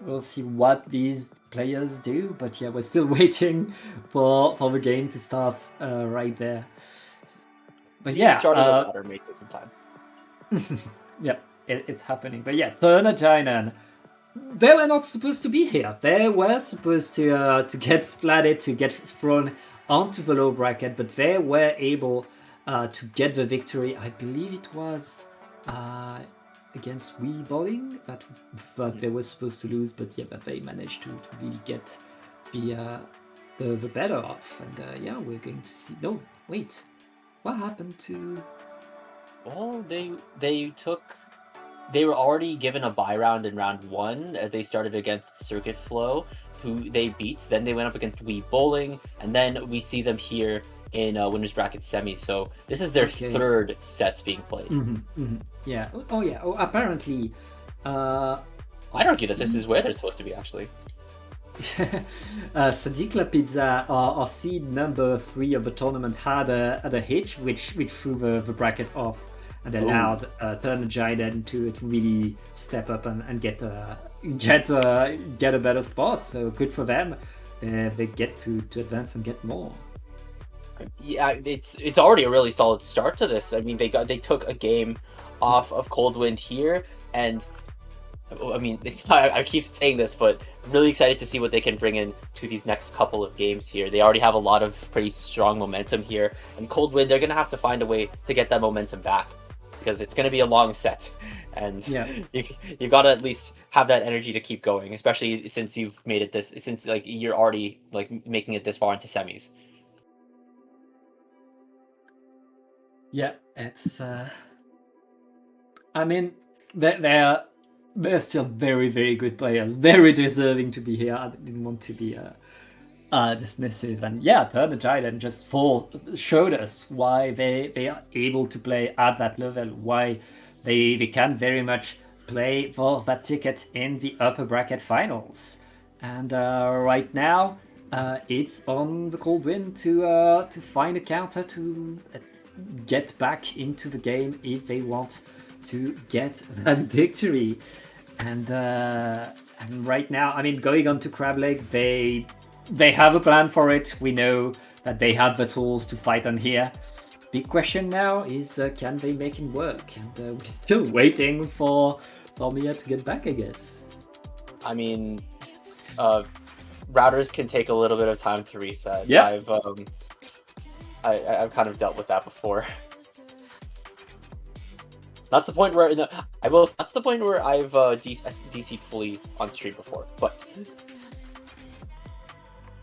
[SPEAKER 4] we'll see what these players do. But yeah, we're still waiting for the game to start right there. But yeah,
[SPEAKER 2] Starting the water may take some time.
[SPEAKER 4] yeah, it's happening. But yeah, Turner-Jinen, they were not supposed to be here. They were supposed to get splatted, to get thrown onto the low bracket, but they were able to get the victory. I believe it was against Wii Bowling that they were supposed to lose, but yeah, but they managed to really get the better off. And yeah, we're going to see. No, wait, what happened to?
[SPEAKER 2] Well, they were already given a bye round in round 1. They started against Circuit Flow, who they beat. Then they went up against Wii Bowling, and then we see them here in winners bracket semis. So this is their third sets being played.
[SPEAKER 4] Yeah. Oh yeah. Oh, apparently.
[SPEAKER 2] I'd argue that this is where they're supposed to be, actually.
[SPEAKER 4] Sadikla Pizza, our seed number 3 of the tournament, had a hitch which threw the bracket off and allowed Turner-Jinen to really step up and get a better spot. So good for them. They get to advance and get more.
[SPEAKER 2] Yeah, it's already a really solid start to this. I mean, they took a game off of Coldwind here, and I mean, I keep saying this, but really excited to see what they can bring in to these next couple of games here. They already have a lot of pretty strong momentum here, and Coldwind, they're gonna have to find a way to get that momentum back, because it's gonna be a long set, and you've got to at least have that energy to keep going, especially since you've made it this, since like you're already like making it this far into semis.
[SPEAKER 4] Yeah, it's. I mean, they're still very, very good players, very deserving to be here. I didn't want to be dismissive, and yeah, Turner-Jinen just showed us why they are able to play at that level, why they can very much play for that ticket in the upper bracket finals. And right now, it's on the Coldwind to find a counter to get back into the game if they want to get that victory. And right now, I mean, going on to Crab Leg, they have a plan for it. We know that they have the tools to fight on here. Big question now is, can they make it work? And we're still waiting for Mia to get back, I guess.
[SPEAKER 2] I mean, routers can take a little bit of time to reset.
[SPEAKER 4] Yeah.
[SPEAKER 2] I've kind of dealt with that before. That's the point where That's the point where I've DC'd fully on stream before, but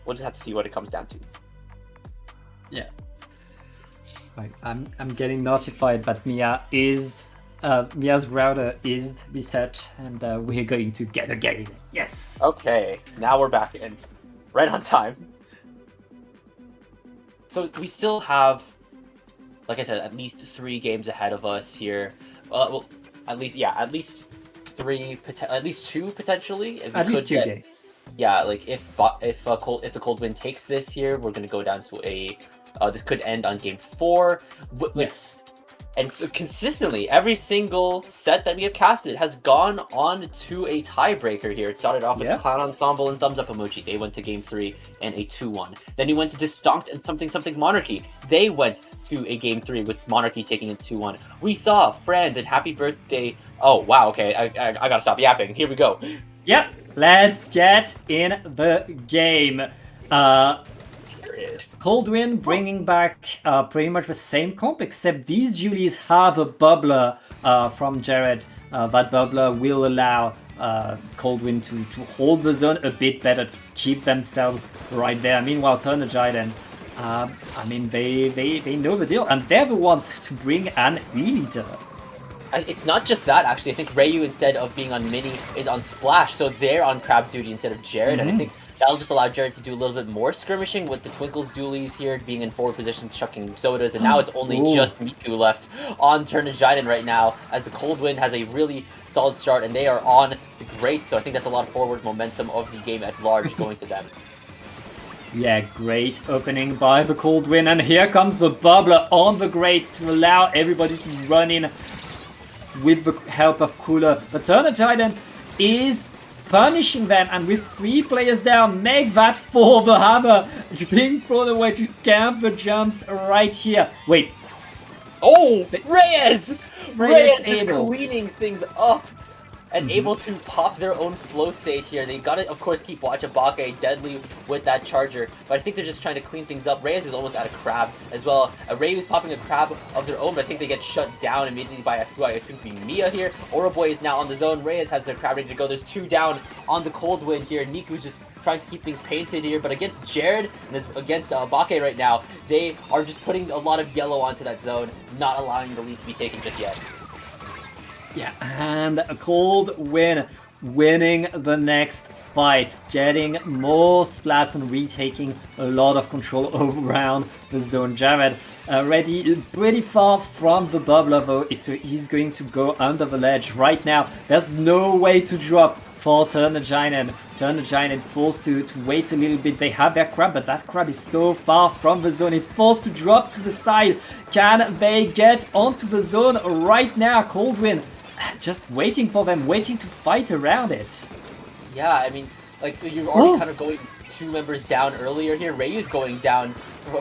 [SPEAKER 2] we'll just have to see what it comes down to.
[SPEAKER 4] Yeah. Right. I'm getting notified that Mia's router is reset, and we're going to get a game. Yes.
[SPEAKER 2] Okay, now we're back in, right on time. So we still have, like I said, at least 3 games ahead of us here. Well, at least 2 potentially.
[SPEAKER 4] At least 2 games.
[SPEAKER 2] Yeah, like if the Coldwind takes this here, we're gonna go down to a. This could end on game 4.
[SPEAKER 4] Yes.
[SPEAKER 2] And so consistently, every single set that we have casted has gone on to a tiebreaker here. It started off with Clown Ensemble and Thumbs Up Emoji. They went to game 3 and a 2-1. Then you went to Distinct and Something Monarchy. They went to a game 3 with Monarchy taking a 2-1. We saw Friends and Happy Birthday. Oh, wow, okay. I gotta stop yapping. Here we go.
[SPEAKER 4] Yep, let's get in the game. Coldwind bringing back pretty much the same comp, except these Julies have a bubbler from Jared. That bubbler will allow Coldwind to hold the zone a bit better, to keep themselves right there. Meanwhile, Turner-Jinen, I mean, they know the deal, and they're the ones to bring an E-leader.
[SPEAKER 2] It's not just that, actually. I think Rayu, instead of being on Mini, is on Splash, so they're on Crab duty instead of Jared, and I think that'll just allow Jared to do a little bit more skirmishing with the Twinkles dualies here, being in forward position, chucking sodas, and now it's only just Miku left on Turner-Jinen right now, as the Coldwind has a really solid start, and they are on the great, so I think that's a lot of forward momentum of the game at large going to them.
[SPEAKER 4] Yeah, great opening by the Coldwind, and here comes the bubbler on the grates to allow everybody to run in with the help of Cooler. But Turner-Jinen is punishing them, and with 3 players down, make that for the hammer being thrown away to camp the jumps right here. Wait.
[SPEAKER 2] Oh, Reyes! Reyes just
[SPEAKER 4] able.
[SPEAKER 2] cleaning things up and able to pop their own flow state here. They gotta, of course, keep watching Bake deadly with that charger, but I think they're just trying to clean things up. Reyes is almost out of crab as well. Rey is popping a crab of their own, but I think they get shut down immediately by who I assume to be Mia here. Oroboy is now on the zone. Reyes has their crab ready to go. There's 2 down on the cold wind here. Niku's just trying to keep things painted here, but against Jared and against Bake right now, they are just putting a lot of yellow onto that zone, not allowing the lead to be taken just yet.
[SPEAKER 4] Yeah, and a cold win, winning the next fight, getting more splats and retaking a lot of control around the zone. Jared already pretty far from the bubbler though, so he's going to go under the ledge right now. There's no way to drop for Triton-Cup. Triton-Cup forced to wait a little bit. They have their crab, but that crab is so far from the zone. It's forced to drop to the side. Can they get onto the zone right now? Coldwind just waiting for them, waiting to fight around it.
[SPEAKER 2] Yeah, I mean, like, you're already kind of going 2 members down earlier here. Ryu's going down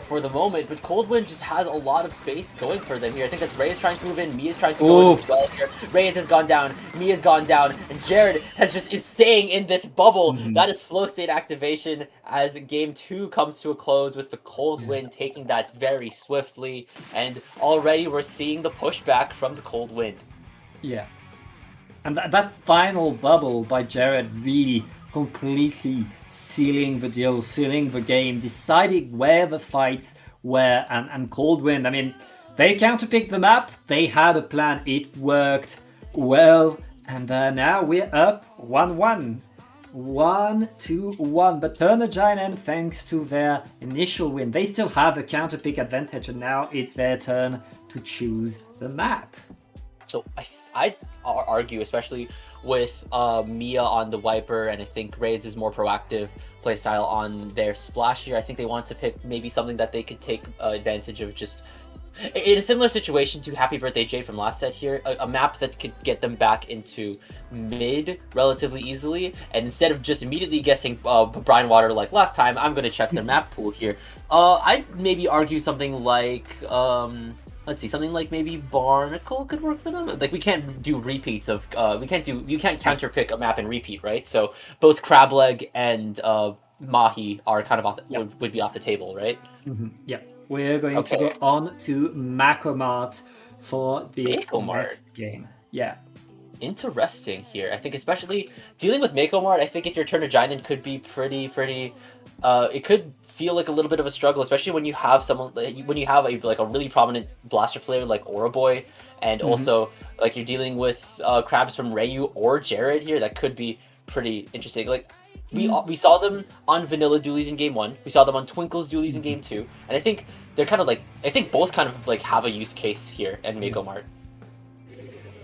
[SPEAKER 2] for the moment, but Coldwind just has a lot of space going for them here. I think that's Reyes trying to move in, Mia's trying to go in as well here. Reyes has gone down, Mia's gone down, and Jared is staying in this bubble. That is flow state activation as game 2 comes to a close with the Coldwind taking that very swiftly, and already we're seeing the pushback from the Coldwind.
[SPEAKER 4] Yeah. And that final bubble by Jared really completely sealing the deal, sealing the game, deciding where the fights were, and Coldwind, I mean, they counterpicked the map, they had a plan, it worked well, and now we're up 1-1. 1-1, but Triton-Cup, thanks to their initial win, they still have a counterpick advantage, and now it's their turn to choose the map.
[SPEAKER 2] So I'd argue, especially with Mia on the Viper, and I think Reyes is more proactive playstyle on their Splash here. I think they want to pick maybe something that they could take advantage of, just in a similar situation to Happy Birthday Jay from last set here, a map that could get them back into mid relatively easily, and instead of just immediately guessing Brine Water like last time, I'm going to check their map pool here. I'd maybe argue something like let's see, something like maybe Barnacle could work for them. Like, we can't do repeats of you can't counter pick a map and repeat, right? So both Crableg and Mahi are kind of would be off the table, right?
[SPEAKER 4] Yeah, we're going to go on to Macomart for this next game. Yeah.
[SPEAKER 2] Interesting here. I think especially dealing with Macomart, I think if your Triton-Cup could be pretty it could feel like a little bit of a struggle, especially when you have a really prominent blaster player like Oroboy, and also like you're dealing with crabs from Ryu or Jared here. That could be pretty interesting. Like we saw them on Vanilla Dualies in game 1, we saw them on Twinkle's Dualies in game 2, and I think they're kind of like, I think both kind of like have a use case here at Macomart.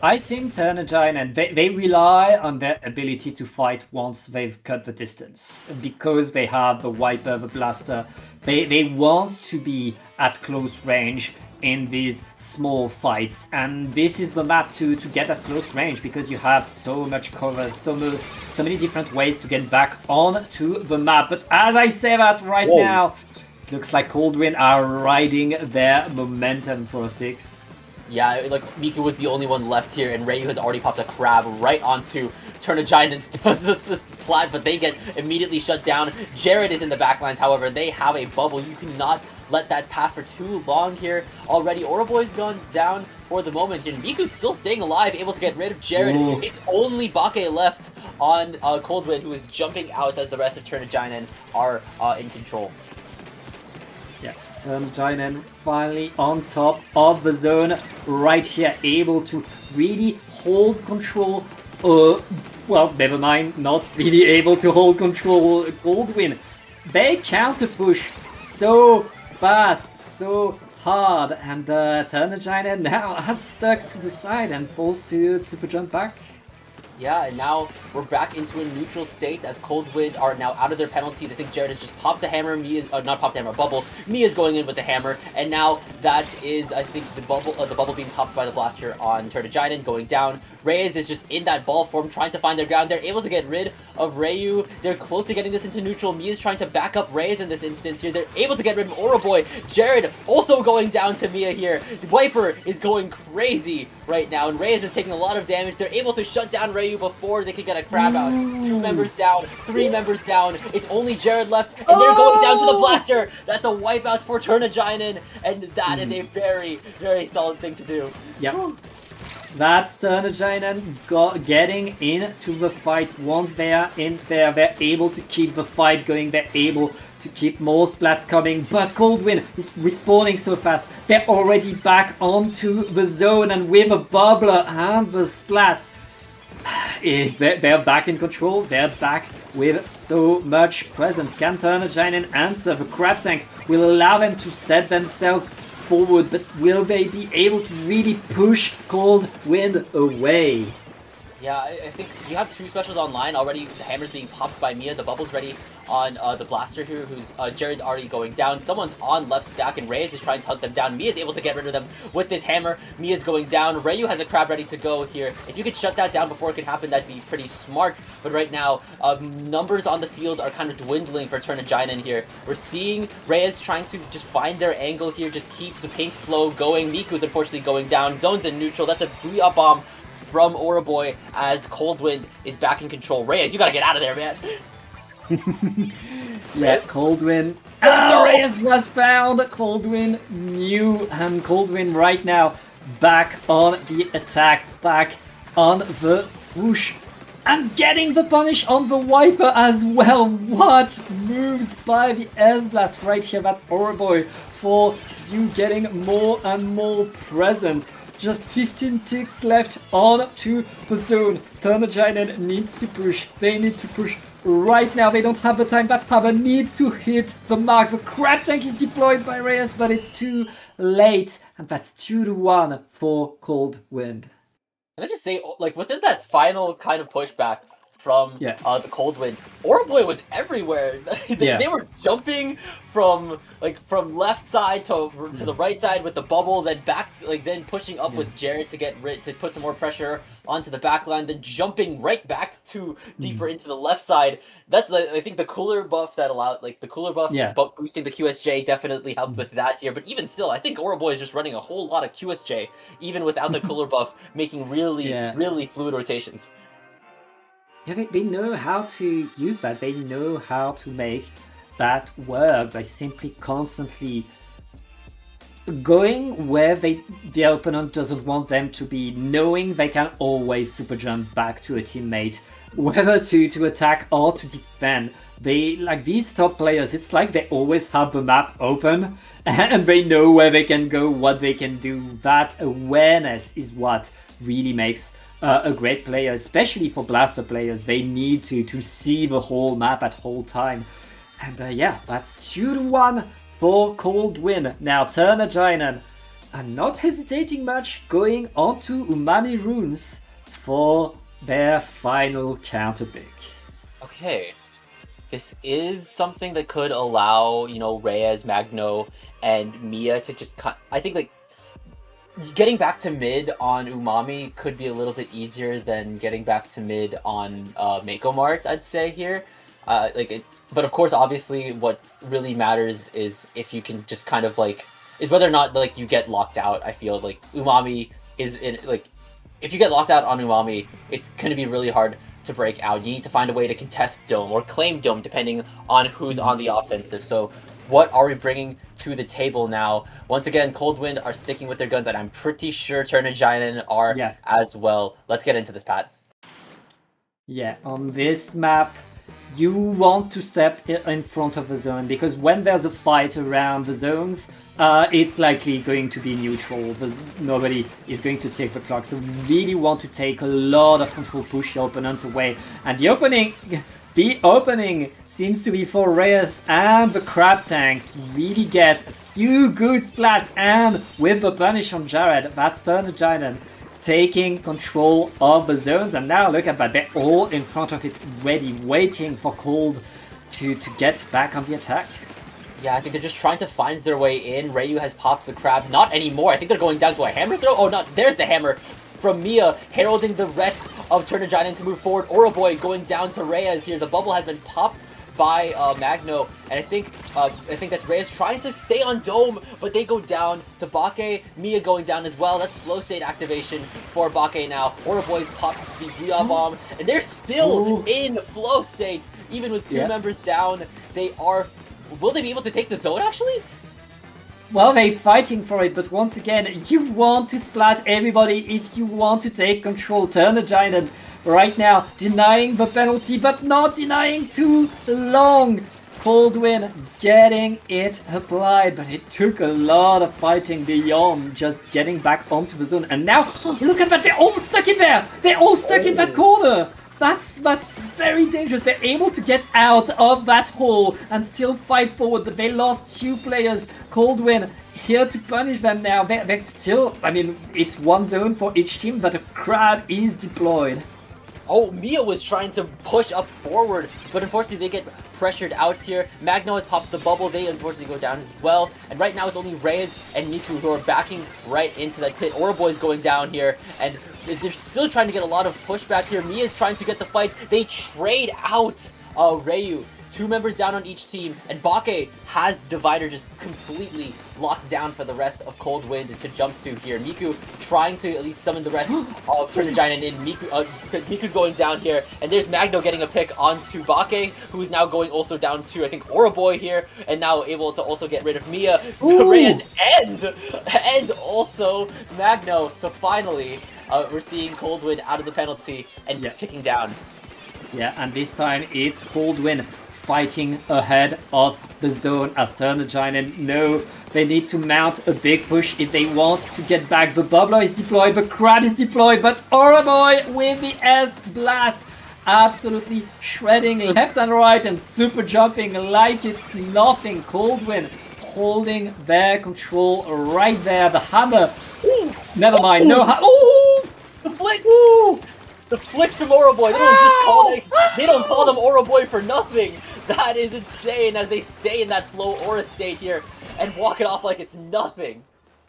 [SPEAKER 4] I think Triton-Cup, they rely on their ability to fight once they've cut the distance. Because they have the Viper, the Blaster, they want to be at close range in these small fights. And this is the map to get at close range, because you have so much cover, so many different ways to get back onto the map. But as I say that right now, it looks like Coldwind are riding their momentum for sticks.
[SPEAKER 2] Yeah, like Miku was the only one left here, and Ryu has already popped a crab right onto Triton-Cup plat, but they get immediately shut down. Jared is in the backlines, however, they have a bubble. You cannot let that pass for too long here. Already, Oroboy's gone down for the moment, and Miku's still staying alive, able to get rid of Jared. It's only Bake left on Coldwind, who is jumping out as the rest of Triton-Cup are in control.
[SPEAKER 4] Yeah, Triton-Cup finally on top of the zone right here, able to really hold control. Well, never mind, not really able to hold control. Coldwind, they counter push so fast, so hard, and Triton-Cup now has stuck to the side and forced to super jump back.
[SPEAKER 2] Yeah, and now we're back into a neutral state as Coldwind are now out of their penalties. I think Jared has just popped a hammer. Not popped a hammer, a bubble. Mia's going in with the hammer, and now that is, I think, the bubble being popped by the blaster on Triton going down. Reyes is just in that ball form, trying to find their ground. They're able to get rid of Ryu. They're close to getting this into neutral. Mia's trying to back up Reyes in this instance here. They're able to get rid of Oroboy. Jared also going down to Mia here. Viper is going crazy right now, and Reyes is taking a lot of damage. They're able to shut down Ryu before they could get a crab out. 2 members down, 3 members down. It's only Jared left, and they're going down to the blaster. That's a wipeout for Triton, and that is a very, very solid thing to do.
[SPEAKER 4] Yep. That's Triton getting into the fight. Once they are in there, they're able to keep the fight going. They're able to keep more splats coming. But Coldwind is respawning so fast. They're already back onto the zone, and with a bubbler and the splats, they're back in control. They're back with so much presence. Can Triton answer? The crab tank will allow them to set themselves forward, but will they be able to really push Coldwind away?
[SPEAKER 2] Yeah, I think you have 2 specials online already. The hammer's being popped by Mia. The bubble's ready on the blaster here, who's Jared already going down. Someone's on left stack, and Reyes is trying to hunt them down. Mia's able to get rid of them with this hammer. Mia's going down. Ryu has a crab ready to go here. If you could shut that down before it could happen, that'd be pretty smart. But right now, numbers on the field are kind of dwindling for Triton here. We're seeing Reyes trying to just find their angle here, just keep the pink flow going. Miku's unfortunately going down. Zone's in neutral. That's a booyah bomb from Oroboy as Coldwind is back in control. Reyes, you gotta get out of there, man.
[SPEAKER 4] Yes, Coldwind. Reyes was found. Coldwind knew, and Coldwind right now back on the attack, back on the push, and getting the punish on the Viper as well. What moves by the S-Blast right here. That's Oroboy for you getting more and more presence. Just 15 ticks left on to the zone. Triton needs to push. They need to push right now. They don't have the time. That hammer needs to hit the mark. The crab tank is deployed by Reyes, but it's too late. And that's 2-1 for Coldwind.
[SPEAKER 2] Can I just say, like, within that final kind of pushback from the Coldwind, Oroboy was everywhere. They were jumping from left side to the right side with the bubble, then back, then pushing up with Jared to put some more pressure onto the back line, then jumping right back to deeper into the left side. That's I think the cooler buff that allowed boosting the QSJ definitely helped with that here. But even still, I think Oroboy is just running a whole lot of QSJ even without the cooler buff, making really fluid rotations.
[SPEAKER 4] Yeah, they know how to use that. They know how to make that work by simply constantly going where the opponent doesn't want them to be, knowing they can always super jump back to a teammate, whether to attack or to defend. They, like these top players, it's like they always have the map open and they know where they can go, what they can do. That awareness is what really makes a great player, especially for blaster players. They need to see the whole map at whole time. And that's 2-1 for Coldwind. Now Triton are not hesitating much, going onto Umami Runes for their final counter pick.
[SPEAKER 2] Okay, this is something that could allow, Reyes, Magno, and Mia to just I think getting back to mid on Umami could be a little bit easier than getting back to mid on Mako Mart, I'd say here. But of course, obviously, what really matters is if you can just kind of is whether or not you get locked out. I feel like Umami is if you get locked out on Umami, it's going to be really hard to break out. You need to find a way to contest Dome or claim Dome depending on who's on the offensive. So what are we bringing to the table now? Once again, Coldwind are sticking with their guns, and I'm pretty sure Triton are as well. Let's get into this, Pat.
[SPEAKER 4] Yeah, on this map, you want to step in front of the zone, because when there's a fight around the zones, it's likely going to be neutral. Nobody is going to take the clock, so you really want to take a lot of control, push your opponent away. And the opening seems to be for Reyes and the crab tank to really get a few good splats, and with the punish on Jared, that's Triton taking control of the zones. And now look at that, they're all in front of it, ready, waiting for Cold to get back on the attack.
[SPEAKER 2] Yeah, I think they're just trying to find their way in. Ryu has popped the crab. Not anymore. I think they're going down to a hammer throw. Oh, not. There's the hammer from Mia, heralding the rest of Triton to move forward. Oroboy going down to Reyes here. The bubble has been popped by Magno, and I think that's Reyes trying to stay on Dome, but they go down to Bake. Mia going down as well. That's flow state activation for Bake now. Oroboy's popped the Bria bomb, and they're still in flow state. Even with two members down, they are... Will they be able to take the zone, actually?
[SPEAKER 4] Well, they're fighting for it, but once again, you want to splat everybody if you want to take control. Turn the Giant right now, denying the penalty, but not denying too long. Coldwind getting it applied, but it took a lot of fighting beyond just getting back onto the zone. And now, look at that, they're all stuck in there! They're all stuck in that corner! That's very dangerous. They're able to get out of that hole and still fight forward, but they lost 2 players. Coldwind here to punish them now. They're still, I mean, it's one zone for each team, but a crab is deployed.
[SPEAKER 2] Oh, Mia was trying to push up forward, but unfortunately they get pressured out here. Magno has popped the bubble, they unfortunately go down as well. And right now it's only Reyes and Miku who are backing right into that pit. Oroboy's going down here, and they're still trying to get a lot of pushback here. Mia's trying to get the fight. They trade out Ryu. 2 members down on each team, and Bake has Divider just completely locked down for the rest of Cold Wind to jump to here. Miku trying to at least summon the rest of Turn the Giant in. Miku's going down here, and there's Magno getting a pick onto Bake, who's now going also down to, I think, Oroboy here, and now able to also get rid of Mia, Reyes, and also Magno. So finally, we're seeing Cold Wind out of the penalty and ticking down.
[SPEAKER 4] Yeah, and this time it's Coldwind fighting ahead of the zone as Turn the Giant know they need to mount a big push if they want to get back. The bubbler is deployed, the crab is deployed, but Oroboy with the S blast absolutely shredding left and right and super jumping like it's nothing. Coldwind holding their control right there. The hammer. Ooh, never mind. No.
[SPEAKER 2] The flicks. Ooh. The flicks from Oroboy. They don't call them Oroboy for nothing. That is insane as they stay in that flow aura state here and walk it off like it's nothing.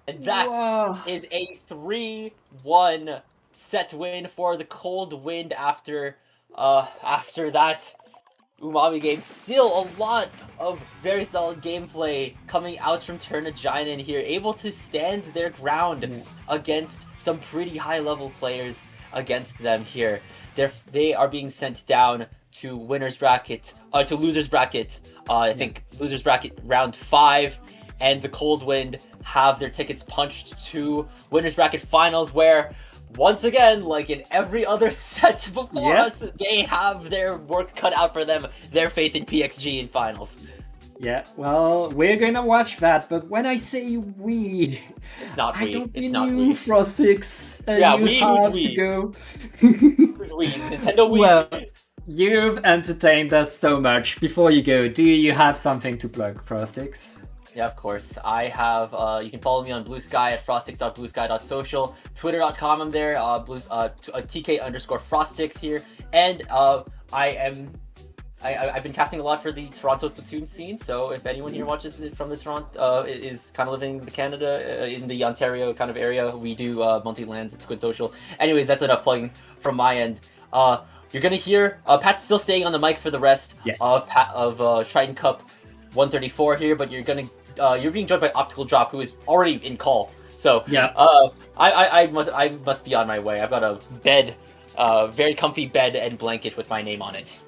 [SPEAKER 2] And that is a 3-1 set win for the Cold Wind after that Umami game. Still a lot of very solid gameplay coming out from Turn a Giant in here, able to stand their ground against some pretty high level players against them here. They are being sent down to winners bracket, to losers bracket. I think losers bracket round 5, and the Cold Wind have their tickets punched to winners bracket finals, where once again, like in every other set before us, they have their work cut out for them. They're facing PXG in finals.
[SPEAKER 4] Yeah, well, we're gonna watch that, but when I say we,
[SPEAKER 2] it's not we.
[SPEAKER 4] I don't
[SPEAKER 2] it's
[SPEAKER 4] mean
[SPEAKER 2] not
[SPEAKER 4] you,
[SPEAKER 2] we.
[SPEAKER 4] Frostix.
[SPEAKER 2] Yeah,
[SPEAKER 4] you
[SPEAKER 2] we.
[SPEAKER 4] have
[SPEAKER 2] Who's we?
[SPEAKER 4] to go.
[SPEAKER 2] Who's we? Nintendo we.
[SPEAKER 4] Well, you've entertained us so much. Before you go, do you have something to plug, Frostix?
[SPEAKER 2] Yeah, of course. I have, you can follow me on Blue Sky at frostix.bluesky.social, twitter.com, I'm there, TK_Frostix here, and I've been casting a lot for the Toronto Splatoon scene, so if anyone here watches it from the Toronto, is kind of living in Canada, in the Ontario kind of area, we do monthly lands at Squid Social. Anyways, that's enough plugging from my end. You're gonna hear, Pat's still staying on the mic for the rest of Triton-Cup 134 here, but you're being joined by Optical Drop, who is already in call. So I must be on my way. I've got a bed, very comfy bed and blanket with my name on it.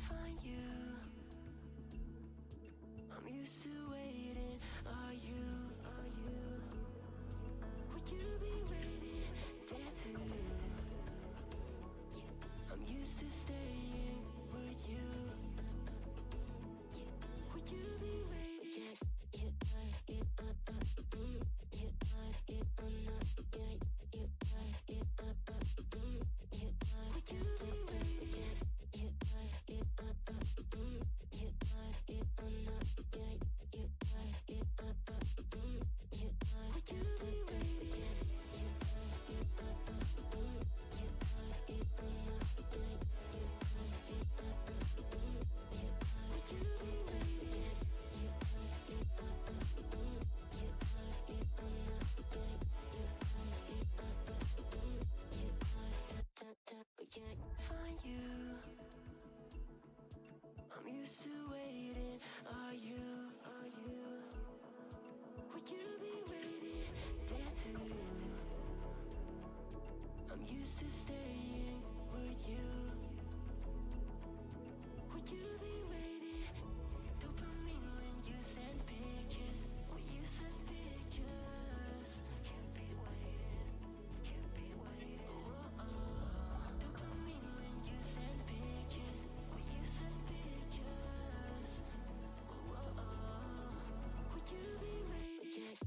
[SPEAKER 1] Find you. I'm used to waiting. Are you? Would you be waiting there too? I'm used to staying. Would you? Would you be waiting? Would you be waiting? Would you be waiting? Would you be waiting? Find you. I'm used to waiting. Are you? Would you be waiting there too? I'm used to staying. Would you? Would you be waiting? Dopamine when you send pictures. When you send pictures. Dopamine when you send pictures. When you send pictures. Would you be waiting?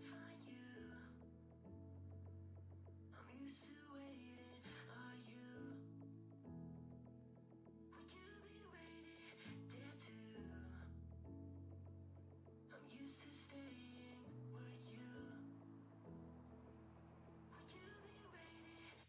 [SPEAKER 1] Find you. I'm used to waiting. Are you? Would you be waiting there too? I'm used to staying. Would you? Would you be waiting?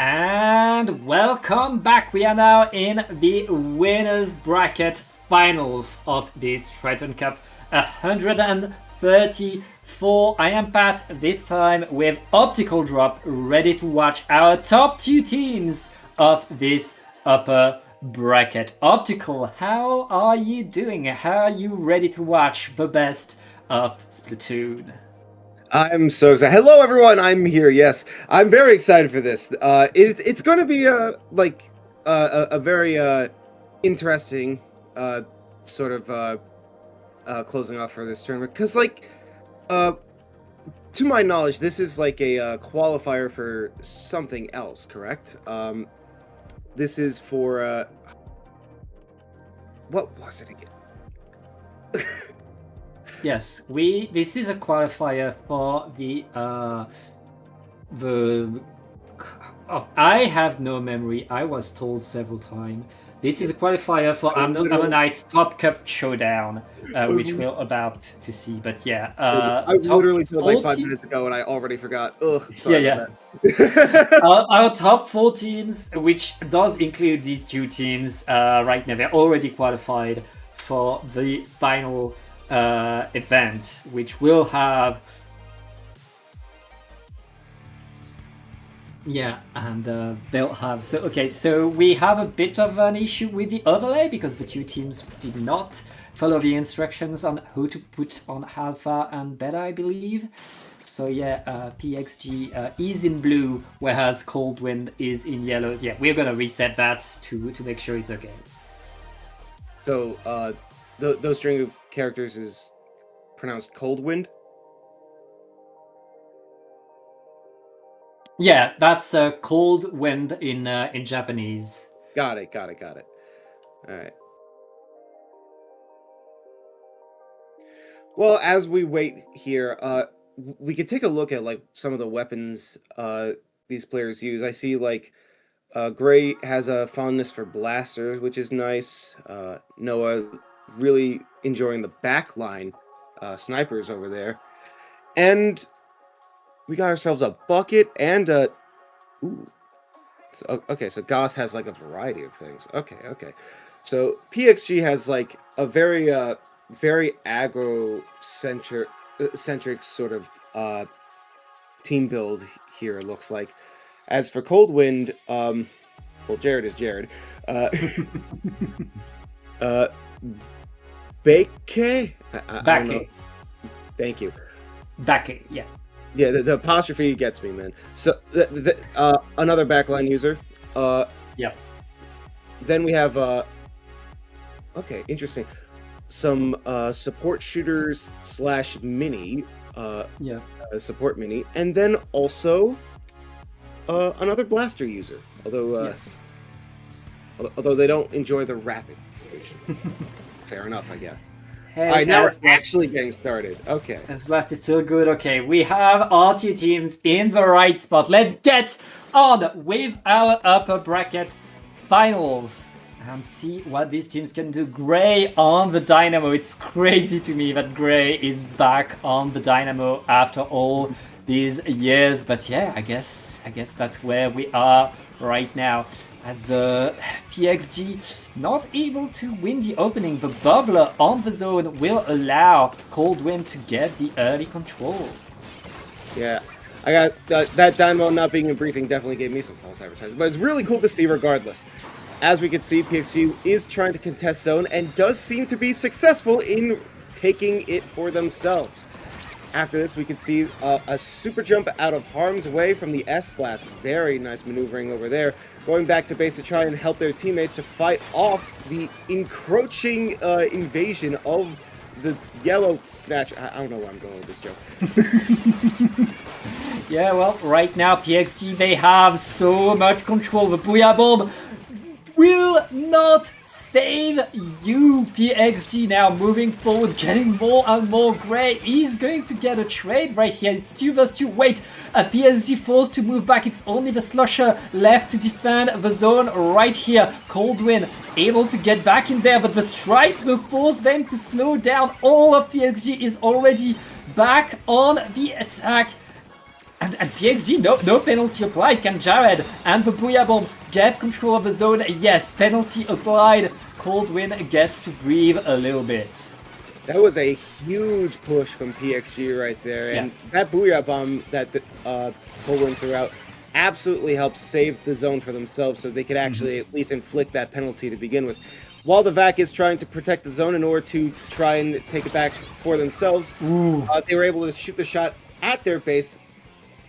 [SPEAKER 4] And welcome back. We are now in the winners bracket finals of this Triton-Cup 134. I am Pat, this time with Optical Drop, ready to watch our top two teams of this upper bracket. Optical, how are you doing? How are you ready to watch the best of Splatoon?
[SPEAKER 5] I'm so excited. Hello, everyone. I'm here. Yes, I'm very excited for this. It's going to be a very interesting sort of closing off for this tournament because, to my knowledge, this is like a qualifier for something else. Correct? This is for what was it again?
[SPEAKER 4] Yes, this is a qualifier for the oh, I have no memory. I was told several times. This is a qualifier for Ammonite's Top Cup Showdown, which we're about to see. But yeah,
[SPEAKER 5] I
[SPEAKER 4] top
[SPEAKER 5] literally feel like 5
[SPEAKER 4] 40
[SPEAKER 5] minutes ago and I already forgot. Ugh, sorry
[SPEAKER 4] Yeah,
[SPEAKER 5] about that.
[SPEAKER 4] our top 4 teams, which does include these 2 teams, right now they're already qualified for the final event, which will have. Yeah, and they'll have. So we have a bit of an issue with the overlay because the 2 teams did not follow the instructions on who to put on alpha and beta, I believe. So yeah, PXG is in blue, whereas Cold Wind is in yellow. Yeah, we're gonna reset that to make sure it's okay.
[SPEAKER 5] So, those string of characters is pronounced Cold Wind?
[SPEAKER 4] Yeah, that's Cold Wind in Japanese.
[SPEAKER 5] Got it. All right. Well, as we wait here, we could take a look at like some of the weapons these players use. I see like Gray has a fondness for blasters, which is nice. Noah really enjoying the backline snipers over there, and we got ourselves a bucket and a. Ooh. Okay, so Goss has like a variety of things. Okay. So PXG has like a very aggro centric sort of team build here, it looks like. As for Cold Wind, well, Jared is Jared. Bake? I don't know. Thank you.
[SPEAKER 4] Bake, yeah.
[SPEAKER 5] Yeah, the apostrophe gets me, man. So, another backline user.
[SPEAKER 4] Yeah.
[SPEAKER 5] Then we have, okay, interesting. Some support shooters / mini.
[SPEAKER 4] Yeah.
[SPEAKER 5] Support mini. And then also another blaster user. Although,
[SPEAKER 4] yes.
[SPEAKER 5] Although they don't enjoy the rapid solution. Fair enough, I guess.
[SPEAKER 4] Hey,
[SPEAKER 5] all right, now we're actually getting started. Okay.
[SPEAKER 4] As West is still good. Okay, we have our 2 teams in the right spot. Let's get on with our upper bracket finals and see what these teams can do. Gray on the Dynamo. It's crazy to me that Gray is back on the Dynamo after all these years. But yeah, I guess that's where we are right now. As PXG not able to win the opening, the bubbler on the zone will allow Cold Wind to get the early control.
[SPEAKER 5] Yeah, I got that Dynamo not being in briefing definitely gave me some false advertising, but it's really cool to see regardless. As we can see, PXG is trying to contest zone and does seem to be successful in taking it for themselves. After this, we can see a super jump out of harm's way from the S-Blast. Very nice maneuvering over there. Going back to base to try and help their teammates to fight off the encroaching invasion of the yellow snatch. I don't know where I'm going with this joke.
[SPEAKER 4] Yeah, well, right now, PXG, they have so much control. The Booyah Bomb will not save you, PXG. Now moving forward, getting more and more Gray. He's going to get a trade right here. It's 2 vs 2. Wait, a PSG forced to move back. It's only the Slusher left to defend the zone right here. Cold Wind able to get back in there, but the strikes will force them to slow down. All of PXG is already back on the attack. And PXG, no penalty applied. Can Jared and the Booyah Bomb get control of the zone? Yes, penalty applied. Cold Wind gets to breathe a little bit.
[SPEAKER 5] That was a huge push from PXG right there. And that Booyah Bomb that Cold Wind threw out absolutely helped save the zone for themselves so they could actually at least inflict that penalty to begin with. While the VAC is trying to protect the zone in order to try and take it back for themselves, they were able to shoot the shot at their base.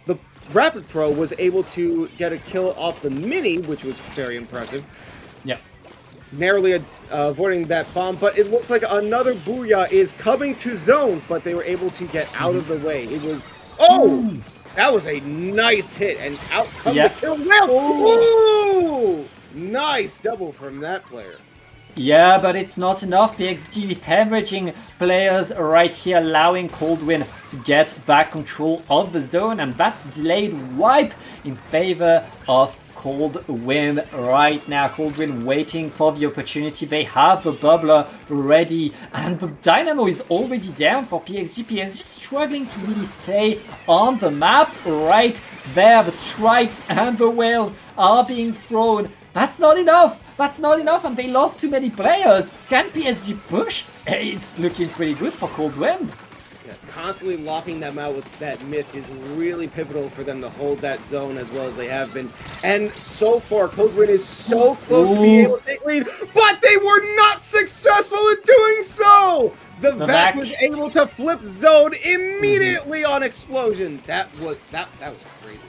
[SPEAKER 5] The Rapid Pro was able to get a kill off the Mini, which was very impressive.
[SPEAKER 4] Yeah.
[SPEAKER 5] Narrowly avoiding that bomb, but it looks like another Booyah is coming to zone, but they were able to get out of the way. It was... Oh! That was a nice hit, and out comes the kill. Well, ooh! Nice double from that player.
[SPEAKER 4] Yeah, but it's not enough. PXG hemorrhaging players right here, allowing Coldwind to get back control of the zone, and that's delayed wipe in favor of Coldwind right now. Coldwind waiting for the opportunity. They have the bubbler ready, and the Dynamo is already down for PXG. PXG struggling to really stay on the map right there. The strikes and the whales are being thrown. That's not enough. That's not enough, and they lost too many players. Can PSG push? It's looking pretty good for Coldwind.
[SPEAKER 5] Yeah, constantly locking them out with that mist is really pivotal for them to hold that zone as well as they have been. And so far, Coldwind is so close to being able to take lead, but they were not successful in doing so! The VAC was able to flip zone immediately on explosion. That was crazy.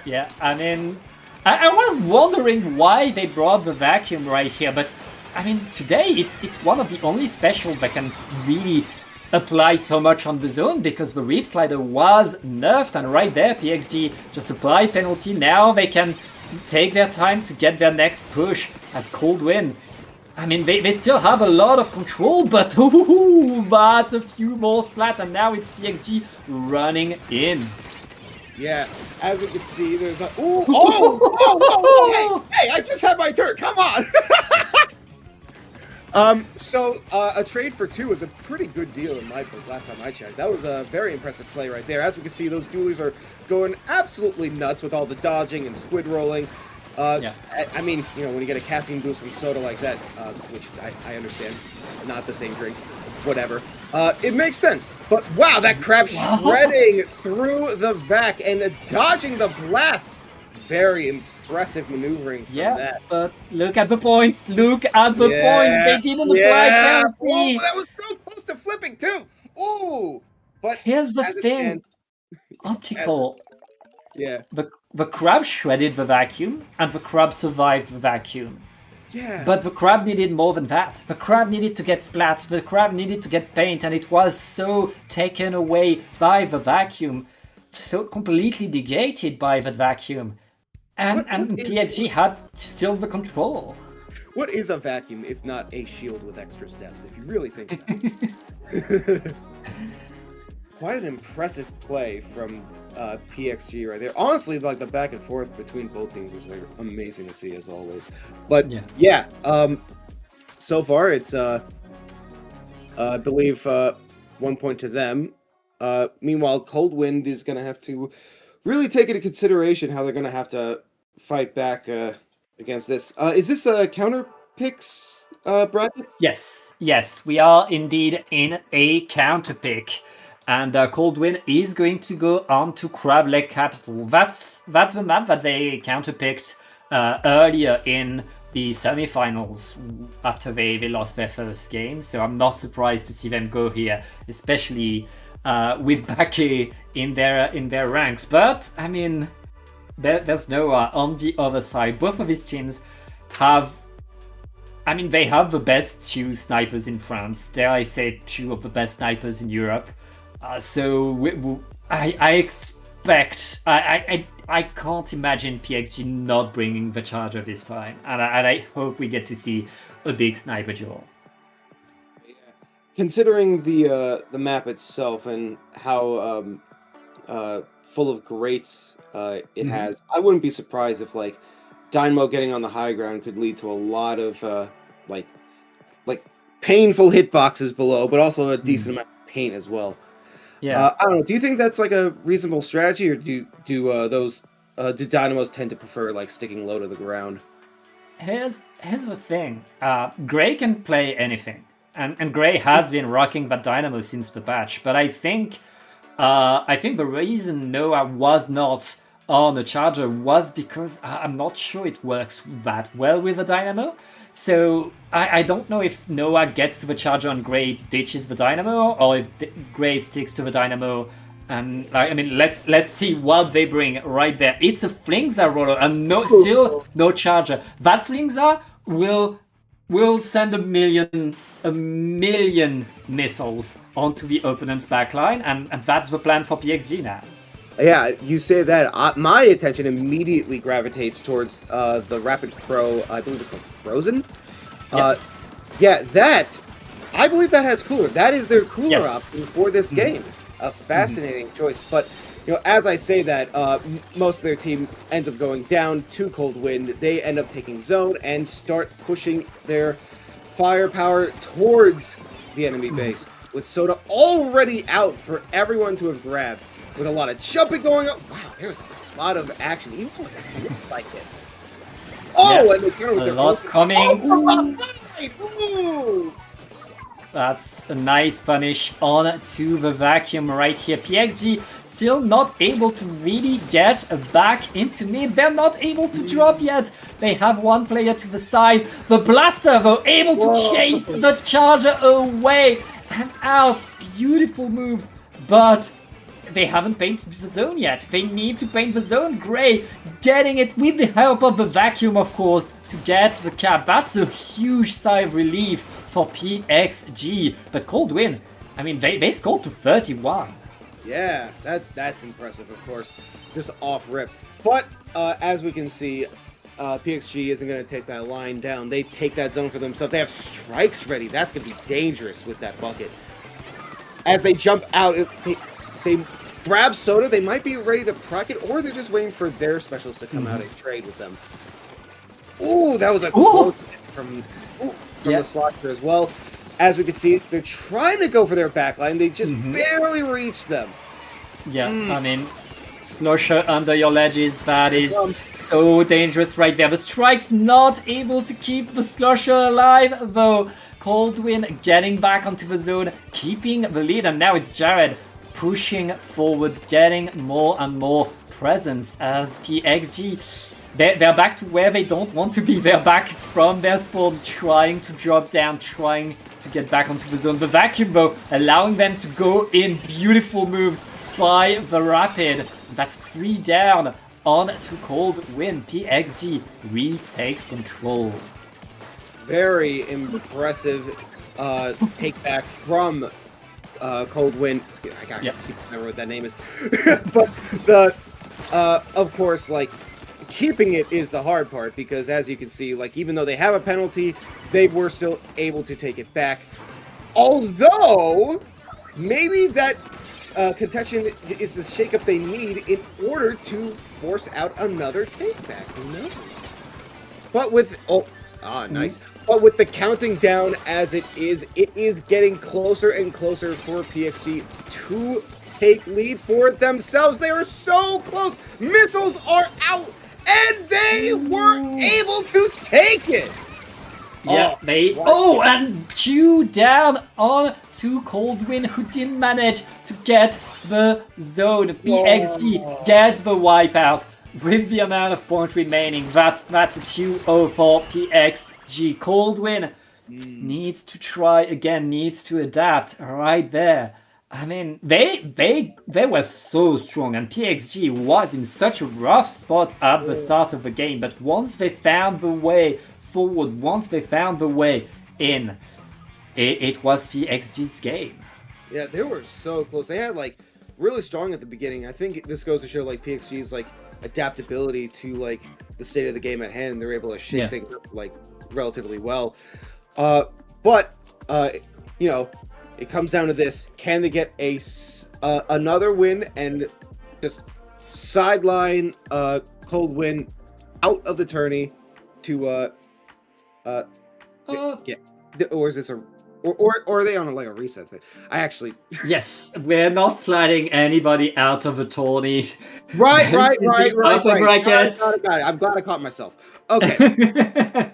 [SPEAKER 4] Yeah, I mean, I was wondering why they brought the vacuum right here, but I mean, today it's one of the only specials that can really apply so much on the zone, because the Reef Slider was nerfed, and right there PXG just apply penalty. Now they can take their time to get their next push as Coldwind. I mean, they still have a lot of control, but but a few more splats, and now it's PXG running in.
[SPEAKER 5] Yeah, as we can see, there's a... Ooh, oh! Hey, I just had my turn, come on! So a trade for 2 is a pretty good deal in my book last time I checked. That was a very impressive play right there. As we can see, those dualies are going absolutely nuts with all the dodging and squid rolling.
[SPEAKER 4] Yeah.
[SPEAKER 5] I mean, you know, when you get a caffeine boost from soda like that, which I understand, not the same drink, whatever, it makes sense. But wow, that crab shredding through the VAC and dodging the blast. Very impressive maneuvering from that.
[SPEAKER 4] But look at the points. Look at the points. They didn't apply penalty.
[SPEAKER 5] Oh, that was so close to flipping too. Ooh. But
[SPEAKER 4] here's the thing. Optical.
[SPEAKER 5] Yeah.
[SPEAKER 4] The crab shredded the vacuum, and the crab survived the vacuum.
[SPEAKER 5] Yeah.
[SPEAKER 4] But the crab needed more than that. The crab needed to get splats, the crab needed to get paint, and it was so taken away by the vacuum, so completely negated by the vacuum. And PXG had still the control.
[SPEAKER 5] What is a vacuum if not a shield with extra steps, if you really think about it? Quite an impressive play from PXG right there. Honestly, like the back and forth between both teams was like amazing to see as always. But yeah, so far it's I believe 1 point to them. Meanwhile, Coldwind is going to have to really take into consideration how they're going to have to fight back against this. Is this a counter picks, bracket?
[SPEAKER 4] Yes, we are indeed in a counter pick. And Coldwind is going to go on to Crab Leg Capital. That's the map that they counterpicked earlier in the semifinals after they lost their first game. So I'm not surprised to see them go here, especially with Bake in their ranks. But I mean, there's Noah on the other side. Both of these teams have. I mean, they have the best 2 snipers in France. Dare I say, 2 of the best snipers in Europe. So I expect I can't imagine PXG not bringing the charger this time, and I hope we get to see a big sniper duel.
[SPEAKER 5] Yeah. Considering the map itself and how full of greats it has, I wouldn't be surprised if like Dynamo getting on the high ground could lead to a lot of like painful hitboxes below, but also a decent amount of paint as well.
[SPEAKER 4] Yeah,
[SPEAKER 5] I don't know. Do you think that's like a reasonable strategy, or do Dynamos tend to prefer like sticking low to the ground?
[SPEAKER 4] Here's the thing. Gray can play anything, and Gray has been rocking that Dynamo since the patch. But I think the reason Noah was not on the charger was because I'm not sure it works that well with the Dynamo. So I don't know if Noah gets to the charger and Gray ditches the Dynamo, or if Gray sticks to the Dynamo. And I mean, let's see what they bring right there. It's a Flingza roller, and still no charger. That Flingza will send a million missiles onto the opponent's backline, and that's the plan for PXG now.
[SPEAKER 5] Yeah, you say that. My attention immediately gravitates towards the Rapid Pro. I believe it's called Frozen.
[SPEAKER 4] Yep.
[SPEAKER 5] Yeah, I believe that has cooler. That is their cooler
[SPEAKER 4] Yes.
[SPEAKER 5] option for this game. A fascinating choice. But, as I say that, most of their team ends up going down to Cold Wind. They end up taking zone and start pushing their firepower towards the enemy base. With Soda already out for everyone to have grabbed. With a lot of jumping going on. Wow, there's a lot of action. Even though it doesn't look like it. Oh,
[SPEAKER 4] Yeah,
[SPEAKER 5] and they counter with
[SPEAKER 4] a
[SPEAKER 5] their
[SPEAKER 4] lot
[SPEAKER 5] own-
[SPEAKER 4] coming.
[SPEAKER 5] Oh, right. Ooh.
[SPEAKER 4] That's a nice punish on to the vacuum right here. PXG still not able to really get back into mid. They're not able to drop yet. They have one player to the side. The blaster though able to
[SPEAKER 5] Whoa.
[SPEAKER 4] chase the charger away and out. Beautiful moves, but they haven't painted the zone yet. They need to paint the zone gray, getting it with the help of the vacuum, of course, to get the cap. That's a huge sigh of relief for PXG. But Cold Wind, I mean, they scored to 31.
[SPEAKER 5] Yeah, that's impressive, of course. Just off rip. But as we can see, PXG isn't going to take that line down. They take that zone for themselves. They have strikes ready. That's going to be dangerous with that bucket. As they jump out, they grab Soda. They might be ready to proc it, or they're just waiting for their specialists to come out and trade with them. Ooh, that was a close hit from the Slosher as well. As we can see, they're trying to go for their backline. They just barely reached them.
[SPEAKER 4] Yeah, I mean, Slosher under your ledges, that is so dangerous right there. The strike's not able to keep the Slosher alive, though. Coldwind getting back onto the zone, keeping the lead, and now it's Jared pushing forward, getting more and more presence as PXG. They're back to where they don't want to be. They're back from their spawn, trying to drop down, trying to get back onto the zone. The vacuum, though, allowing them to go in. Beautiful moves by the Rapid. That's 3 down on to Cold Wind. PXG retakes control.
[SPEAKER 5] Very impressive take back from Cold Wind. I gotta keep remember what that name is. But the of course, like, keeping it is the hard part, because as you can see, like, even though they have a penalty, they were still able to take it back. Although maybe that contention is the shakeup they need in order to force out another take back. Who knows? But with nice. But with the counting down as it is getting closer and closer for PXG to take lead for themselves. They are so close. Missiles are out, and they were able to take it.
[SPEAKER 4] Yeah, and 2 down on to Coldwind, who didn't manage to get the zone. PXG gets the wipeout with the amount of points remaining. That's a 2-0 for PXG. Coldwind needs to try again, needs to adapt right there. I mean, they were so strong, and PXG was in such a rough spot at the start of the game, but once they found the way forward, once they found the way in, it was PXG's game.
[SPEAKER 5] Yeah, they were so close. They had, like, really strong at the beginning. I think this goes to show, like, PXG's, like, adaptability to, like, the state of the game at hand. They're able to shake things up, like, relatively well. But you know, it comes down to this: can they get another win and just sideline Cold Wind out of the tourney to or is this or are they on like a reset thing? I actually
[SPEAKER 4] Yes, we're not sliding anybody out of the tourney.
[SPEAKER 5] right.
[SPEAKER 4] Got
[SPEAKER 5] it. I'm glad I caught myself. Okay.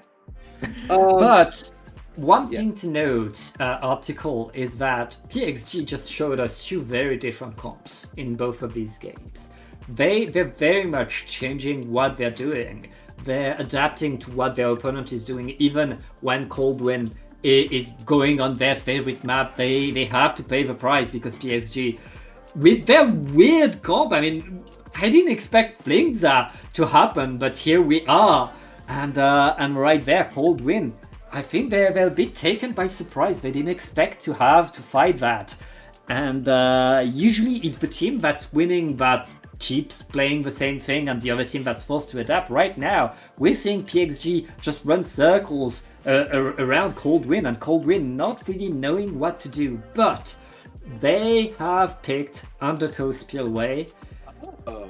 [SPEAKER 4] But one thing to note, Optical, is that PXG just showed us 2 very different comps in both of these games. They're very much changing what they're doing. They're adapting to what their opponent is doing, even when Coldwind is going on their favorite map. They have to pay the price, because PXG, with their weird comp, I mean, I didn't expect Blingza to happen, but here we are. And right there, Coldwind, I think they're a bit taken by surprise. They didn't expect to have to fight that. And usually it's the team that's winning that keeps playing the same thing, and the other team that's forced to adapt. Right now, we're seeing PXG just run circles around Cold Wind, and Cold Wind not really knowing what to do. But they have picked Undertow Spillway.
[SPEAKER 5] Oh,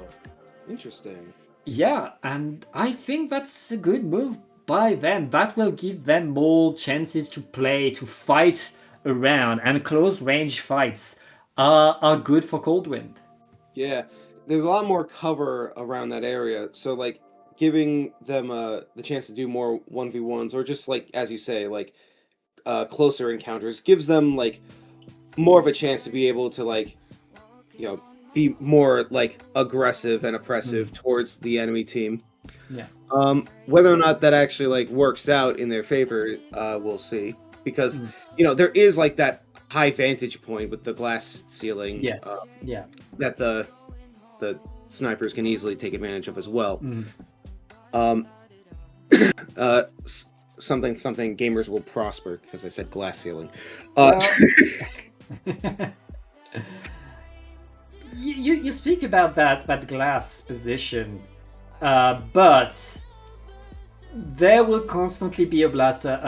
[SPEAKER 5] interesting.
[SPEAKER 4] Yeah, and I think that's a good move by them. That will give them more chances to play, to fight around, and close range fights are good for Cold Wind.
[SPEAKER 5] Yeah, there's a lot more cover around that area, so like giving them the chance to do more 1v1s, or just like as you say, like closer encounters, gives them like more of a chance to be able to like, you know, be more like aggressive and oppressive towards the enemy team.
[SPEAKER 4] Yeah.
[SPEAKER 5] Whether or not that actually like works out in their favor, we'll see, because you know there is like that high vantage point with the glass ceiling.
[SPEAKER 4] Yeah.
[SPEAKER 5] That the snipers can easily take advantage of as well. Something gamers will prosper, because I said glass ceiling.
[SPEAKER 4] You speak about that glass position, but there will constantly be a blaster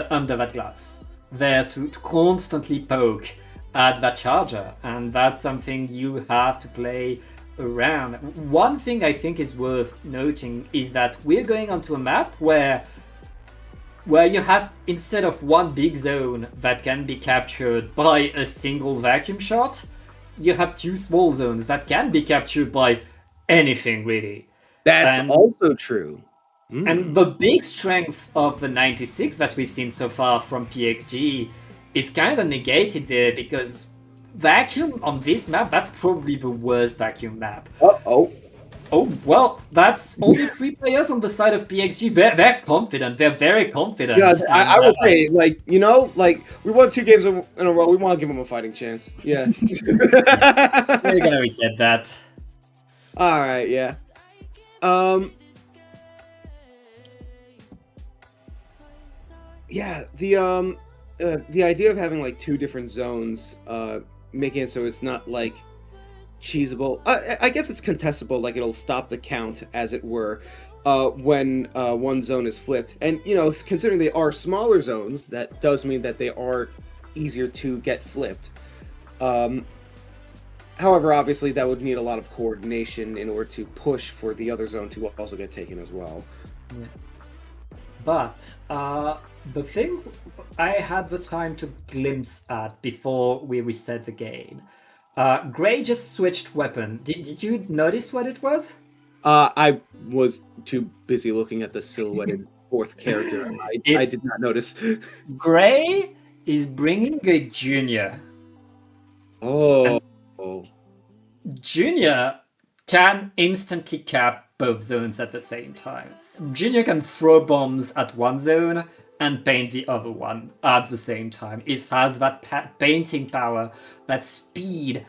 [SPEAKER 4] under that glass, there to constantly poke at that charger, and that's something you have to play around. One thing I think is worth noting is that we're going onto a map where you have, instead of one big zone that can be captured by a single vacuum shot, you have two small zones that can be captured by anything, really.
[SPEAKER 5] That's also true.
[SPEAKER 4] And the big strength of the 96 that we've seen so far from PXG is kind of negated there, because vacuum on this map, that's probably the worst vacuum map. Oh, well, that's only 3 players on the side of PXG. They're confident. They're very confident.
[SPEAKER 5] Yeah, I would say, like, you know, like, we won 2 games in a row. We want to give them a fighting chance. Yeah.
[SPEAKER 4] We're gonna reset that.
[SPEAKER 5] All right, yeah. Yeah, the idea of having, like, 2 different zones, making it so it's not, like, cheesable. I guess it's contestable, like it'll stop the count, as it were, when one zone is flipped. And, you know, considering they are smaller zones, that does mean that they are easier to get flipped. However, obviously, that would need a lot of coordination in order to push for the other zone to also get taken as well.
[SPEAKER 4] Yeah. But the thing I had the time to glimpse at before we reset the game, Gray just switched weapon. Did you notice what it was?
[SPEAKER 5] I was too busy looking at the silhouetted 4th character. I did not notice.
[SPEAKER 4] Gray is bringing a Junior.
[SPEAKER 5] Oh.
[SPEAKER 4] Junior can instantly cap both zones at the same time. Junior can throw bombs at one zone and paint the other one at the same time. It has that painting power, that speed,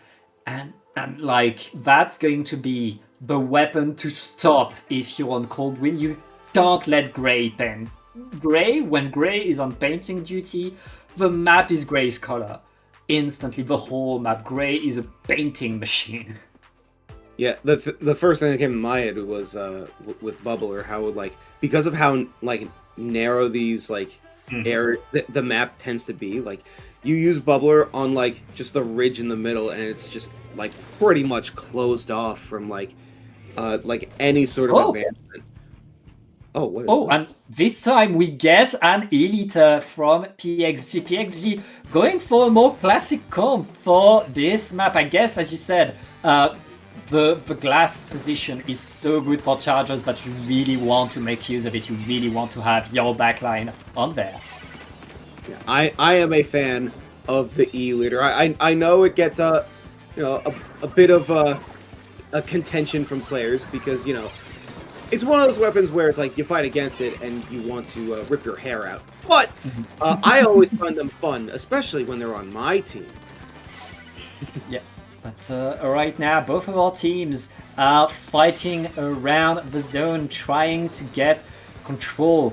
[SPEAKER 4] and like, that's going to be the weapon to stop if you're on Cold Wind. You can't let Gray paint. Gray, when Gray is on painting duty, the map is Gray's color. Instantly, the whole map. Gray is a painting machine.
[SPEAKER 5] Yeah, the first thing that came to my head was with Bubbler, how, like, because of how, like, narrow these, like, the map tends to be, like, you use Bubbler on, like, just the ridge in the middle, and it's just, like, pretty much closed off from, like any sort of advancement. Oh, what is that?
[SPEAKER 4] And this time we get an Elite from PXG. PXG going for a more classic comp for this map. I guess, as you said, the glass position is so good for chargers that you really want to make use of it. You really want to have your backline on there.
[SPEAKER 5] Yeah, I am a fan of the E-liter. I know it gets a bit of a contention from players, because, you know, it's one of those weapons where it's like you fight against it and you want to rip your hair out. But I always find them fun, especially when they're on my team.
[SPEAKER 4] Yeah. But right now, both of our teams are fighting around the zone, trying to get control.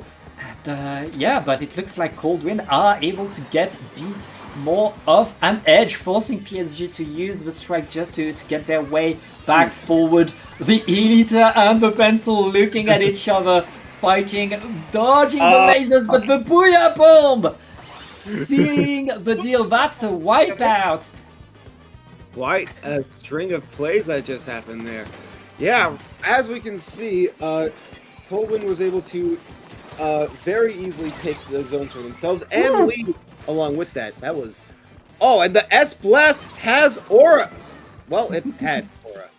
[SPEAKER 4] And yeah, but it looks like Cold Wind are able to get beat more of an edge, forcing PSG to use the strike just to get their way back forward. The Elite and the Pencil looking at each other. fighting, dodging the lasers, but the Booyah Bomb sealing the deal. That's a wipeout.
[SPEAKER 5] Quite a string of plays that just happened there. Yeah, as we can see, Coldwind was able to very easily take the zones for themselves and lead along with that. That was... Oh, and the S-Blast has Aura! Well, it had Aura.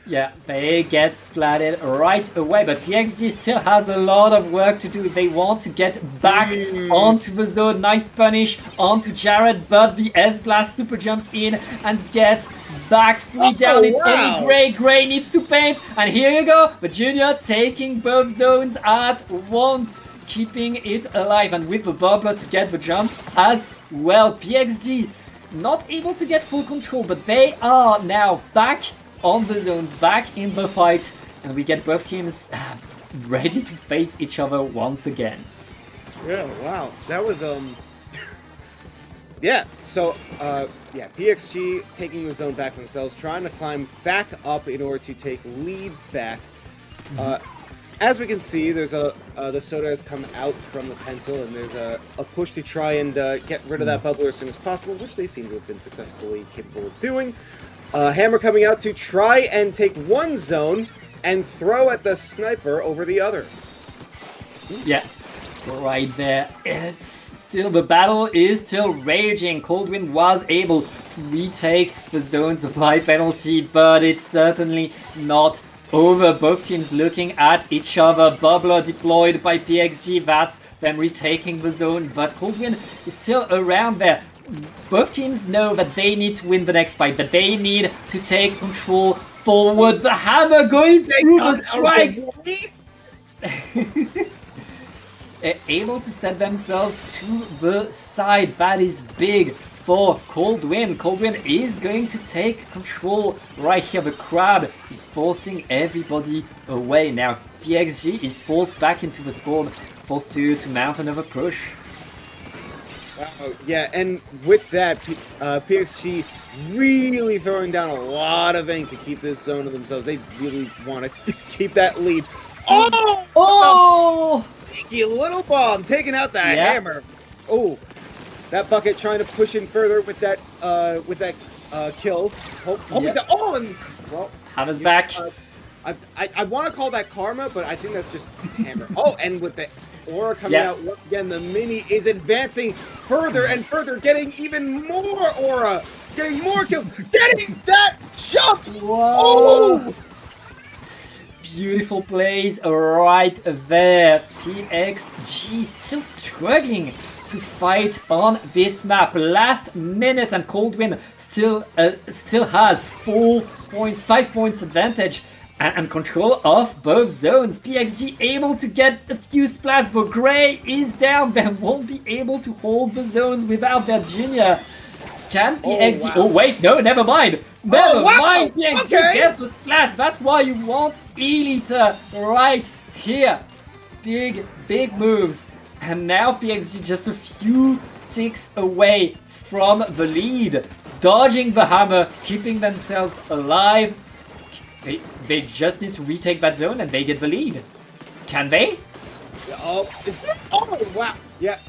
[SPEAKER 4] Yeah, they get splatted right away, but PXG still has a lot of work to do. They want to get back onto the zone. Nice punish onto Jared, but the S-Blast super jumps in and gets back 3 down. It's only Gray. Gray needs to paint, and here you go. The Junior taking both zones at once, keeping it alive, and with the bubbler to get the jumps as well. PXG not able to get full control, but they are now back on the zones, back in the fight, and we get both teams ready to face each other once again.
[SPEAKER 5] Yeah, wow. That was, yeah, so, yeah, PXG taking the zone back themselves, trying to climb back up in order to take lead back. As we can see, there's the soda has come out from the pencil, and there's a push to try and get rid of that bubbler as soon as possible, which they seem to have been successfully capable of doing. Hammer coming out to try and take one zone and throw at the sniper over the other.
[SPEAKER 4] Yeah, right there. It's still, the battle is still raging. Coldwind was able to retake the zone supply penalty, but it's certainly not over. Both teams looking at each other. Bubbler deployed by PXG. That's them retaking the zone, but Coldwind is still around there. Both teams know that they need to win the next fight, that they need to take control forward. The Hammer going through the strikes. Able to set themselves to the side. That is big for Coldwind. Coldwind is going to take control right here. The crowd is forcing everybody away. Now PXG is forced back into the spawn, forced to mount another push.
[SPEAKER 5] Yeah, and with that, PXG really throwing down a lot of ink to keep this zone to themselves. They really want to keep that lead. Oh!
[SPEAKER 4] Oh!
[SPEAKER 5] Sneaky little bomb taking out the hammer. Oh, that bucket trying to push in further with that kill. Oh, and well,
[SPEAKER 4] Hammer's back.
[SPEAKER 5] I want to call that karma, but I think that's just hammer. Oh, and with the Aura coming out once again, the mini is advancing further and further, getting even more Aura, getting more kills, getting that jump!
[SPEAKER 4] Whoa!
[SPEAKER 5] Oh!
[SPEAKER 4] Beautiful plays right there. PXG still struggling to fight on this map. Last minute, and Coldwind still has 5 points advantage and control of both zones. PXG able to get a few splats, but Gray is down. They won't be able to hold the zones without their Junior. Can PXG... Oh, wait, no, never mind. Never mind, PXG gets the splats. That's why you want Eliter right here. Big moves. And now PXG just a few ticks away from the lead. Dodging the hammer, keeping themselves alive. They just need to retake that zone and they get the lead. Can they?
[SPEAKER 5] Oh wow. Yeah.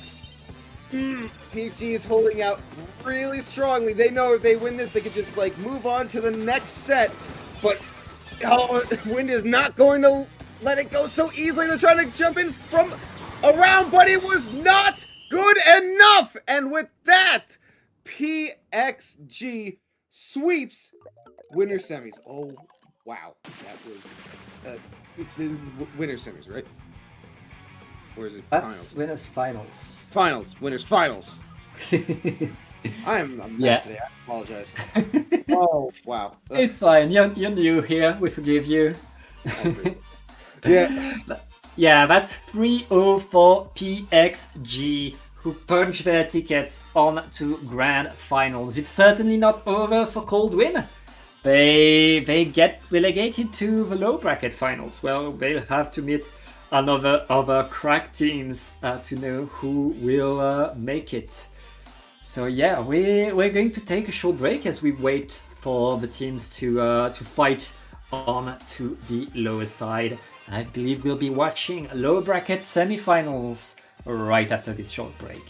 [SPEAKER 5] PXG is holding out really strongly. They know if they win this, they could just like move on to the next set. But Wind is not going to let it go so easily. They're trying to jump in from around, but it was not good enough. And with that, PXG sweeps winner semis. Oh, wow. That was this is winner semis, right? Or is it
[SPEAKER 4] That's
[SPEAKER 5] finals?
[SPEAKER 4] winners finals.
[SPEAKER 5] Finals. Winners finals. I'm messed today. I apologize. Oh, wow.
[SPEAKER 4] It's fine. You're new here. We forgive you.
[SPEAKER 5] Yeah.
[SPEAKER 4] Yeah, that's 3-0 for PXG, who punched their tickets on to grand finals. It's certainly not over for Coldwind. They get relegated to the low bracket finals. Well, they'll have to meet other crack teams to know who will make it. So yeah, we're going to take a short break as we wait for the teams to fight on to the lower side. I believe we'll be watching low bracket semifinals right after this short break.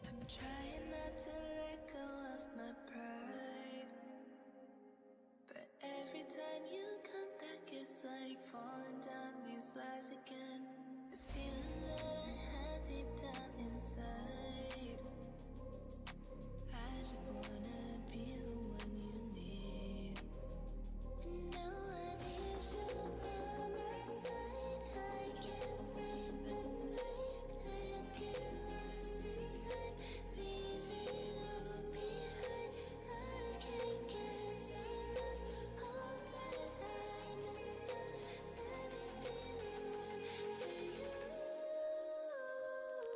[SPEAKER 1] I'm trying not to let go of my pride, but every time you come back, it's like falling down these lies again. This feeling that I have deep down inside. I just wanna be the one you need. And now I need you by my side. I can't sleep at night. Let's get lost in time, leave it all behind. I can't get enough of that. I'm enough. Let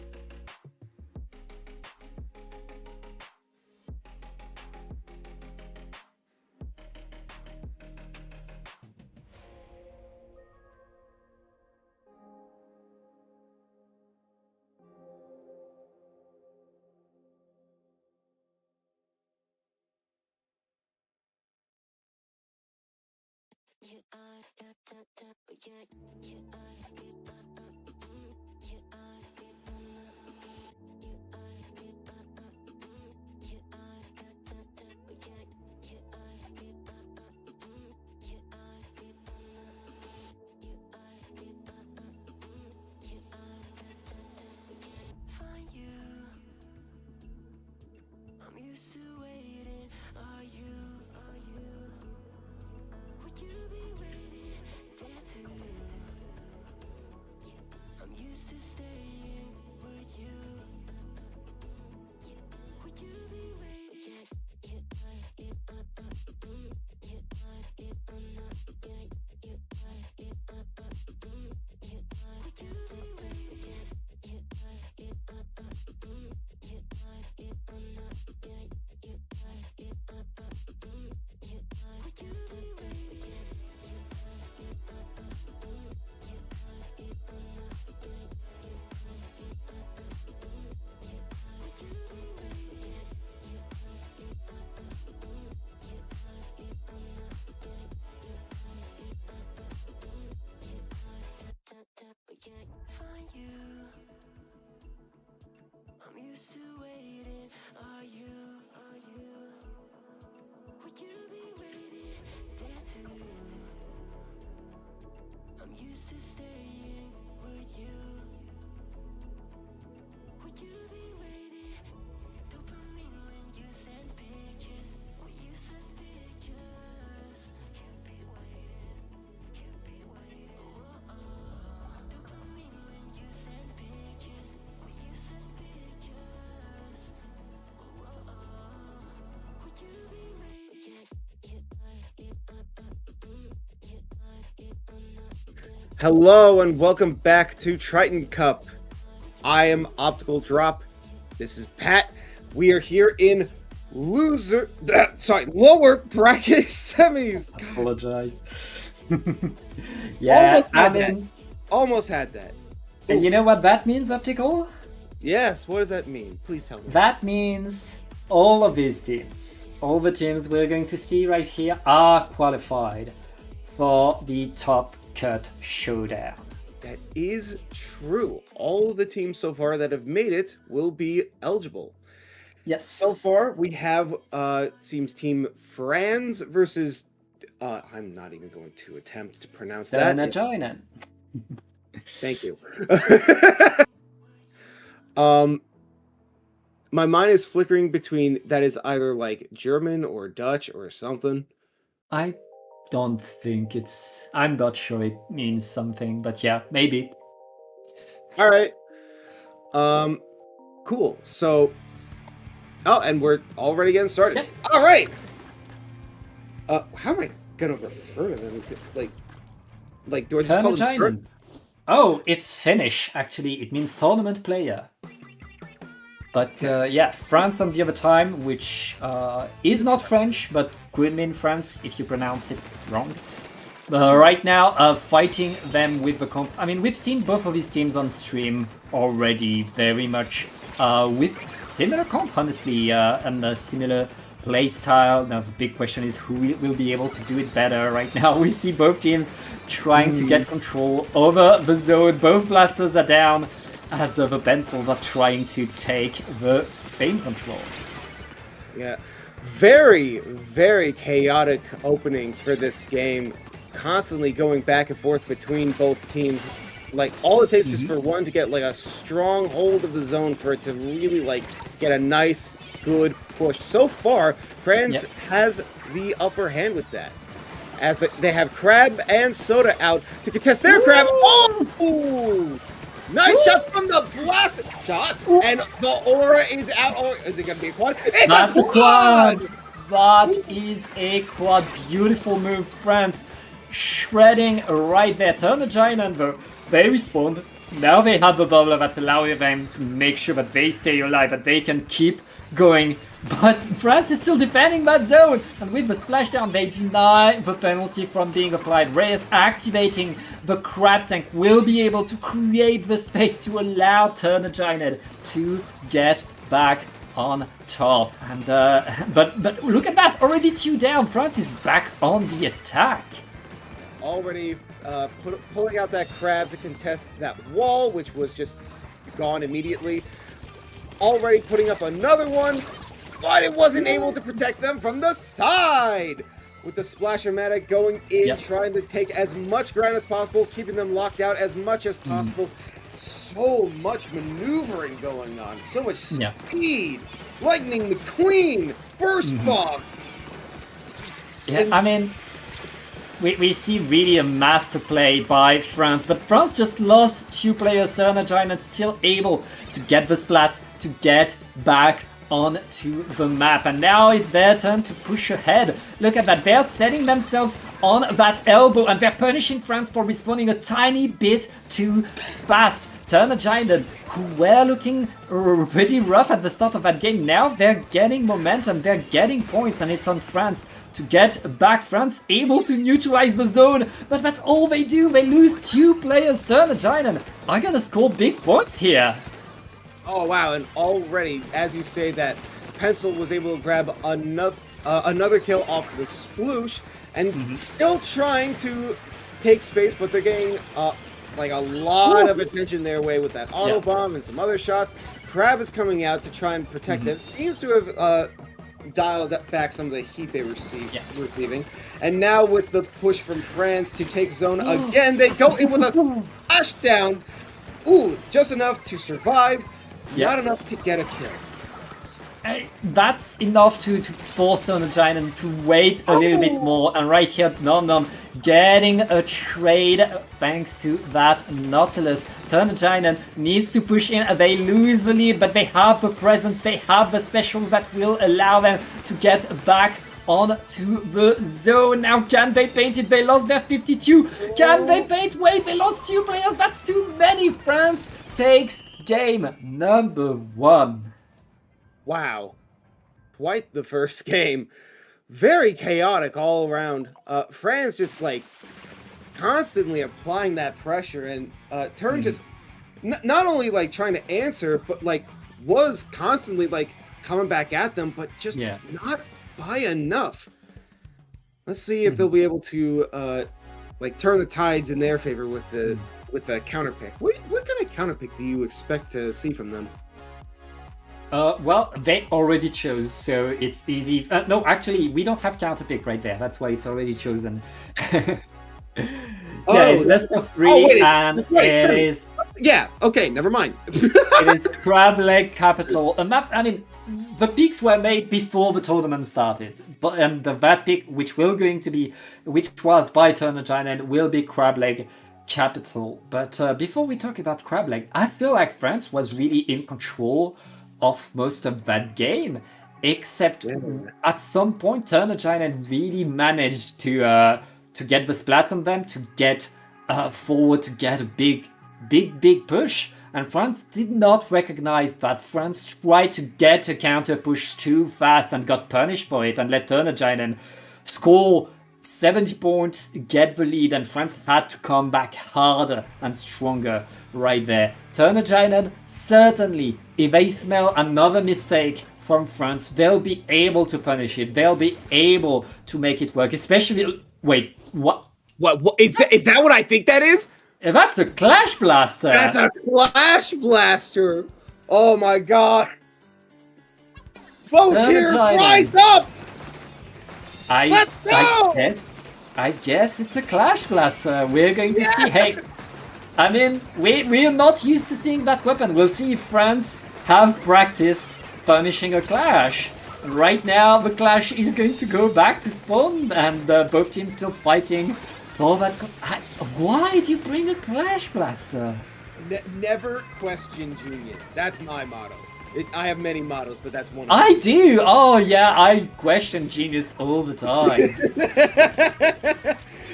[SPEAKER 1] me be the one for you. Find you. I'm used to waiting. Are you? Would you be waiting there too? I'm used to staying. Would you? Would you be waiting? Would you be waiting? Would you be waiting? Would you be waiting? Find you. I'm used to waiting. Are you? Would you be waiting there too? I'm used to staying. Would you? Would you be waiting? Dopamine when you send pictures. When you send pictures. Dopamine when you send pictures. When you send pictures. Would you be waiting?
[SPEAKER 5] Hello and welcome back to Triton-Cup. I am Optical Drop. This is Pat. We are here in lower bracket semis.
[SPEAKER 4] Apologize. Yeah,
[SPEAKER 5] Almost had that.
[SPEAKER 4] and you know what that means, Optical?
[SPEAKER 5] Yes, what does that mean? Please tell me.
[SPEAKER 4] That means all of these teams, all the teams we're going to see right here, are qualified for the top cut showdown.
[SPEAKER 5] That is true. All of the teams so far that have made it will be eligible.
[SPEAKER 4] Yes.
[SPEAKER 5] So far, we have seems Team Franz versus. I'm not even going to attempt to pronounce that.
[SPEAKER 4] Joinen.
[SPEAKER 5] Thank you. my mind is flickering between that is either like German or Dutch or something.
[SPEAKER 4] I don't think it's. I'm not sure it means something, but yeah, maybe.
[SPEAKER 5] All right. Cool. So, oh, and we're already getting started.
[SPEAKER 4] Yep.
[SPEAKER 5] All right. How am I gonna refer to them? Like, do I just call them?
[SPEAKER 4] Turn-a-Ginen. Oh, it's Finnish. Actually, it means tournament player. But yeah, France on the other time, which is not French, but could mean France if you pronounce it wrong. Right now, fighting them with the comp. I mean, we've seen both of these teams on stream already, very much with similar comp, honestly, and a similar play style. Now, the big question is who will be able to do it better. Right now, we see both teams trying to get control over the zone. Both blasters are down, as the pencils are trying to take the pain control.
[SPEAKER 5] Yeah, very, very chaotic opening for this game. Constantly going back and forth between both teams. Like, all it takes is for one to get like a strong hold of the zone for it to really like get a nice, good push. So far, France has the upper hand with that. As they have Crab and Soda out to contest their Crab. Oh! Nice shot from the blast shot, and the aura is out. Or is it going to be a quad? It's
[SPEAKER 4] That's
[SPEAKER 5] a quad!
[SPEAKER 4] That is a quad. Beautiful moves, France. Shredding right there. Turn-a-Ginen, though, they respond. Now they have the bubble that's allowing them to make sure that they stay alive, that they can keep going. But France is still defending that zone, and with the splashdown, they deny the penalty from being applied. Reyes activating the crab tank will be able to create the space to allow Turn-a-Ginen to get back on top. And but look at that, already 2 down. France is back on the attack.
[SPEAKER 5] Already pulling out that crab to contest that wall, which was just gone immediately. Already putting up another one, but it wasn't able to protect them from the side. With the Splasher-Matic going in, trying to take as much ground as possible, keeping them locked out as much as possible. So much maneuvering going on, so much speed. Lightning McQueen, burst bomb.
[SPEAKER 4] Yeah, I mean, we see really a master play by France, but France just lost 2 players. Turn-a-Ginen still able to get the splats, to get back onto the map. And now it's their turn to push ahead. Look at that, they're setting themselves on that elbow, and they're punishing France for responding a tiny bit too fast. Turn-a-Ginen, who were looking pretty rough at the start of that game, now they're getting momentum, they're getting points, and it's on France to get back. France able to neutralize the zone, but that's all they do. They lose 2 players. Turn-a-Ginen are gonna score big points here.
[SPEAKER 5] Oh wow, and already, as you say that, Pencil was able to grab another kill off the sploosh, and still trying to take space, but they're getting like a lot of attention their way with that auto bomb and some other shots. Crab is coming out to try and protect them. Seems to have dialed back some of the heat they receiving. And now with the push from France to take zone again, they go in with a splashdown. Ooh, just enough to survive, not enough to get a kill.
[SPEAKER 4] That's enough to force Turn-a-Ginen to wait a little bit more. And right here, Nom getting a trade thanks to that Nautilus. Turn-a-Ginen needs to push in. They lose the lead, but they have the presence, they have the specials that will allow them to get back onto the zone. Now, can they paint it? They lost their 52. Can they paint? Wait, they lost 2 players. That's too many. France takes game number 1.
[SPEAKER 5] Wow. Quite the first game. Very chaotic all around. France just like constantly applying that pressure, and Turn just not only like trying to answer, but like was constantly like coming back at them, but just not by enough. Let's see if they'll be able to like turn the tides in their favor with the counter pick. What kind of counter pick do you expect to see from them?
[SPEAKER 4] Well, they already chose, so it's easy. No, actually, we don't have counter pick right there. That's why it's already chosen. It's best of 3, and it is.
[SPEAKER 5] Yeah, okay, never mind.
[SPEAKER 4] It is Crab Leg Capital. A map, I mean, the picks were made before the tournament started. And that pick, which was by Turner Giant, will be Crab Leg Capital. But before we talk about Crab Leg, I feel like France was really in control of most of that game. Except at some point, Turner Giant really managed to get the splat on them, to get forward, to get a big push. And France did not recognize that. France tried to get a counter push too fast and got punished for it and let Turner Giant score 70 points, get the lead, and France had to come back harder and stronger right there. Turner Giant, certainly, if they smell another mistake from France, they'll be able to punish it. They'll be able to make it work, especially... Wait, what?
[SPEAKER 5] What is that what I think that is?
[SPEAKER 4] That's a Clash Blaster!
[SPEAKER 5] That's a Clash Blaster! Oh my god! Vote here! Rise up! Let's go!
[SPEAKER 4] I guess it's a Clash Blaster. We're going to see. Hey, I mean, we're not used to seeing that weapon. We'll see if France have practiced punishing a Clash. Right now, the Clash is going to go back to spawn, and both teams still fighting. Oh, why do you bring a Clash Blaster?
[SPEAKER 5] Never question genius. That's my motto. I have many mottos, but that's one of
[SPEAKER 4] them. I do! Oh, yeah, I question genius all the time.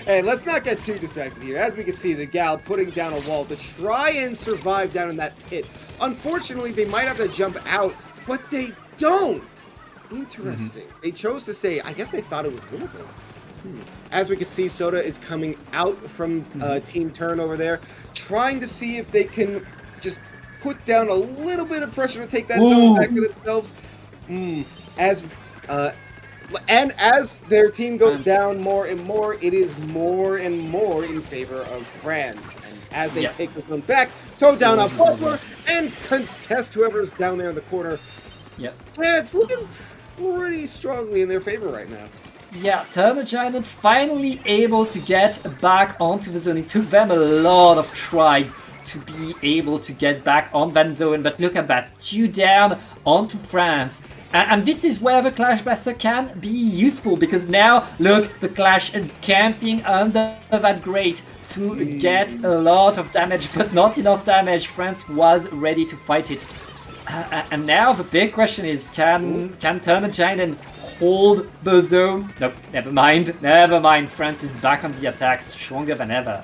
[SPEAKER 5] Hey, let's not get too distracted here. As we can see, the Gal putting down a wall to try and survive down in that pit. Unfortunately, they might have to jump out, but they don't. Interesting. They chose to say, I guess they thought it was winnable. As we can see, Soda is coming out from Team Turn over there, trying to see if they can just put down a little bit of pressure to take that zone back for themselves. As their team goes down more and more, it is more and more in favor of France. And as they take the zone back, throw down a buckler and contest whoever's down there in the corner.
[SPEAKER 4] Yep.
[SPEAKER 5] Yeah, it's looking pretty strongly in their favor right now.
[SPEAKER 4] Yeah, Turner Giant finally able to get back onto the zone. It took them a lot of tries to be able to get back on that zone, but look at that, 2 down onto France. And this is where the Clash Blaster can be useful, because now, look, the Clash camping under that grate to get a lot of damage, but not enough damage. France was ready to fight it. And now the big question is, can Turner Giant hold the zone? Nope, never mind. France is back on the attack, stronger than ever.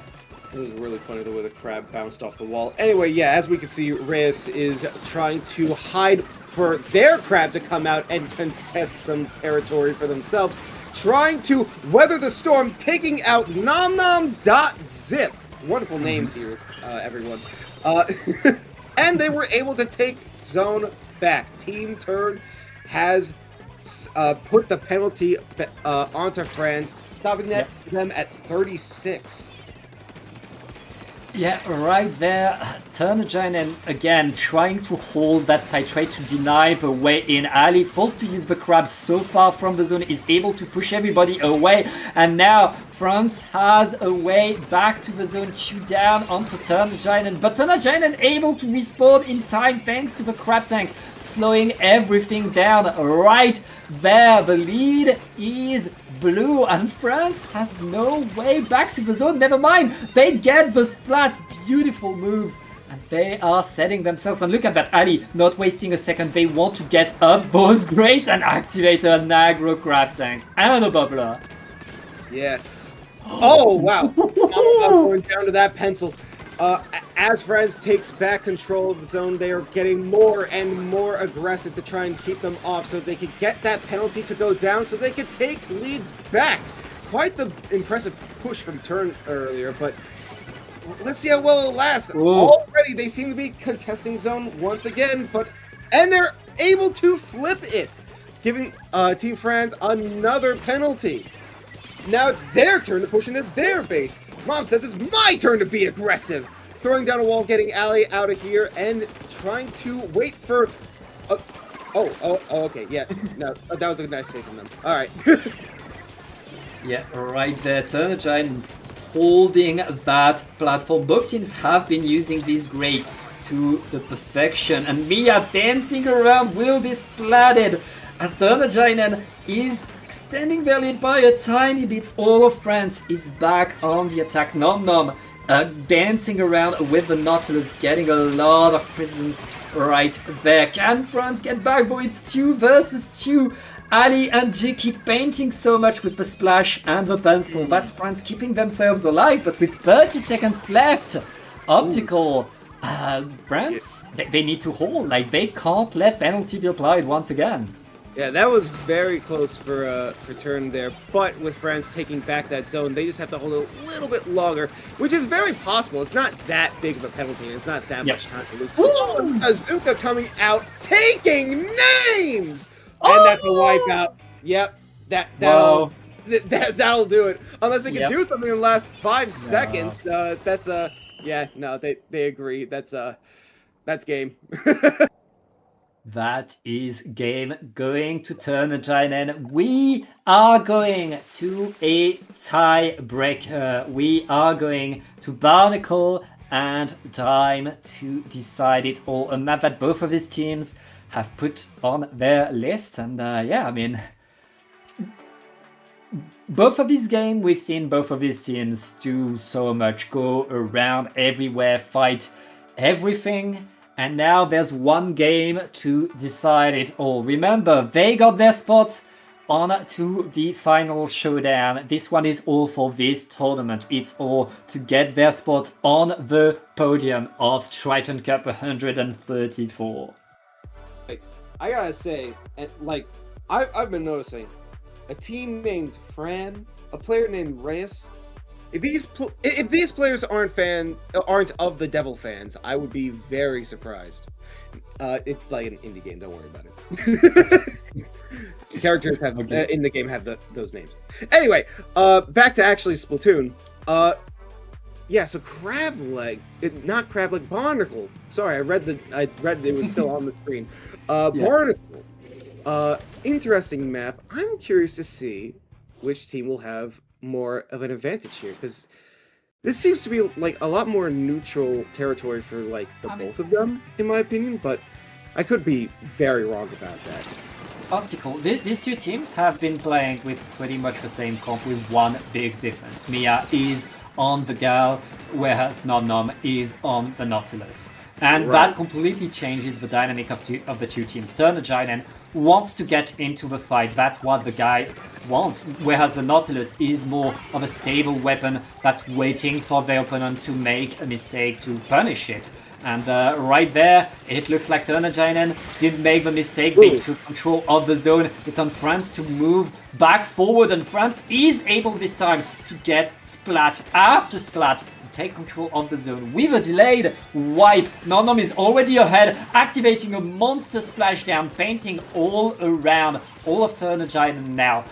[SPEAKER 5] It was really funny the way the crab bounced off the wall. Anyway, yeah, as we can see, Reyes is trying to hide for their crab to come out and contest some territory for themselves, trying to weather the storm, taking out NomNom.Zip. Wonderful names here, everyone. And they were able to take zone back. Team Turn has put the penalty onto France, stopping them at 36.
[SPEAKER 4] Yeah, right there. Turner Giant again trying to hold that side, try to deny the way in. Ali, forced to use the crab so far from the zone, is able to push everybody away. And now France has a way back to the zone, 2 down onto Turner Giant. But Turner Giant able to respawn in time thanks to the crab tank, slowing everything down right there. The lead is blue, and France has no way back to the zone. Never mind, they get the splats. Beautiful moves, and they are setting themselves. And look at that, Ali, not wasting a second. They want to get up both grates and activate a Nagro crab tank and a bubbler.
[SPEAKER 5] Yeah. Oh, wow. Going down to that pencil. As France takes back control of the zone, they are getting more and more aggressive to try and keep them off so they could get that penalty to go down so they could take the lead back. Quite the impressive push from Turn earlier, but let's see how well it lasts. Already they seem to be contesting zone once again, and they're able to flip it, giving Team France another penalty. Now it's their turn to push into their base. Mom says it's my turn to be aggressive. Throwing down a wall, getting Ali out of here, and trying to wait for... okay, yeah. No, that was a nice save from them. All right.
[SPEAKER 4] Yeah, right there. Turner Giant holding that platform. Both teams have been using these grades to the perfection, and Mia dancing around will be splatted as Turnajainen is extending their lead by a tiny bit. All of France is back on the attack. Nom Nom dancing around with the Nautilus, getting a lot of presence right there. Can France get back? But it's 2 versus 2. Ali and Jiki painting so much with the splash and the pencil. That's France keeping themselves alive, but with 30 seconds left, Optical, France, they need to hold. Like, they can't let penalty be applied once again.
[SPEAKER 5] Yeah, that was very close for turn there, but with France taking back that zone, they just have to hold it a little bit longer, which is very possible. It's not that big of a penalty, and it's not that much time to lose. Azuka coming out, taking names! And that's a wipeout. Yep, that'll do it. Unless they can do something in the last 5 seconds, that's yeah, no, they agree. That's game.
[SPEAKER 4] That is game going to Turnajainen. We are going to a tiebreaker. We are going to Barnacle and time to decide it all. A map that both of these teams have put on their list. And yeah, I mean, both of these games, we've seen both of these teams do so much, go around everywhere, fight everything. And now there's one game to decide it all. Remember, they got their spot on to the final showdown. This one is all for this tournament. It's all to get their spot on the podium of Triton-Cup 134.
[SPEAKER 5] I gotta say, like, I've been noticing a team named Fran, a player named Reyes. If these players aren't of the Devil fans, I would be very surprised. It's like an indie game. Don't worry about it. Characters have in the game have those names. Anyway, back to actually Splatoon. Yeah, so not crab leg, barnacle. Sorry, I read it was still on the screen. Barnacle. Interesting map. I'm curious to see which team will have more of an advantage here, because this seems to be like a lot more neutral territory for like both of them, in my opinion, but I could be very wrong about that.
[SPEAKER 4] Optical, these two teams have been playing with pretty much the same comp with one big difference. Mia is on the Gal, whereas Nom Nom is on the Nautilus. And that completely changes the dynamic of the two teams. Turnajainen wants to get into the fight. That's what the guy wants. Whereas the Nautilus is more of a stable weapon that's waiting for the opponent to make a mistake to punish it. And right there, it looks like Turnajainen did make the mistake. They took control of the zone. It's on France to move back forward, and France is able this time to get splat after splat. Take control of the zone with a delayed wipe. Nom Nom is already ahead, activating a monster splashdown, painting all around. All of Turnajainen now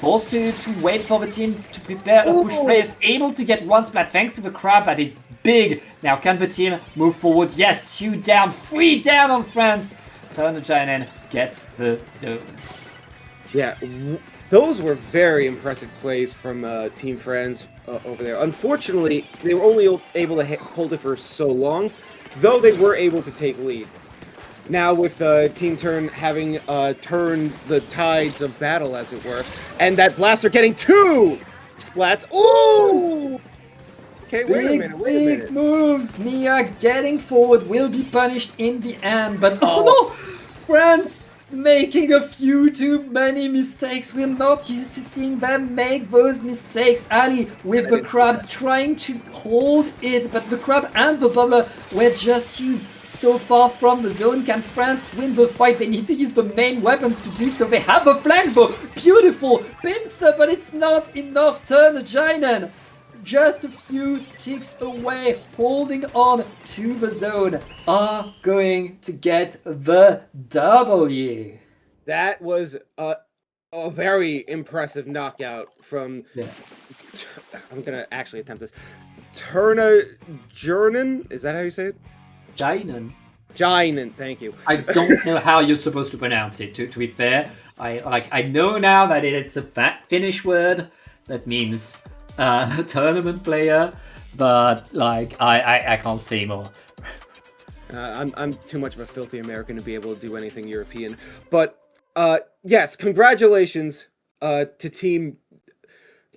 [SPEAKER 4] forced to wait for the team to prepare a push. Reyes able to get one splat thanks to the crab that is big. Now can the team move forward? Yes, 2 down, 3 down on France. Turnajainen gets the zone.
[SPEAKER 5] Yeah, those were very impressive plays from Team Friends over there. Unfortunately, they were only able to hold it for so long, though they were able to take lead. Now with Team Turn having turned the tides of battle, as it were, and that blaster getting 2 splats. Ooh! Okay, wait a minute.
[SPEAKER 4] Big moves. Mia getting forward will be punished in the end, but oh no! France making a few too many mistakes. We're not used to seeing them make those mistakes. Ali with the crabs trying to hold it, but the crab and the bubbler were just used so far from the zone. Can France win the fight? They need to use the main weapons to do so. They have a flank bow. Beautiful pincer, but it's not enough. Turnajainen just a few ticks away, holding on to the zone, are going to get the W.
[SPEAKER 5] That was a very impressive knockout from... Yeah. I'm going to actually attempt this. Turnajainen? Is that how you say it?
[SPEAKER 4] Jainen,
[SPEAKER 5] thank you.
[SPEAKER 4] I don't know how you're supposed to pronounce it, to be fair. I know now that it's a Finnish word that means tournament player, but like I can't say more.
[SPEAKER 5] I'm too much of a filthy American to be able to do anything European. But yes, congratulations to Team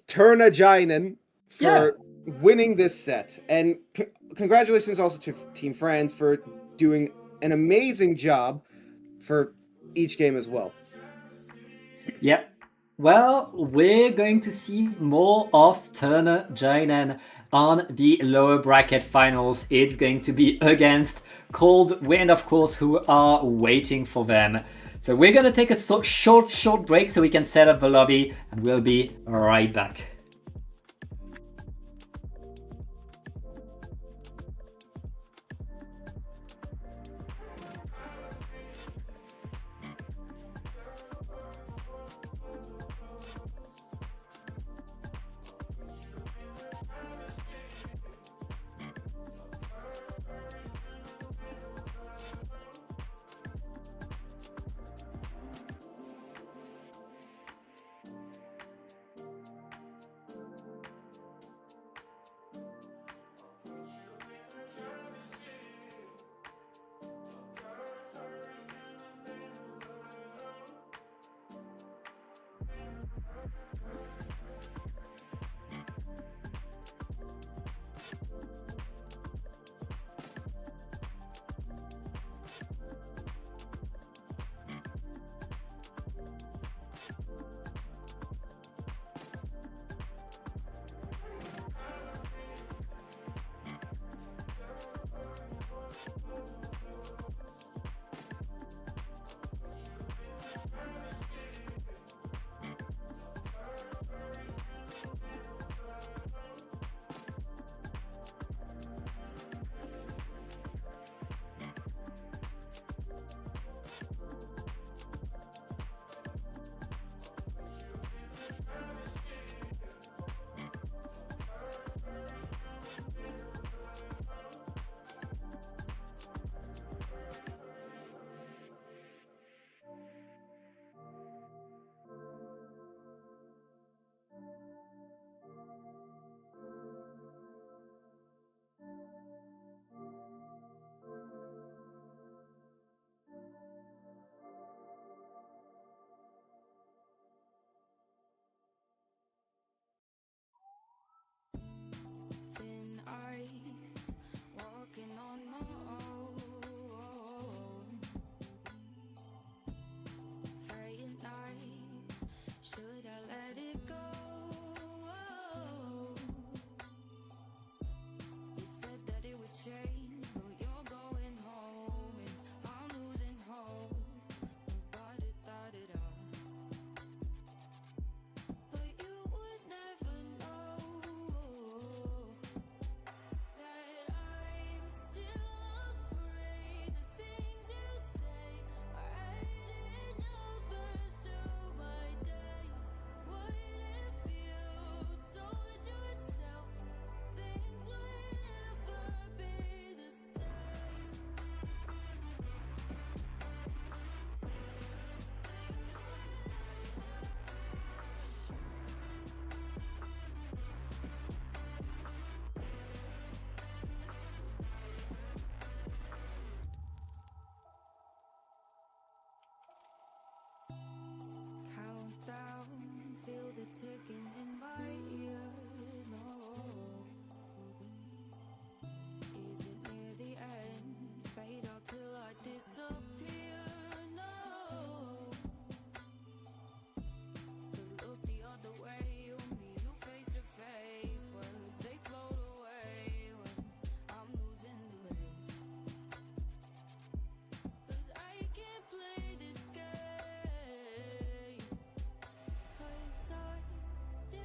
[SPEAKER 5] Turnajainen for winning this set, and congratulations also to Team France for doing an amazing job for each game as well.
[SPEAKER 4] Yep. Well, we're going to see more of Turnajainen on the lower bracket finals. It's going to be against Cold Wind, of course, who are waiting for them. So we're going to take a short break so we can set up the lobby, and we'll be right back.
[SPEAKER 1] Thin ice, walking on my own. Playing nice, should I let it go? You said that it would change, but you're going home, and I'm losing hope. Ba-da-da-da-da. But you would never know that I'm still afraid. The things you say are adding numbers to my days. What if you told yourself things would never be the same? Countdown, feel the ticking in my ears. No, is it near the end? Fade out till I disappear. No, 'cause look the other way, you meet you face to face. Words they float away when I'm losing the race. 'Cause I can't play this game. 'Cause I still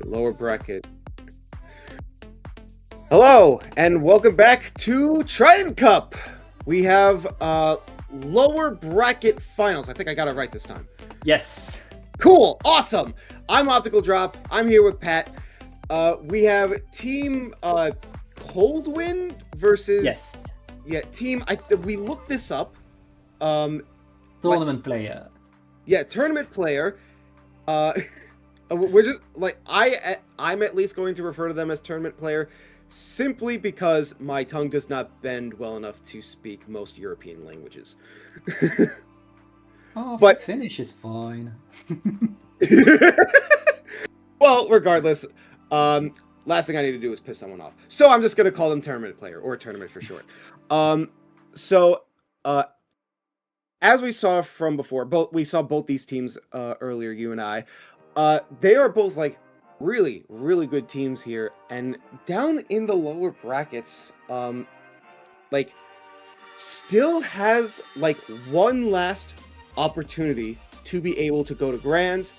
[SPEAKER 5] Lower bracket. Hello, and welcome back to Triton-Cup. We have lower bracket finals. I think I got it right this time.
[SPEAKER 4] Yes.
[SPEAKER 5] Cool, awesome. I'm Optical Drop. I'm here with Pat. We have Team Coldwind versus...
[SPEAKER 4] Yes.
[SPEAKER 5] Yeah, Team... we looked this up.
[SPEAKER 4] Tournament player.
[SPEAKER 5] Yeah, tournament player. We're just like I'm at least going to refer to them as tournament player, simply because my tongue does not bend well enough to speak most European languages.
[SPEAKER 4] But Finnish is fine.
[SPEAKER 5] Well, regardless, last thing I need to do is piss someone off, so I'm just gonna call them tournament player, or tournament for short. As we saw from before, we saw both these teams earlier, you and I. They are both like really, really good teams here, and down in the lower brackets, like still has like one last opportunity to be able to go to Grands,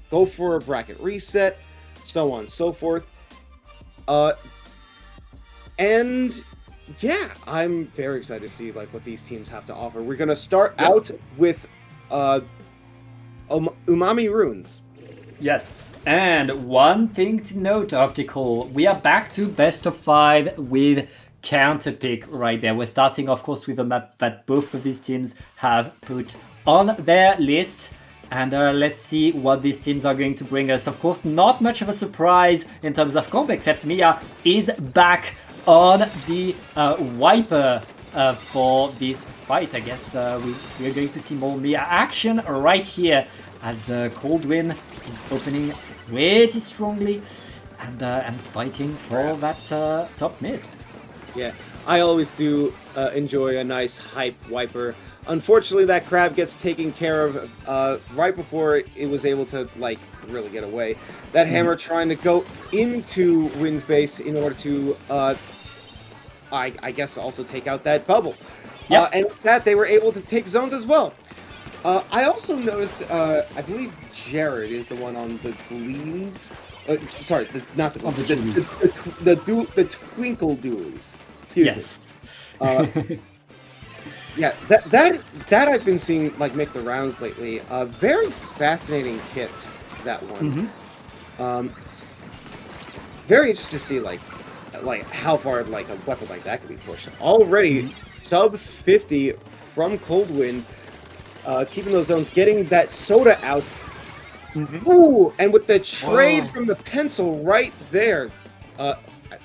[SPEAKER 5] go for a bracket reset, so on and so forth. And yeah, I'm very excited to see like what these teams have to offer. We're gonna start out with Umami Runes.
[SPEAKER 4] Yes, and one thing to note, Optical, we are back to best of 5 with counterpick right there. We're starting, of course, with a map that both of these teams have put on their list. And let's see what these teams are going to bring us. Of course, not much of a surprise in terms of comp, except Mia is back on the Wiper for this fight. I guess we're going to see more Mia action right here as Coldwind is opening pretty strongly and fighting for that top mid.
[SPEAKER 5] Yeah, I always do enjoy a nice hype Wiper. Unfortunately, that crab gets taken care of right before it was able to like really get away. That hammer trying to go into Wind's base in order to, I guess, also take out that bubble.
[SPEAKER 4] Yep.
[SPEAKER 5] And with that, they were able to take zones as well. I also noticed, I believe Jared is the one on the Gleams. Sorry, not the Gleams. The Twinkle Dualies. Excuse me. Yeah, that I've been seeing like make the rounds lately. Very fascinating kit, that one. Very interested to see like how far like a weapon like that could be pushed. Already sub 50 from Coldwind, keeping those zones, getting that soda out. Ooh, and with the trade from the pencil right there.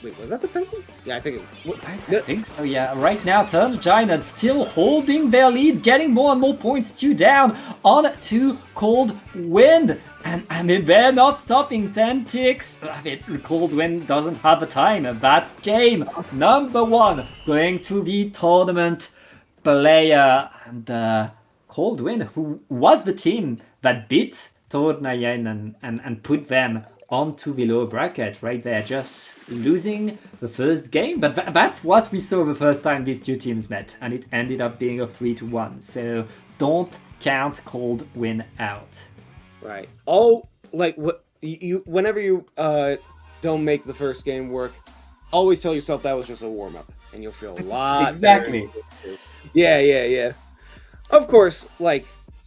[SPEAKER 5] Wait, was that the pencil? Yeah, I think it
[SPEAKER 4] I think so, yeah. Right now, Turn Giant still holding their lead, getting more and more points to down on to Cold Wind. And I mean, they're not stopping. 10 ticks. I mean, Cold Wind doesn't have a time. That's game number 1 going to the tournament player. And Cold Wind, who was the team that beat Tornayen and put them onto the lower bracket right there, just losing the first game. But that's what we saw the first time these two teams met, and it ended up being a 3-1. So don't count Cold Win out.
[SPEAKER 5] Right. All like what you whenever you don't make the first game work, always tell yourself that was just a warm up, and you'll feel a lot
[SPEAKER 4] Exactly.
[SPEAKER 5] better. Yeah. Of course, like,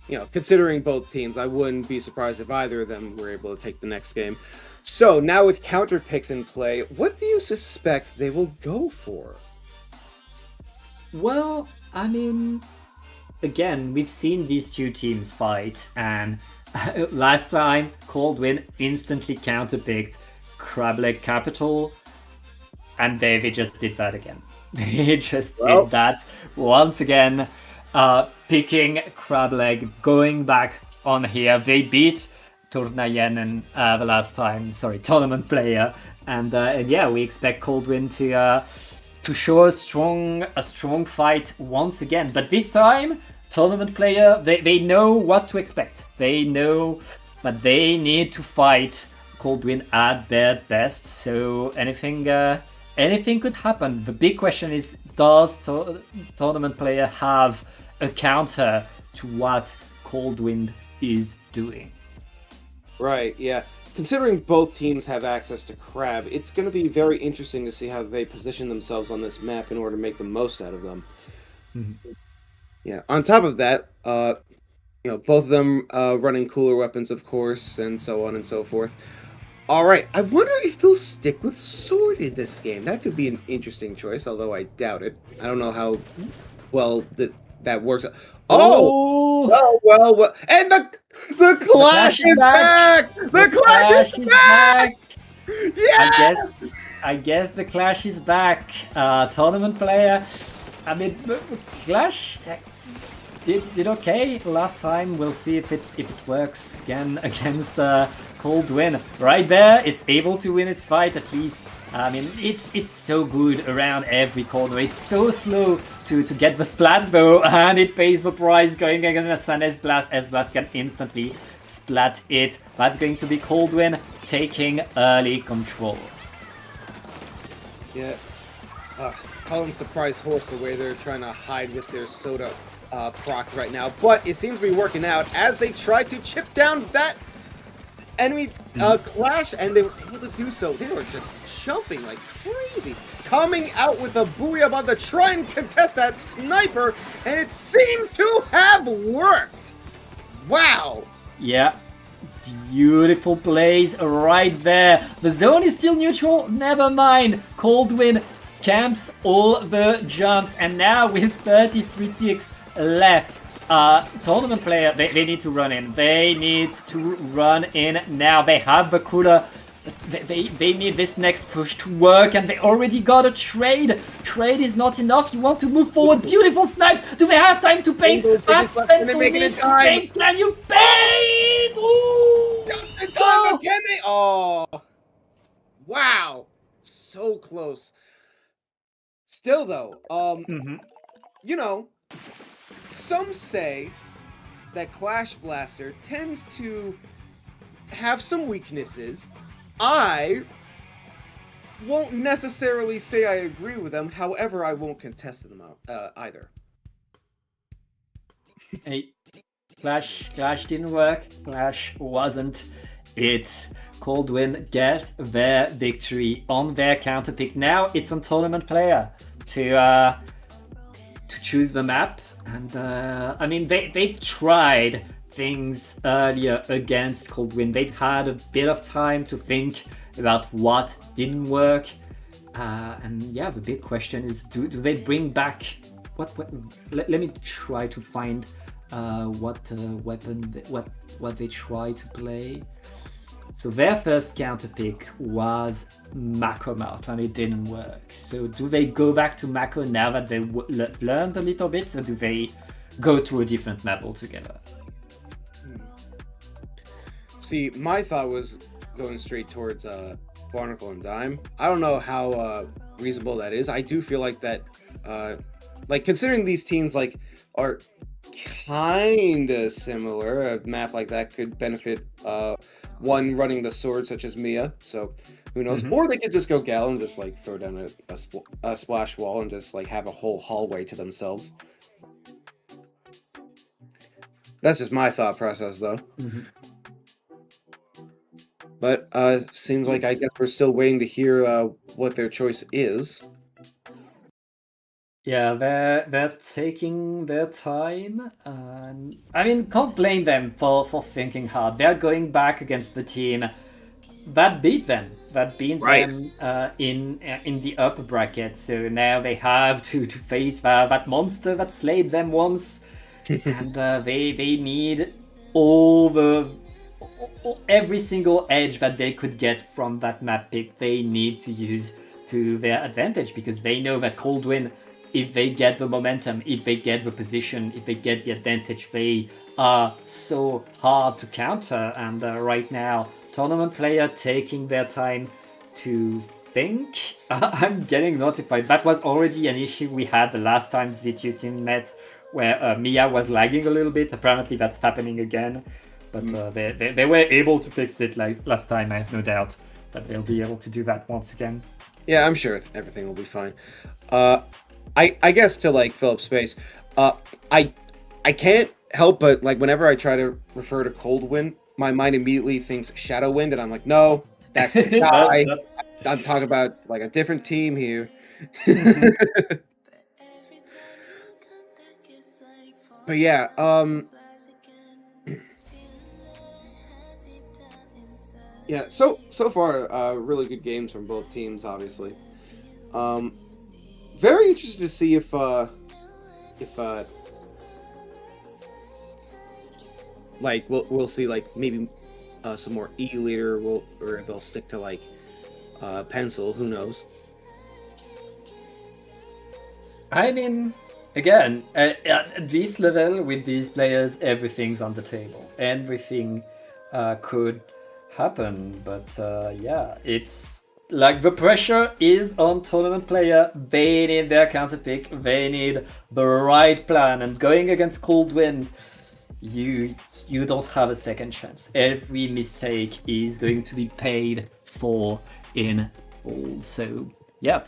[SPEAKER 5] you know, considering both teams, I wouldn't be surprised if either of them were able to take the next game. So now with counter picks in play, what do you suspect they will go for?
[SPEAKER 4] Well, I mean, again, we've seen these two teams fight, and last time Cold Win instantly counterpicked Crableg Capital, and they just did that again. They just did that once again, picking Crableg, going back on here. They beat Tornayen the last time, tournament player, and yeah, we expect Cold Win to show a strong fight once again. But this time, tournament player, they know what to expect. They know that they need to fight Cold Win at their best. So anything could happen. The big question is, does tournament player have a counter to what Cold Wind is doing?
[SPEAKER 5] Right, yeah. Considering both teams have access to Crab, it's going to be very interesting to see how they position themselves on this map in order to make the most out of them. Yeah. On top of that, you know, both of them running cooler weapons, of course, and so on and so forth. All right, I wonder if they'll stick with sword in this game. That could be an interesting choice, although I doubt it. I don't know how well that works. Oh, well, and the Clash is back. The Clash is back. Yeah.
[SPEAKER 4] I guess the Clash is back. Tournament player. I mean, Clash did okay last time. We'll see if it works again against Cold Win. Right there, it's able to win its fight at least. I mean, it's so good around every corner. It's so slow to get the splats though, and it pays the price going against an S-Blast. S-Blast can instantly splat it. That's going to be Cold Win taking early control.
[SPEAKER 5] Yeah. Call them surprise horse the way they're trying to hide with their soda proc right now. But it seems to be working out as they try to chip down that enemy Clash, and they were able to do so. They were just jumping like crazy. Coming out with a Booyah to try and contest that sniper, and it seems to have worked. Wow.
[SPEAKER 4] Yeah. Beautiful plays right there. The zone is still neutral. Never mind. Cold Win camps all the jumps, and now with 33 ticks left, tournament player, they need to run in. They need to run in now. They have the cooler. They need this next push to work, and they already got a trade. Trade is not enough. You want to move forward. Beautiful snipe. Do they have time to paint? That pencil needs to paint. Can you paint? Ooh.
[SPEAKER 5] Just in time, but can they? Oh, wow, so close. Still though, you know, some say that Clash Blaster tends to have some weaknesses. I won't necessarily say I agree with them. However, I won't contest them either.
[SPEAKER 4] Hey, Clash didn't work. Clash wasn't it. Cold Win gets their victory on their counterpick. Now it's on tournament player to choose the map. And I mean, they've tried things earlier against Coldwind. They've had a bit of time to think about what didn't work. And yeah, the big question is, do they bring back let me try to find what weapon what they try to play. So their first counter pick was Mako Mart, and it didn't work. So do they go back to Mako now that they learned a little bit, or do they go to a different map altogether?
[SPEAKER 5] See, my thought was going straight towards Barnacle and Dime. I don't know how reasonable that is. I do feel like that, like considering these teams like are kind of similar, a map like that could benefit one running the sword such as Mia. So who knows? Or they could just go Gal and just like throw down a splash wall and just like have a whole hallway to themselves. That's just my thought process, though. But seems like I guess we're still waiting to hear what their choice is.
[SPEAKER 4] Yeah, they're taking their time. I mean, can't blame them for thinking hard. They're going back against the team that beat them, them in the upper bracket. So now they have to face that monster that slayed them once, and they need every single edge that they could get from that map pick. They need to use to their advantage, because they know that Coldwind, if they get the momentum, if they get the position, if they get the advantage, they are so hard to counter. And right now, tournament player taking their time to think. I'm getting notified. That was already an issue we had the last time the two team met, where Mia was lagging a little bit. Apparently that's happening again. But they were able to fix it like last time. I have no doubt that they'll be able to do that once again.
[SPEAKER 5] Yeah, I'm sure everything will be fine. I guess to like fill up space, I can't help but like whenever I try to refer to Coldwind, my mind immediately thinks Shadowwind, and I'm like, no, that's the guy. I'm talking about like a different team here. But yeah, yeah. So far, really good games from both teams, obviously. Very interested to see if like we'll see like maybe some more E leader or they'll stick to like pencil. Who knows?
[SPEAKER 4] I mean, again, at this level with these players, everything's on the table. Everything could happen, but yeah, it's like the pressure is on tournament player. They need their counter pick. They need the right plan. And going against Coldwind, you don't have a second chance. Every mistake is going to be paid for in full. So yeah,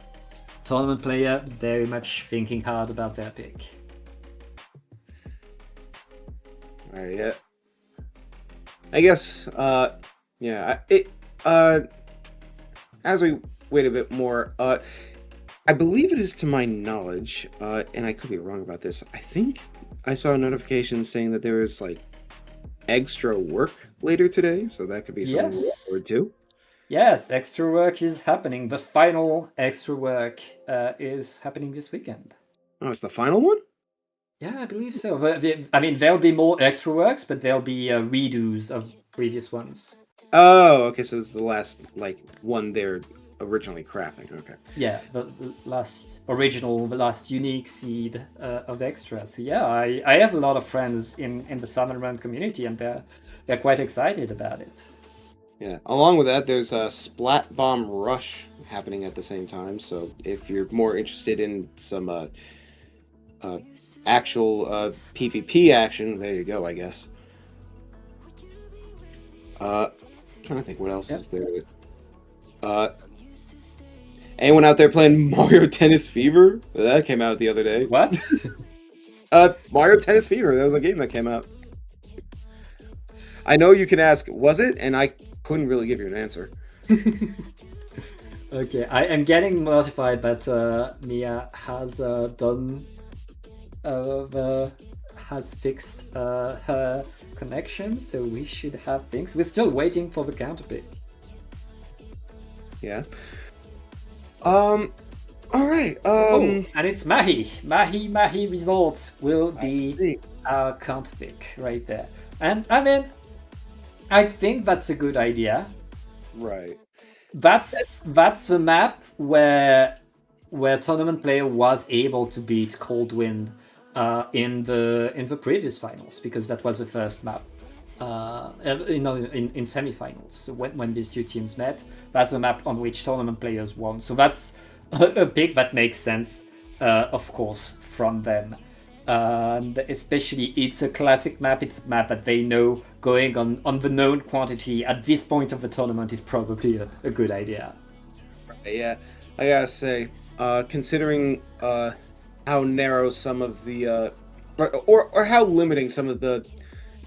[SPEAKER 4] tournament player very much thinking hard about their pick.
[SPEAKER 5] All right, yeah. I guess yeah. As we wait a bit more, I believe it is to my knowledge, and I could be wrong about this. I think I saw a notification saying that there was like extra work later today, so that could be something to look forward to.
[SPEAKER 4] Yes, extra work is happening. The final extra work is happening this weekend.
[SPEAKER 5] Oh, it's the final one?
[SPEAKER 4] Yeah, I believe so. I mean, there'll be more extra works, but there'll be redos of previous ones.
[SPEAKER 5] Oh, okay, so it's the last like one they're originally crafting. Okay.
[SPEAKER 4] Yeah, the last unique seed of extra. So yeah, I have a lot of friends in the Salmon Run community, and they're quite excited about it.
[SPEAKER 5] Yeah. Along with that, there's a Splat Bomb Rush happening at the same time. So if you're more interested in some actual PvP action, there you go, I guess. Trying to think what else is there. Anyone out there playing Mario Tennis Fever? That came out the other day.
[SPEAKER 4] What?
[SPEAKER 5] Mario Tennis Fever. That was a game that came out. I know you can ask, was it? And I couldn't really give you an answer.
[SPEAKER 4] Okay, I am getting notified that Mia has done has fixed her connection, so we should have things. We're still waiting for the counter pick.
[SPEAKER 5] Yeah. All right.
[SPEAKER 4] And it's Mahi. Mahi Resort will be our counter pick right there. And I mean, I think that's a good idea.
[SPEAKER 5] Right.
[SPEAKER 4] That's the map where Tournament Player was able to beat Cold Wind in the previous finals, because that was the first map. In semifinals, so when these two teams met, that's the map on which Tournament Players won. So that's a pick that makes sense, of course, from them. And especially, it's a classic map. It's a map that they know going on the known quantity at this point of the tournament is probably a good idea.
[SPEAKER 5] Yeah, I gotta say, considering how narrow some of the or how limiting some of the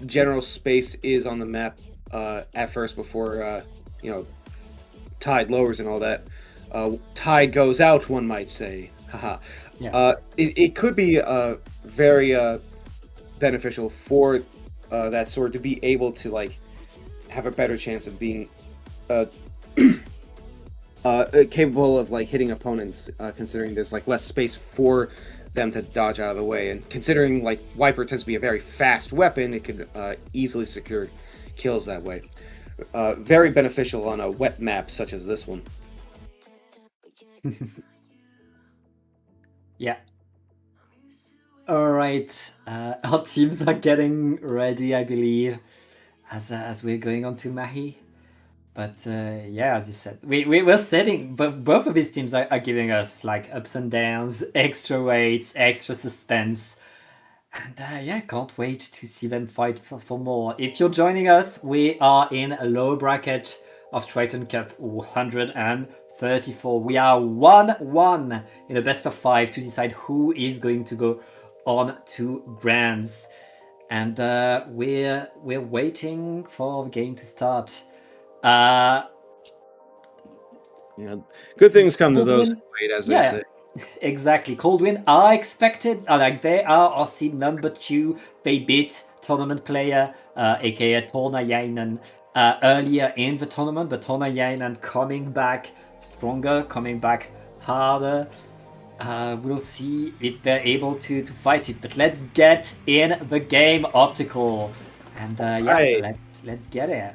[SPEAKER 5] general space is on the map at first before tide lowers and all that, tide goes out, one might say. Haha.
[SPEAKER 4] Yeah.
[SPEAKER 5] It could be very beneficial for that sword to be able to like have a better chance of being capable of like hitting opponents, considering there's like less space for them to dodge out of the way, and considering like Wiper tends to be a very fast weapon, it could easily secure kills that way. Very beneficial on a wet map such as this one.
[SPEAKER 4] Yeah. All right. Our teams are getting ready, I believe, as we're going on to Mahi. But yeah, as you said, we're setting, but both of these teams are giving us like ups and downs, extra weights, extra suspense. And yeah, can't wait to see them fight for more. If you're joining us, we are in a low bracket of Triton-Cup 134. We are 1-1 in a best of 5 to decide who is going to go on to Grands. And we're waiting for the game to start.
[SPEAKER 5] Good things come to those who wait, as they say.
[SPEAKER 4] Exactly. Cold Wind are expected, they are our seed number 2. They beat Tournament Player, aka Tornajainen, earlier in the tournament, but Tornajainen coming back stronger, coming back harder. We'll see if they're able to fight it, but let's get in the game, Optical. And let's get it.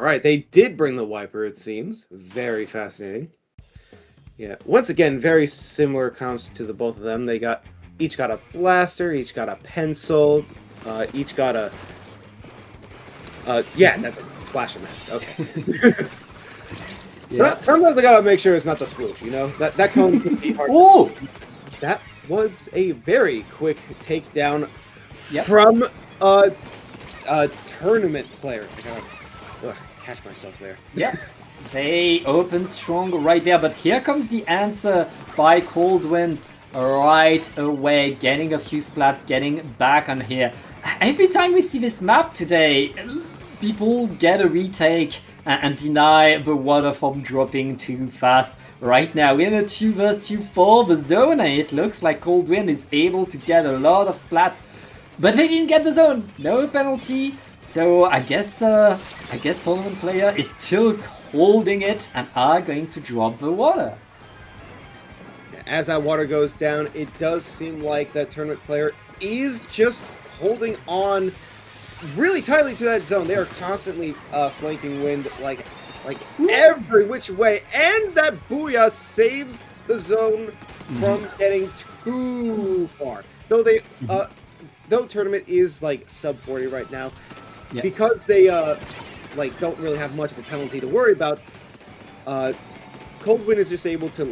[SPEAKER 5] All right, they did bring the Wiper, it seems. Very fascinating. Yeah, once again, very similar comps to the both of them. They each got a blaster, each got a pencil, each got a that's a splash match. Okay. Yeah. Sometimes they gotta make sure it's not the sploosh, you know? That cone can be hard.
[SPEAKER 4] Ooh!
[SPEAKER 5] That was a very quick takedown from a Tournament Player. I gotta catch myself there.
[SPEAKER 4] Yeah. They open strong right there, but here comes the answer by Cold Wind right away, getting a few splats, getting back on here. Every time we see this map today, people get a retake and deny the water from dropping too fast. Right now, we're in a 2 vs 2 for the zone, and it looks like Cold Wind is able to get a lot of splats, but they didn't get the zone. No penalty. So I guess Tournament Player is still holding it and are going to drop the water.
[SPEAKER 5] As that water goes down, it does seem like that Tournament Player is just holding on really tightly to that zone. They are constantly flanking Wind like every which way, and that Booyah saves the zone from getting too far. Though they though Tournament is like sub 40 right now, because they don't really have much of a penalty to worry about. Cold Wind is just able to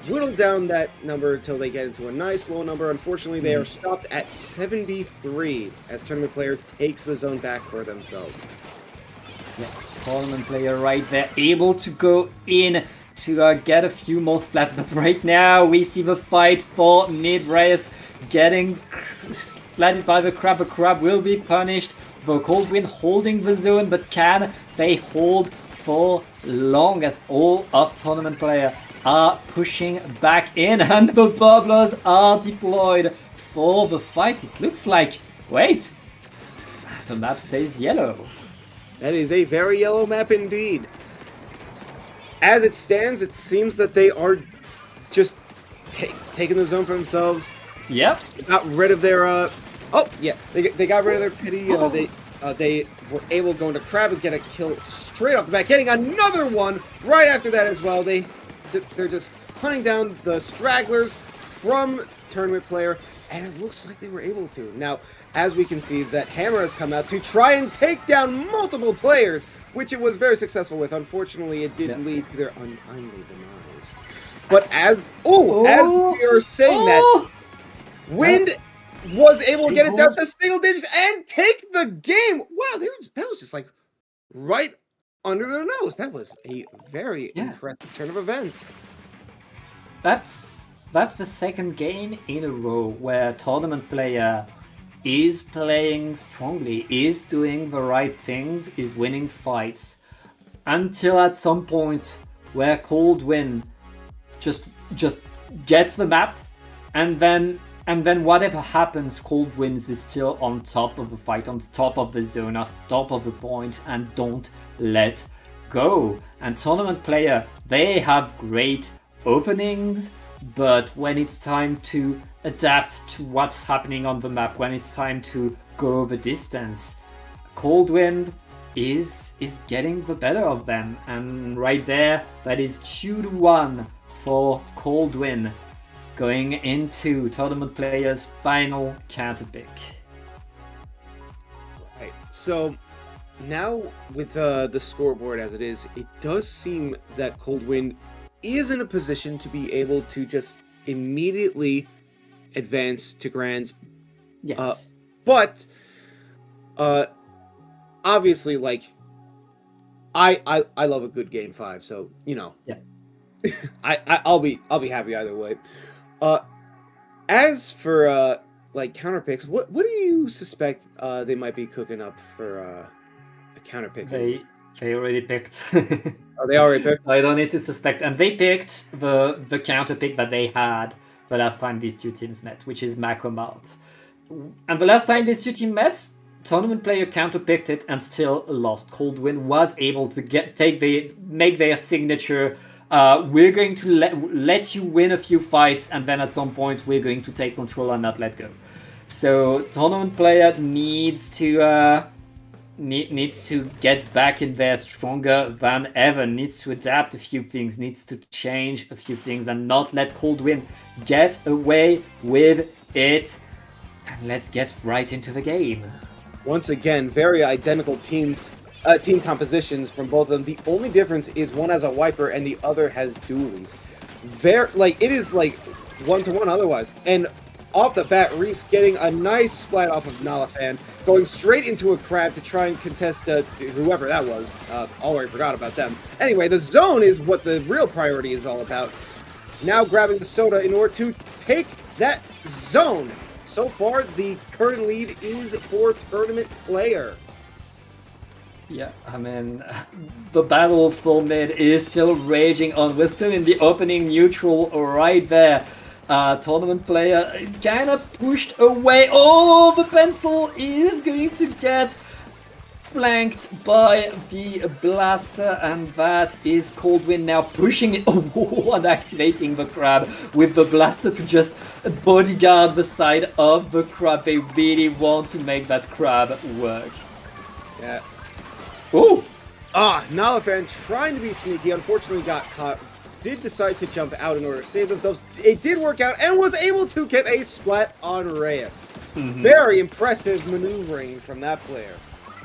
[SPEAKER 5] whittle down that number until they get into a nice low number. Unfortunately, they are stopped at 73 as Tournament Player takes the zone back for themselves.
[SPEAKER 4] Yeah, Tournament Player right there, able to go in to get a few more splats, but right now we see the fight for mid race getting splatted by the crab. The crab will be punished. The Cold Wind holding the zone, but can they hold for long, as all of Tournament Player are pushing back in, and the bubblers are deployed for the fight. It looks like, wait, the map stays yellow.
[SPEAKER 5] That is a very yellow map indeed. As it stands, it seems that they are just taking the zone for themselves.
[SPEAKER 4] Yep.
[SPEAKER 5] They got rid of their they got rid of their pity. They were able to go into Crab and get a kill straight off the bat, getting another one right after that as well. They're just hunting down the stragglers from tournament player, and it looks like they were able to. Now, as we can see, that Hammer has come out to try and take down multiple players, which it was very successful with. Unfortunately, it did lead to their untimely demise. But as we are saying that, Wind was able to get it down to single digits and take the game. Wow, that was just like right under their nose. That was a very impressive turn of events.
[SPEAKER 4] That's the second game in a row where tournament player is playing strongly, is doing the right things, is winning fights, until at some point where Cold Wind just gets the map, and then whatever happens, Cold Winds is still on top of the fight, on top of the zone, on top of the point, and don't let go. And tournament player, they have great openings, but when it's time to adapt to what's happening on the map, when it's time to go the distance, Cold Wind is getting the better of them. And right there, that is 2-1 for Cold Wind, going into tournament player's final counter pick.
[SPEAKER 5] Right. So now with the scoreboard as it is, it does seem that Cold Wind is in a position to be able to just immediately advance to Grands.
[SPEAKER 4] Yes.
[SPEAKER 5] But obviously, like, I love a good game 5, so you know.
[SPEAKER 4] Yeah.
[SPEAKER 5] I'll be happy either way. As for like counter picks, what do you suspect they might be cooking up for a counter pick?
[SPEAKER 4] They already picked.
[SPEAKER 5] Oh, they already picked?
[SPEAKER 4] I don't need to suspect. And they picked the counter pick that they had the last time these two teams met, which is Macomalt. And the last time these two teams met, tournament player counter picked it and still lost. Cold Wind was able to make their signature. We're going to let you win a few fights, and then at some point we're going to take control and not let go. So tournament player needs to get back in there stronger than ever, needs to adapt a few things, needs to change a few things, and not let Cold Wind get away with it. And let's get right into the game.
[SPEAKER 5] Once again, very identical team compositions from both of them. The only difference is one has a wiper and the other has dualies. It is like 1-to-1 otherwise. And off the bat, Reese getting a nice splat off of Nalafan, going straight into a crab to try and contest whoever that was. Already forgot about them. Anyway, the zone is what the real priority is all about. Now grabbing the soda in order to take that zone. So far, the current lead is for tournament player.
[SPEAKER 4] Yeah, I mean, the battle for mid is still raging on. We're still in the opening neutral right there. Tournament player kind of pushed away. Oh, the pencil is going to get flanked by the blaster, and that is Cold Wind now pushing it and activating the crab with the blaster to just bodyguard the side of the crab. They really want to make that crab work.
[SPEAKER 5] Yeah.
[SPEAKER 4] Ooh!
[SPEAKER 5] Nalafan trying to be sneaky, unfortunately got caught. Did decide to jump out in order to save themselves. It did work out and was able to get a splat on Reyes. Mm-hmm. Very impressive maneuvering from that player.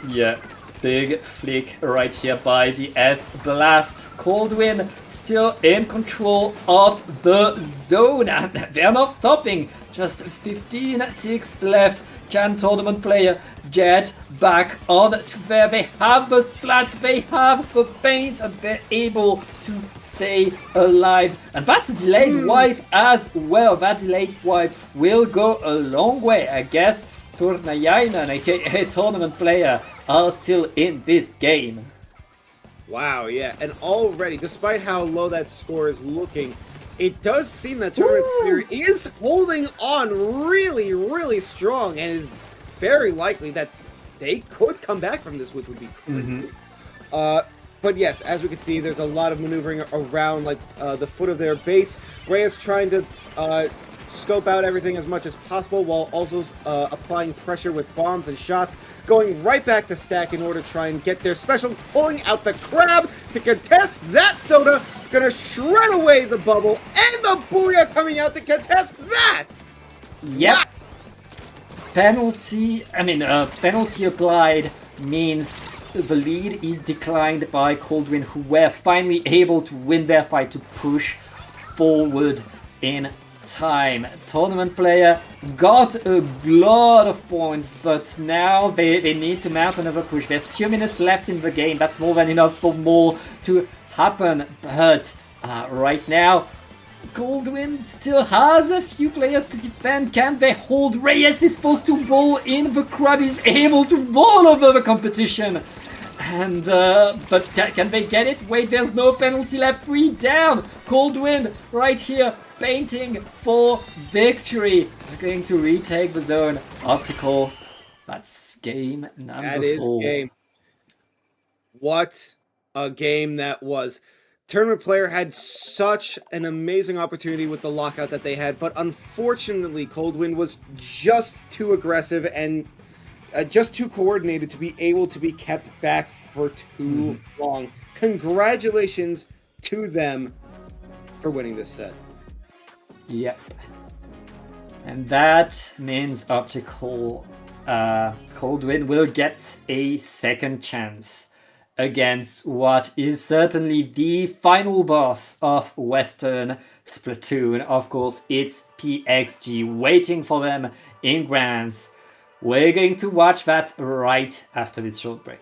[SPEAKER 4] Yeah, big flick right here by the S-Blast. Cold Wind still in control of the zone, and they're not stopping. Just 15 ticks left. Can tournament player get back on to where they have the splats, they have the paints, and they're able to stay alive? And that's a delayed wipe as well. That delayed wipe will go a long way. I guess Turnayainen, aka tournament player, are still in this game.
[SPEAKER 5] Wow, yeah. And already, despite how low that score is looking, it does seem that Tournament Player is holding on really, really strong, and is very likely that they could come back from this, which would be crazy. But yes, as we can see, there's a lot of maneuvering around like the foot of their base. Reyes trying to scope out everything as much as possible while also applying pressure with bombs and shots, going right back to stack in order to try and get their special, pulling out the crab to contest that soda, gonna shred away the bubble, and the booyah coming out to contest that!
[SPEAKER 4] Yep.
[SPEAKER 5] Wow.
[SPEAKER 4] Penalty applied means the lead is declined by Coldwind, who were finally able to win their fight to push forward in time. Tournament Player got a lot of points, but now they need to mount another push. There's 2 minutes left in the game. That's more than enough for more to happen. But right now, Goldwind still has a few players to defend. Can they hold? Reyes is supposed to roll in. The crab is able to roll over the competition. And, but can they get it? Wait, there's no penalty left. 3 down. Coldwind right here, painting for victory. They're going to retake the zone. Optical. That's game number 4.
[SPEAKER 5] That is game. What a game that was. Tournament Player had such an amazing opportunity with the lockout that they had, but unfortunately Coldwind was just too aggressive and just too coordinated to be able to be kept back for too long. Congratulations to them for winning this set.
[SPEAKER 4] Yep. And that means Optical Coldwind will get a second chance against what is certainly the final boss of Western Splatoon. Of course, it's PXG waiting for them in Grands. We're going to watch that right after this short break.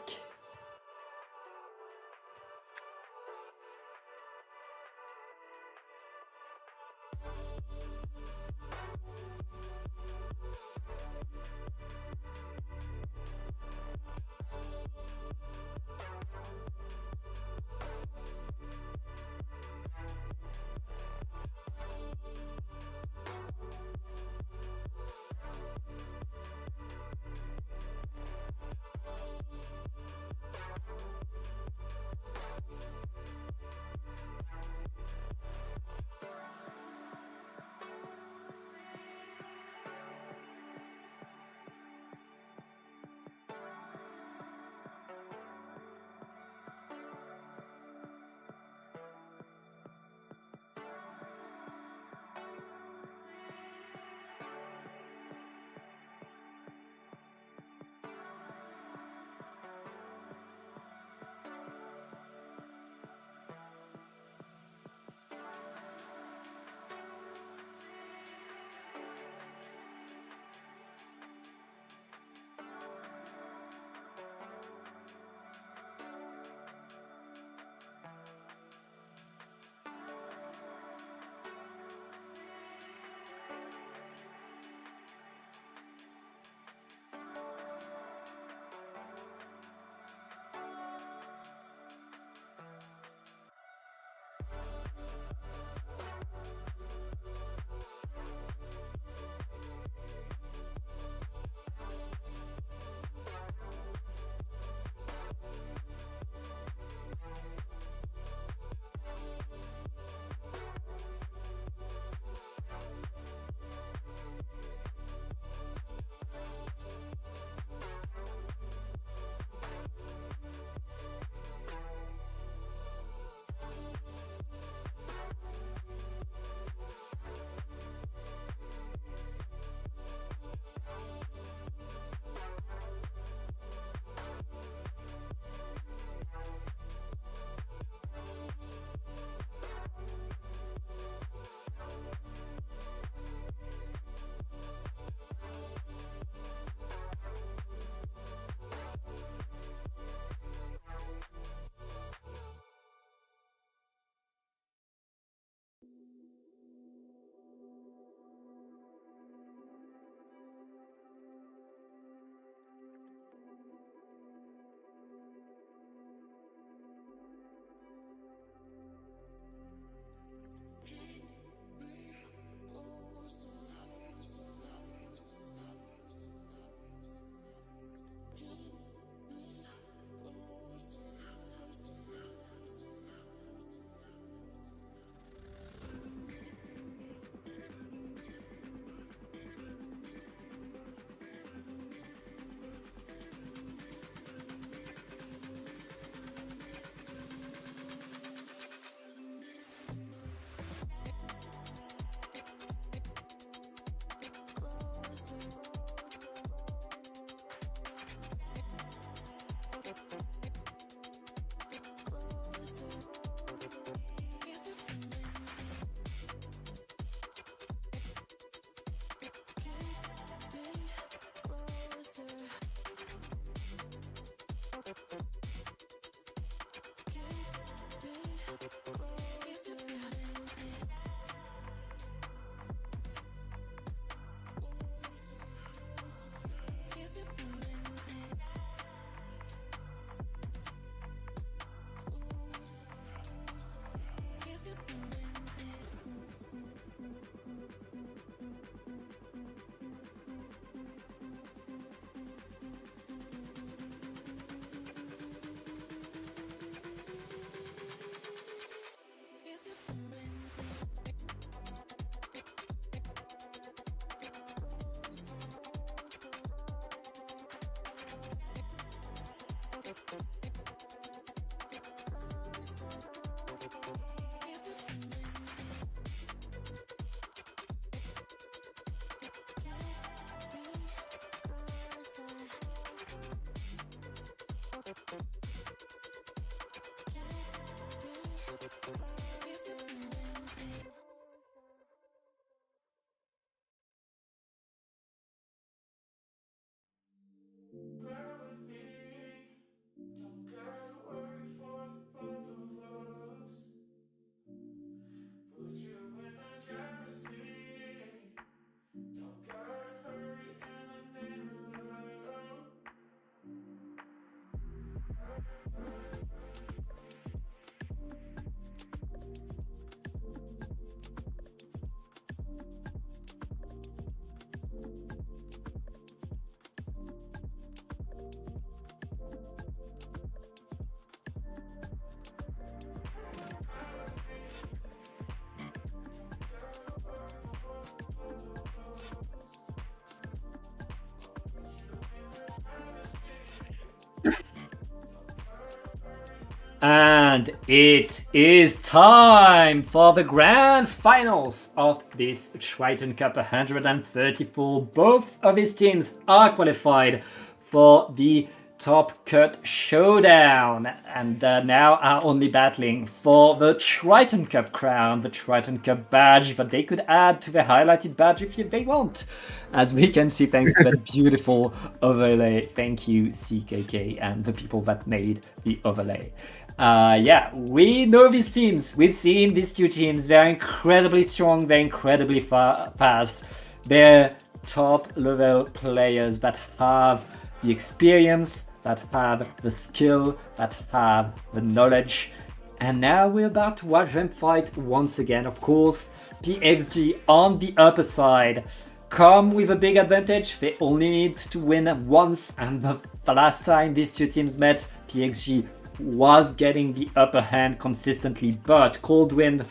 [SPEAKER 4] And it is time for the grand finals of this Triton-Cup 134. Both of these teams are qualified for the top cut showdown and now are only battling for the Triton-Cup crown, the Triton-Cup badge that they could add to the highlighted badge if they want. As we can see, thanks to that beautiful overlay. Thank you, CKK, and the people that made the overlay. Yeah, we know these teams. We've seen these two teams. They're incredibly strong. They're incredibly fast. They're top level players that have the experience, that have the skill, that have the knowledge. And now we're about to watch them fight once again. Of course, PXG on the upper side come with a big advantage. They only need to win once, and the last time these two teams met, PXG was getting the upper hand consistently, but Coldwind,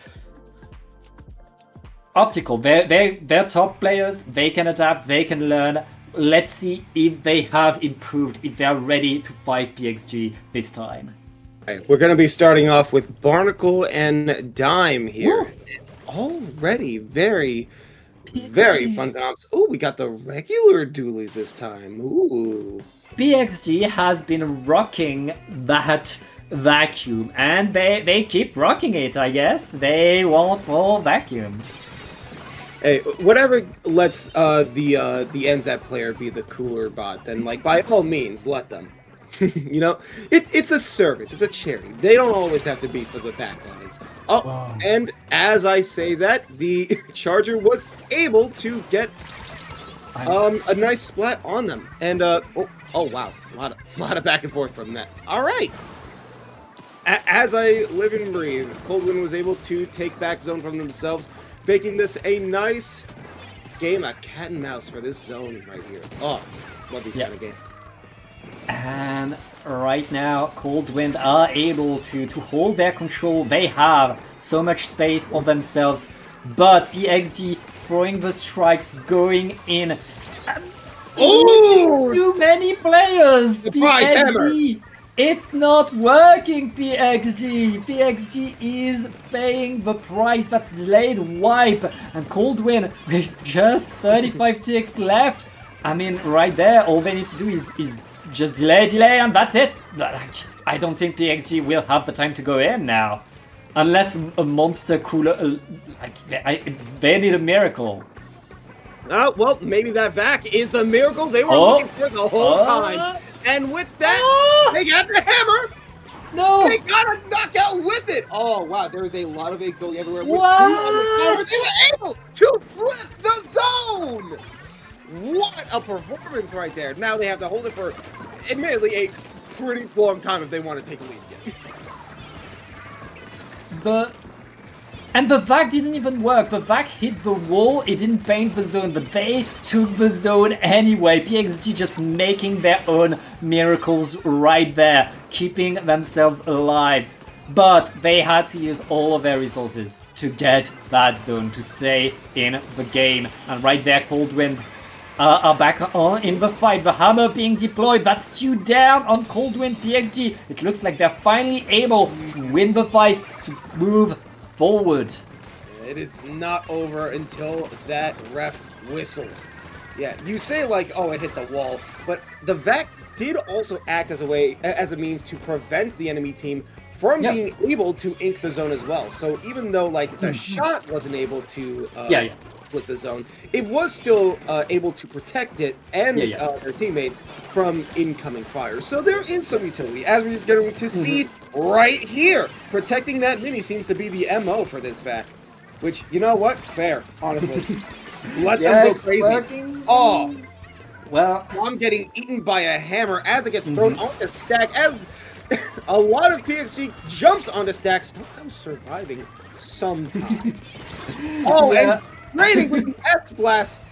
[SPEAKER 4] Optical, they're top players. They can adapt, they can learn. Let's see if they have improved, if they're ready to fight PXG this time.
[SPEAKER 5] Right, we're going to be starting off with Barnacle and Dime here.
[SPEAKER 4] Woo!
[SPEAKER 5] Already very fun comps. Oh, we got the regular dualies this time. Ooh.
[SPEAKER 4] PXG has been rocking that vacuum, and they keep rocking it, I guess. They want more vacuum.
[SPEAKER 5] Hey, whatever lets the NZAP player be the cooler bot, then like by all means let them. You know, it's a service, it's a charity. They don't always have to be for the backlines. Oh, wow. And as I say that, the Charger was able to get a nice splat on them, and oh wow, a lot of back and forth from that. All right. As I live and breathe, Coldwind was able to take back zone from themselves, making this a nice game of cat and mouse for this zone right here. Oh, love these kind of games.
[SPEAKER 4] And right now, Coldwind are able to hold their control. They have so much space for themselves, but PXG throwing the strikes, going in.
[SPEAKER 5] Oh!
[SPEAKER 4] Too many players! PXG! It's not working, PXG! PXG is paying the price. That's delayed wipe. And Coldwind with just 35 ticks left. I mean, right there, all they need to do is just delay, and that's it. I don't think PXG will have the time to go in now. Unless a monster cooler... they need a miracle.
[SPEAKER 5] Well, maybe that vac is the miracle they were looking for the whole time. And with that, They got the hammer!
[SPEAKER 4] No!
[SPEAKER 5] They got a knockout with it! Oh, wow, there was a lot of it going everywhere. With
[SPEAKER 4] What?
[SPEAKER 5] 2 on the counter, they were able to flip the zone! What a performance right there. Now they have to hold it for, admittedly, a pretty long time if they want to take a lead again.
[SPEAKER 4] And the VAC didn't even work. The VAC hit the wall, it didn't paint the zone, but they took the zone anyway. PXG just making their own miracles right there, keeping themselves alive. But they had to use all of their resources to get that zone, to stay in the game. And right there, Cold Wind are back on in the fight. The hammer being deployed. That's 2 down on Cold Wind PXG. It looks like they're finally able to win the fight, to move forward.
[SPEAKER 5] And it's not over until that ref whistles. Yeah, you say like, oh, it hit the wall, but the VAC did also act as a means to prevent the enemy team from being able to ink the zone as well. So even though like the shot wasn't able to split the zone, it was still able to protect it and their teammates from incoming fire. So they're in some utility, as we're going to see right here. Protecting that mini seems to be the MO for this VAC, which, you know what? Fair, honestly. Let them go crazy.
[SPEAKER 4] Working.
[SPEAKER 5] Oh,
[SPEAKER 4] well,
[SPEAKER 5] I'm getting eaten by a hammer as it gets thrown on the stack, as a lot of PXG jumps on the stacks. I'm surviving sometimes. And trading with the S-Blast,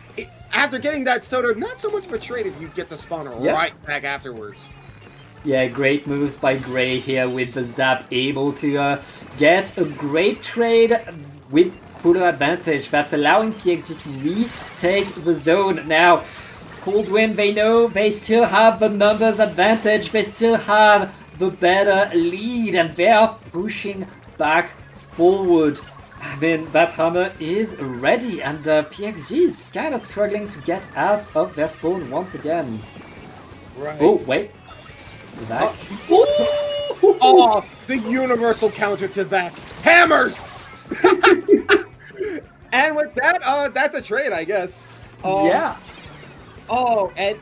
[SPEAKER 5] after getting that Soda, not so much of a trade if you get to spawn right back afterwards.
[SPEAKER 4] Yeah, great moves by Gray here with the Zap, able to get a great trade with cooler advantage that's allowing PXG to retake the zone. Now, Cold Wind, they know they still have the numbers advantage, they still have the better lead, and they are pushing back forward. I mean, that hammer is ready, and PXG is kind of struggling to get out of their spawn once again.
[SPEAKER 5] Right.
[SPEAKER 4] Oh, wait. Back.
[SPEAKER 5] Oh, the universal counter to VAC. Hammers! And with that, that's a trade, I guess.
[SPEAKER 4] Yeah.
[SPEAKER 5] Oh, and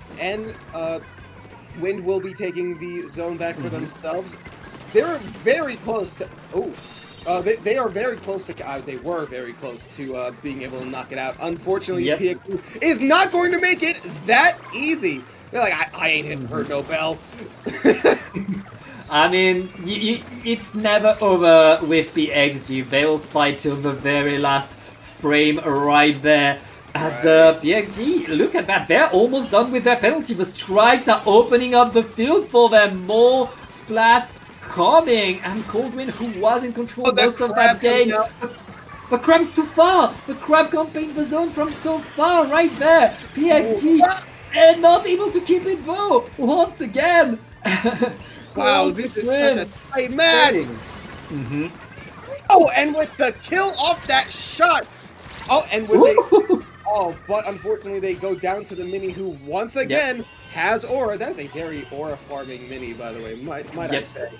[SPEAKER 5] Wind will be taking the zone back for themselves. They're very close to... Oh. They are very close to... they were very close to being able to knock it out. Unfortunately, PXG is not going to make it that easy. They're like, I ain't heard no bell.
[SPEAKER 4] I mean, it's never over with PXG. They will fight till the very last frame right there. As PXG, look at that, they're almost done with their penalty. The strikes are opening up the field for them. More splats coming, and Cold Wind, who was in control most of that game. The crab's too far! The crab can't paint the zone from so far, right there! PXG, and not able to keep it though, once again!
[SPEAKER 5] Wow, this is such a tight match! Oh, and with the kill off that shot! Oh, and with but unfortunately they go down to the mini, who once again has aura. That's a very aura farming mini, by the way, might I say.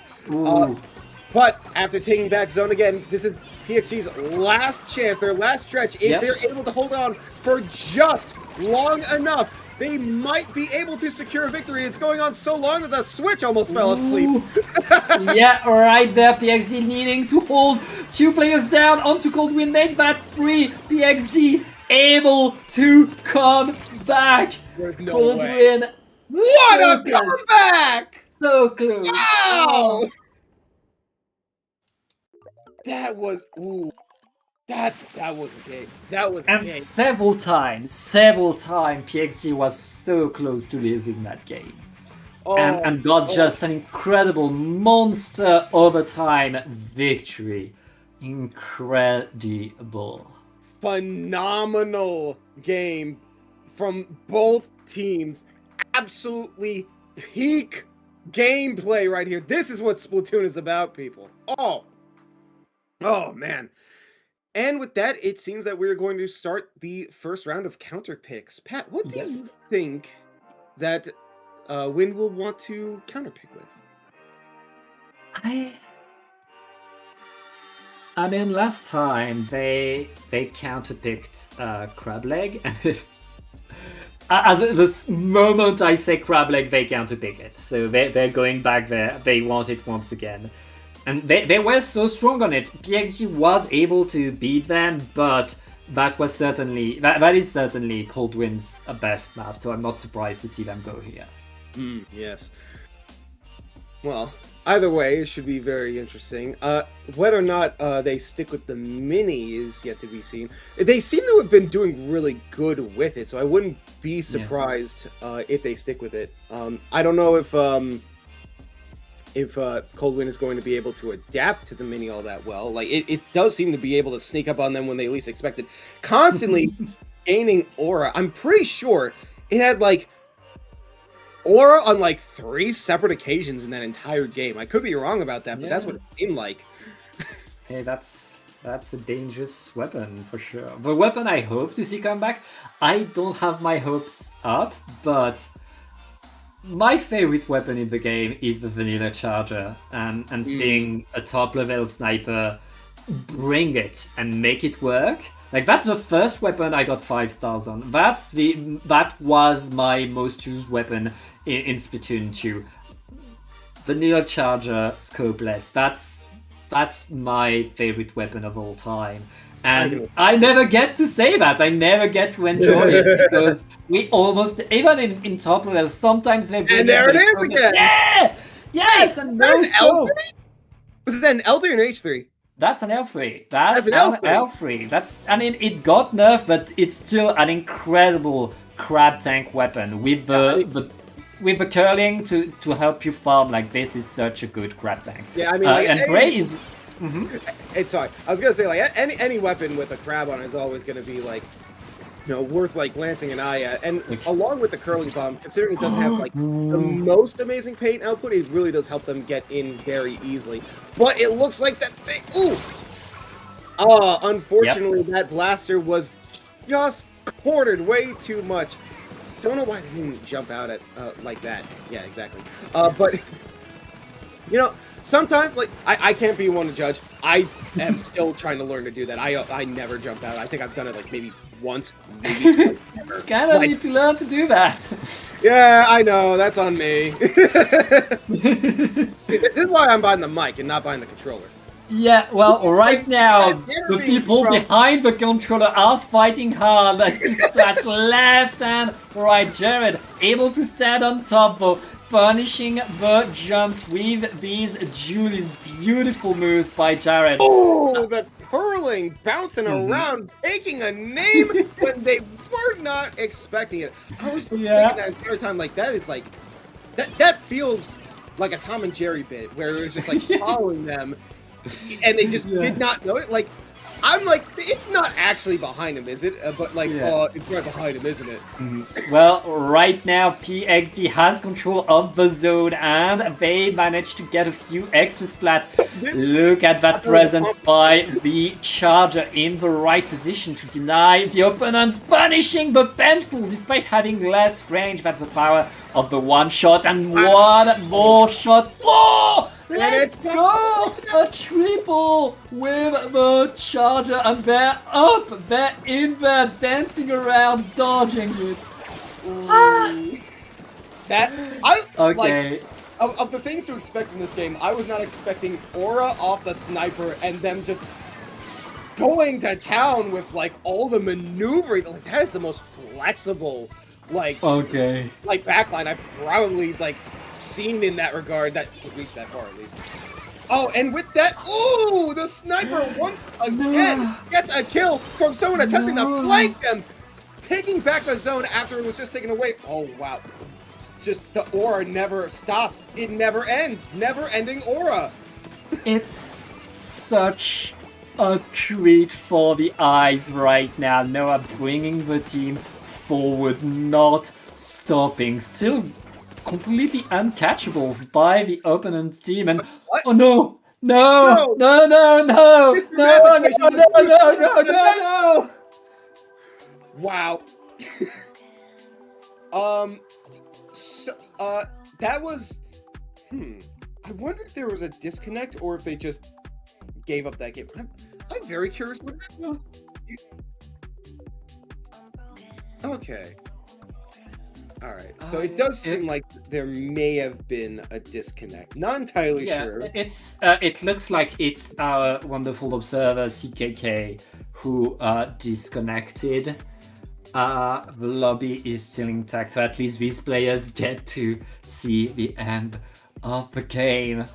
[SPEAKER 5] But after taking back zone again, this is PXG's last chance, their last stretch. If they're able to hold on for just long enough, they might be able to secure a victory. It's going on so long that the Switch almost fell asleep.
[SPEAKER 4] Yeah, right there, PXG needing to hold 2 players down onto Cold Wind, make that free. PXG able to come back.
[SPEAKER 5] There's no
[SPEAKER 4] Cold
[SPEAKER 5] way.
[SPEAKER 4] Wind.
[SPEAKER 5] What
[SPEAKER 4] so
[SPEAKER 5] a
[SPEAKER 4] close.
[SPEAKER 5] comeback!
[SPEAKER 4] So close.
[SPEAKER 5] Wow! That was that was a game. That was a game.
[SPEAKER 4] Several times, PXG was so close to losing that game. And got just an incredible monster overtime victory. Incredible.
[SPEAKER 5] Phenomenal game from both teams. Absolutely peak gameplay right here. This is what Splatoon is about, people. Oh man. And with that, it seems that we're going to start the first round of counter picks. Pat, what do you think that Wind will want to counter pick with?
[SPEAKER 4] I mean, last time they counterpicked Crab Leg, and At this moment I say crab leg, they counterpick it. So they're going back there. They want it once again. And they were so strong on it. PXG was able to beat them, but that is certainly Coldwind's best map. So I'm not surprised to see them go here.
[SPEAKER 5] Yes. Well, either way, it should be very interesting. Whether or not they stick with the mini is yet to be seen. They seem to have been doing really good with it, so I wouldn't be surprised if they stick with it. I don't know if Coldwind is going to be able to adapt to the mini all that well. Like, it does seem to be able to sneak up on them when they least expect it. Constantly gaining aura. I'm pretty sure it had, like, aura on, like, 3 separate occasions in that entire game. I could be wrong about that, but that's what it seemed like.
[SPEAKER 4] Hey, that's a dangerous weapon, for sure. The weapon I hope to see come back, I don't have my hopes up, but my favorite weapon in the game is the vanilla charger, and seeing a top level sniper bring it and make it work. Like, that's the first weapon I got 5 stars on. That was my most used weapon in Splatoon 2. Vanilla charger, scopeless. That's my favorite weapon of all time. And I never get to say that. I never get to enjoy it because we almost, even in top level, sometimes they bring.
[SPEAKER 5] And there it is again.
[SPEAKER 4] Yeah, yes, and no scope.
[SPEAKER 5] Was it an L3 or an H3?
[SPEAKER 4] That's an L3. That's an L3. I mean, it got nerfed, but it's still an incredible crab tank weapon with the curling to help you farm. Like, this is such a good crab tank.
[SPEAKER 5] Yeah, I mean,
[SPEAKER 4] and Bray is.
[SPEAKER 5] It's sorry. I was gonna say, like, any weapon with a crab on is always gonna be, like, you know, worth, like, glancing an eye at. And along with the curling bomb, considering it doesn't have, like, the most amazing paint output, it really does help them get in very easily. But it looks like that thing. Ooh. Unfortunately, that blaster was just cornered way too much. Don't know why they didn't jump out at like that. Yeah, exactly. But you know, sometimes, like, I can't be one to judge. I am still trying to learn to do that. I never jump out. I think I've done it, like, maybe once, maybe twice. Never.
[SPEAKER 4] Kind of need to learn to do that.
[SPEAKER 5] Yeah, I know. That's on me. This is why I'm buying the mic and not buying the controller.
[SPEAKER 4] Yeah, well, right now, the people behind the controller are fighting hard. I see Splat's left and right. Jared able to stand on top, though, punishing the jumps with these Julie's beautiful moves by Jared.
[SPEAKER 5] Oh, the curling, bouncing around, making a name when they were not expecting it. I was thinking that entire time, like, that is like, that feels like a Tom and Jerry bit where it was just like following them. And they just did not know it. Like, I'm like, it's not actually behind him, is it? But like, it's right behind him, isn't it?
[SPEAKER 4] Well, right now, PXG has control of the zone, and they managed to get a few extra Splat. Look at that presence by the charger in the right position to deny the opponent, punishing the pencil despite having less range. That's the power of the one shot, and one more shot. Oh! Let's go! A triple with the charger, and they're up, they're in there, dancing around, dodging it.
[SPEAKER 5] Like, of the things to expect from this game, I was not expecting aura off the sniper and them just going to town with, like, all the maneuvering. Like, that is the most flexible, like, like, backline I've probably, like, seen in that regard, that could reach that far at least. Oh, and with that, ooh, the sniper once again gets a kill from someone attempting to flank them, taking back the zone after it was just taken away. Oh, wow. Just the aura never stops. It never ends. Never ending aura.
[SPEAKER 4] It's such a treat for the eyes right now. Noah bringing the team forward, not stopping, still completely uncatchable by the opponent team. And oh no, no, no, no, no, no, no.
[SPEAKER 5] Wow. That was I wonder if there was a disconnect or if they just gave up that game. I'm very curious what that. Okay. All right. So it does seem like there may have been a disconnect. Not entirely sure.
[SPEAKER 4] It looks like it's our wonderful observer CKK who disconnected. The lobby is still intact, so at least these players get to see the end of the game.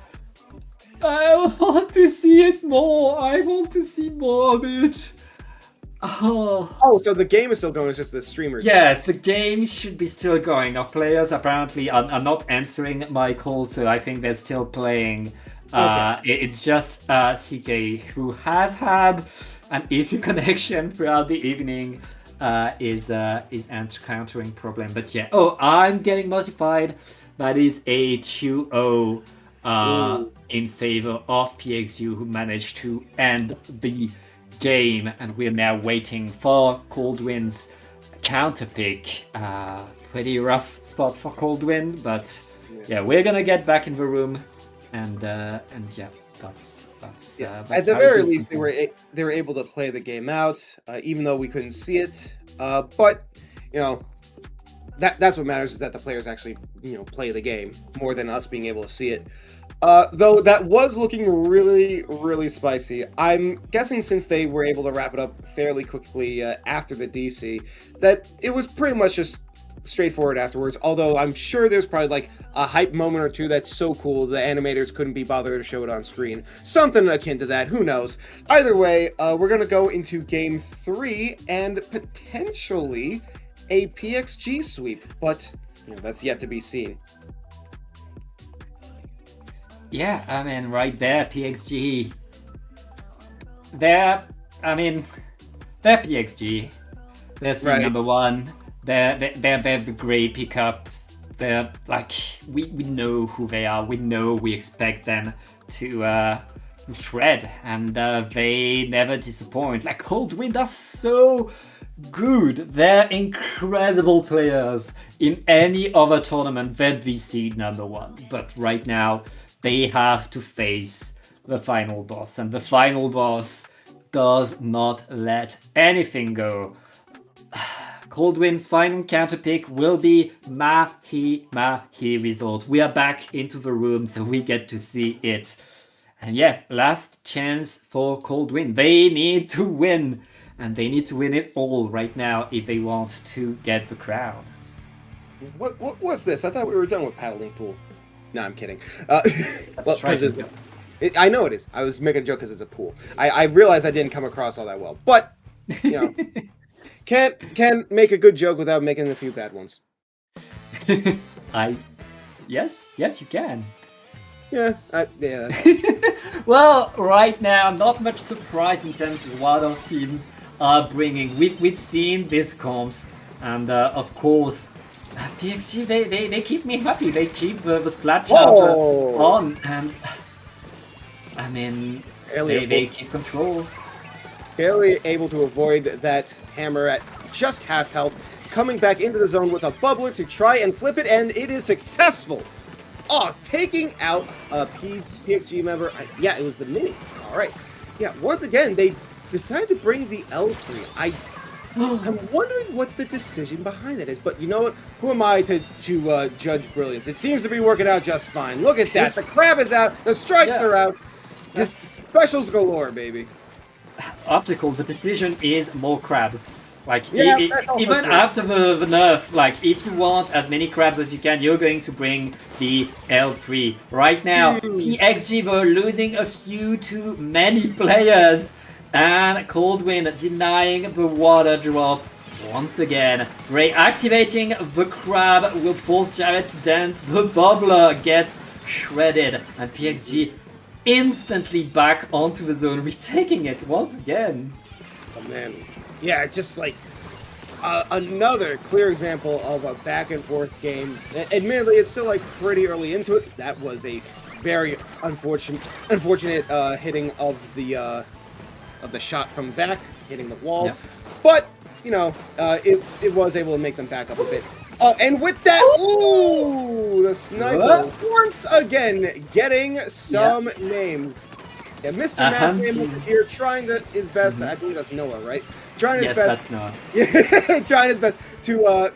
[SPEAKER 4] I want to see it more. I want to see more of it.
[SPEAKER 5] Oh, so the game is still going. It's just the streamers.
[SPEAKER 4] Yes, the game should be still going. Our players apparently are not answering my call, so I think they're still playing.
[SPEAKER 5] Okay.
[SPEAKER 4] It's just CK who has had an iffy connection throughout the evening. Is encountering problem, but yeah. Oh, I'm getting notified. That is a 2-0 in favor of PXG, who managed to end the game, and we're now waiting for Coldwind's counter pick. Pretty rough spot for Coldwind, but yeah, we're gonna get back in the room, and yeah, that's
[SPEAKER 5] at the very least they were able to play the game out, even though we couldn't see it. But you know, that's what matters, is that the players actually play the game more than us being able to see it. Though that was looking really, really spicy. I'm guessing since they were able to wrap it up fairly quickly after the DC, that it was pretty much just straightforward afterwards. Although I'm sure there's probably like a hype moment or two that's so cool the animators couldn't be bothered to show it on screen. Something akin to that, who knows. Either way, we're going to go into game 3 and potentially a PXG sweep, but that's yet to be seen.
[SPEAKER 4] Yeah, I mean, right there, PXG. They're PXG. They're seeing number one. They're the great pickup. They're like, we know who they are. We expect them to shred, and they never disappoint. Like, Coldwind are so good. They're incredible players. In any other tournament, they'd be seed number one. But right now, they have to face the final boss, and the final boss does not let anything go. Coldwind's final counter pick will be Mahi result. We are back into the room, so we get to see it. And yeah, last chance for Coldwind. They need to win, and they need to win it all right now if they want to get the crown.
[SPEAKER 5] What's this? I thought we were done with paddling pool. No, I'm kidding.
[SPEAKER 4] That's Triton-Cup.
[SPEAKER 5] I know it is. I was making a joke because it's a pool. I realized I didn't come across all that well, but can't make a good joke without making a few bad ones.
[SPEAKER 4] Yes, you can.
[SPEAKER 5] Yeah.
[SPEAKER 4] Well, right now, not much surprise in terms of what our teams are bringing. We've seen these comps, and of course, PXG, they keep me happy. They keep the Splat Charger on, and I mean, they keep control.
[SPEAKER 5] Barely able to avoid that hammer at just half health, coming back into the zone with a bubbler to try and flip it, and it is successful. Taking out a PXG member. Yeah, it was the mini. All right. Yeah, once again, they decided to bring the L3. I'm wondering what the decision behind that is, but you know what? Who am I to judge brilliance? It seems to be working out just fine. Look at that. The crab is out. The strikes are out. Just specials galore, baby.
[SPEAKER 4] Optical, the decision is more crabs. Like, even after the nerf, like, if you want as many crabs as you can, you're going to bring the L3. Right now, PXG were losing a few too many players. And Coldwind denying the water drop once again. Reactivating the crab will force Jared to dance. The bubbler gets shredded. And PXG instantly back onto the zone, retaking it once again.
[SPEAKER 5] Oh man. Yeah, just like another clear example of a back and forth game. Admittedly, it's still like pretty early into it. That was a very unfortunate hitting of the shot from back, hitting the wall. Yep. But, it was able to make them back up a bit. And with that, the sniper once again getting some names. Yeah, Mr. Math over here trying his best. I believe that's Noah, right? Trying his best.
[SPEAKER 4] Yes, that's Noah.
[SPEAKER 5] Yeah, trying his best to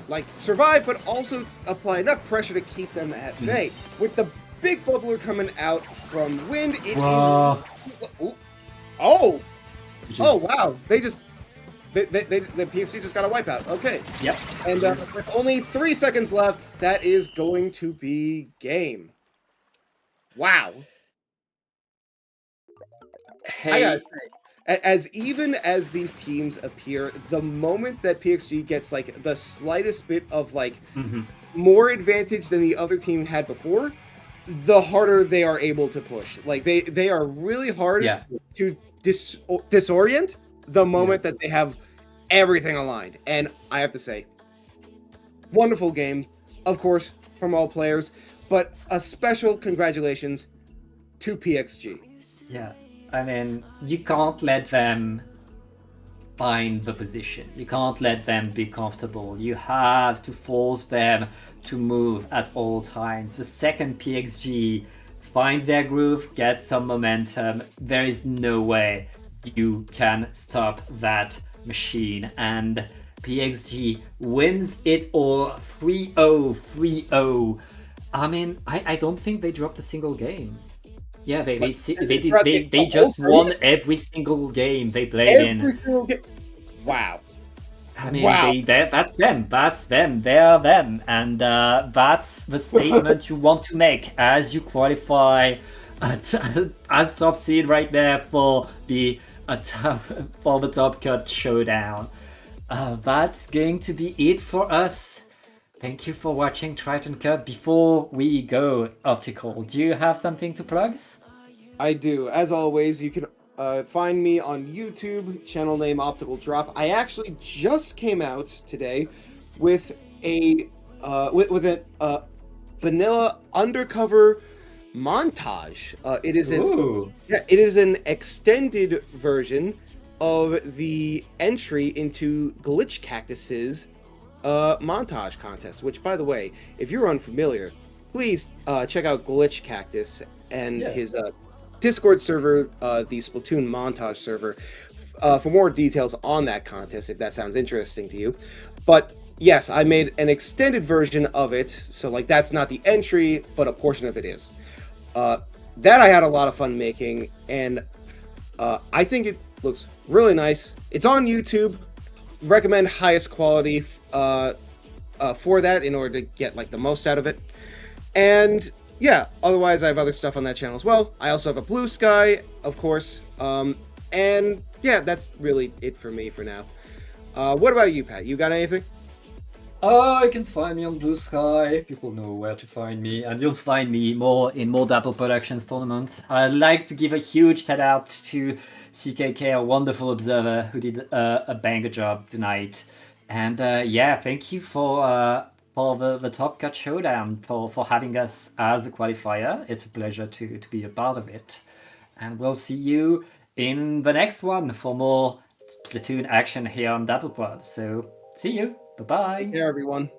[SPEAKER 5] like survive, but also apply enough pressure to keep them at bay. With the big bubbler coming out from Wind, it is.
[SPEAKER 4] Whoa.
[SPEAKER 5] Ooh. Oh,
[SPEAKER 4] Which
[SPEAKER 5] oh
[SPEAKER 4] is-
[SPEAKER 5] wow! The PSG just got a wipeout. Okay.
[SPEAKER 4] Yep.
[SPEAKER 5] And with only 3 seconds left, that is going to be game. Wow. I
[SPEAKER 4] Hey.
[SPEAKER 5] gotta say, as even as these teams appear, the moment that PXG gets like the slightest bit of like more advantage than the other team had before, the harder they are able to push. Like they are really hard to disorient the moment that they have everything aligned. And I have to say, wonderful game, of course, from all players, but a special congratulations to PXG.
[SPEAKER 4] Yeah, I mean, you can't let them find the position. You can't let them be comfortable. You have to force them to move at all times. The second PXG finds their groove, gets some momentum, there is no way you can stop that machine. And PXG wins it all 3-0, 3-0. I mean, I don't think they dropped a single game. Yeah, they just won every single game they played in.
[SPEAKER 5] Wow.
[SPEAKER 4] I mean, that's them. They are them, and that's the statement you want to make as you qualify as top seed right there for the top cut showdown. That's going to be it for us. Thank you for watching Triton-Cup. Before we go, Optical, do you have something to plug?
[SPEAKER 5] I do. As always, you can find me on YouTube, channel name Optical Drop. I actually just came out today with a vanilla undercover montage. It is an extended version of the entry into Glitch Cactus's montage contest. Which, by the way, if you're unfamiliar, please check out Glitch Cactus and his Discord server, the Splatoon montage server, for more details on that contest, if that sounds interesting to you. But yes, I made an extended version of it, so like that's not the entry, but a portion of it is. That I had a lot of fun making, and I think it looks really nice. It's on YouTube. Recommend highest quality for that in order to get like the most out of it. And yeah, otherwise I have other stuff on that channel as well. I also have a Blue Sky, of course. And yeah, that's really it for me for now. What about you, Pat? You got anything?
[SPEAKER 4] You can find me on Blue Sky. People know where to find me, and you'll find me more Dapple Productions tournament. I'd like to give a huge shout out to CKK, a wonderful observer who did a banger job tonight. And yeah, thank you for the Top Cut Showdown, for having us as a qualifier. It's a pleasure to be a part of it. And we'll see you in the next one for more Splatoon action here on Dapple Prod. So see you. Bye-bye.
[SPEAKER 5] Take care, everyone.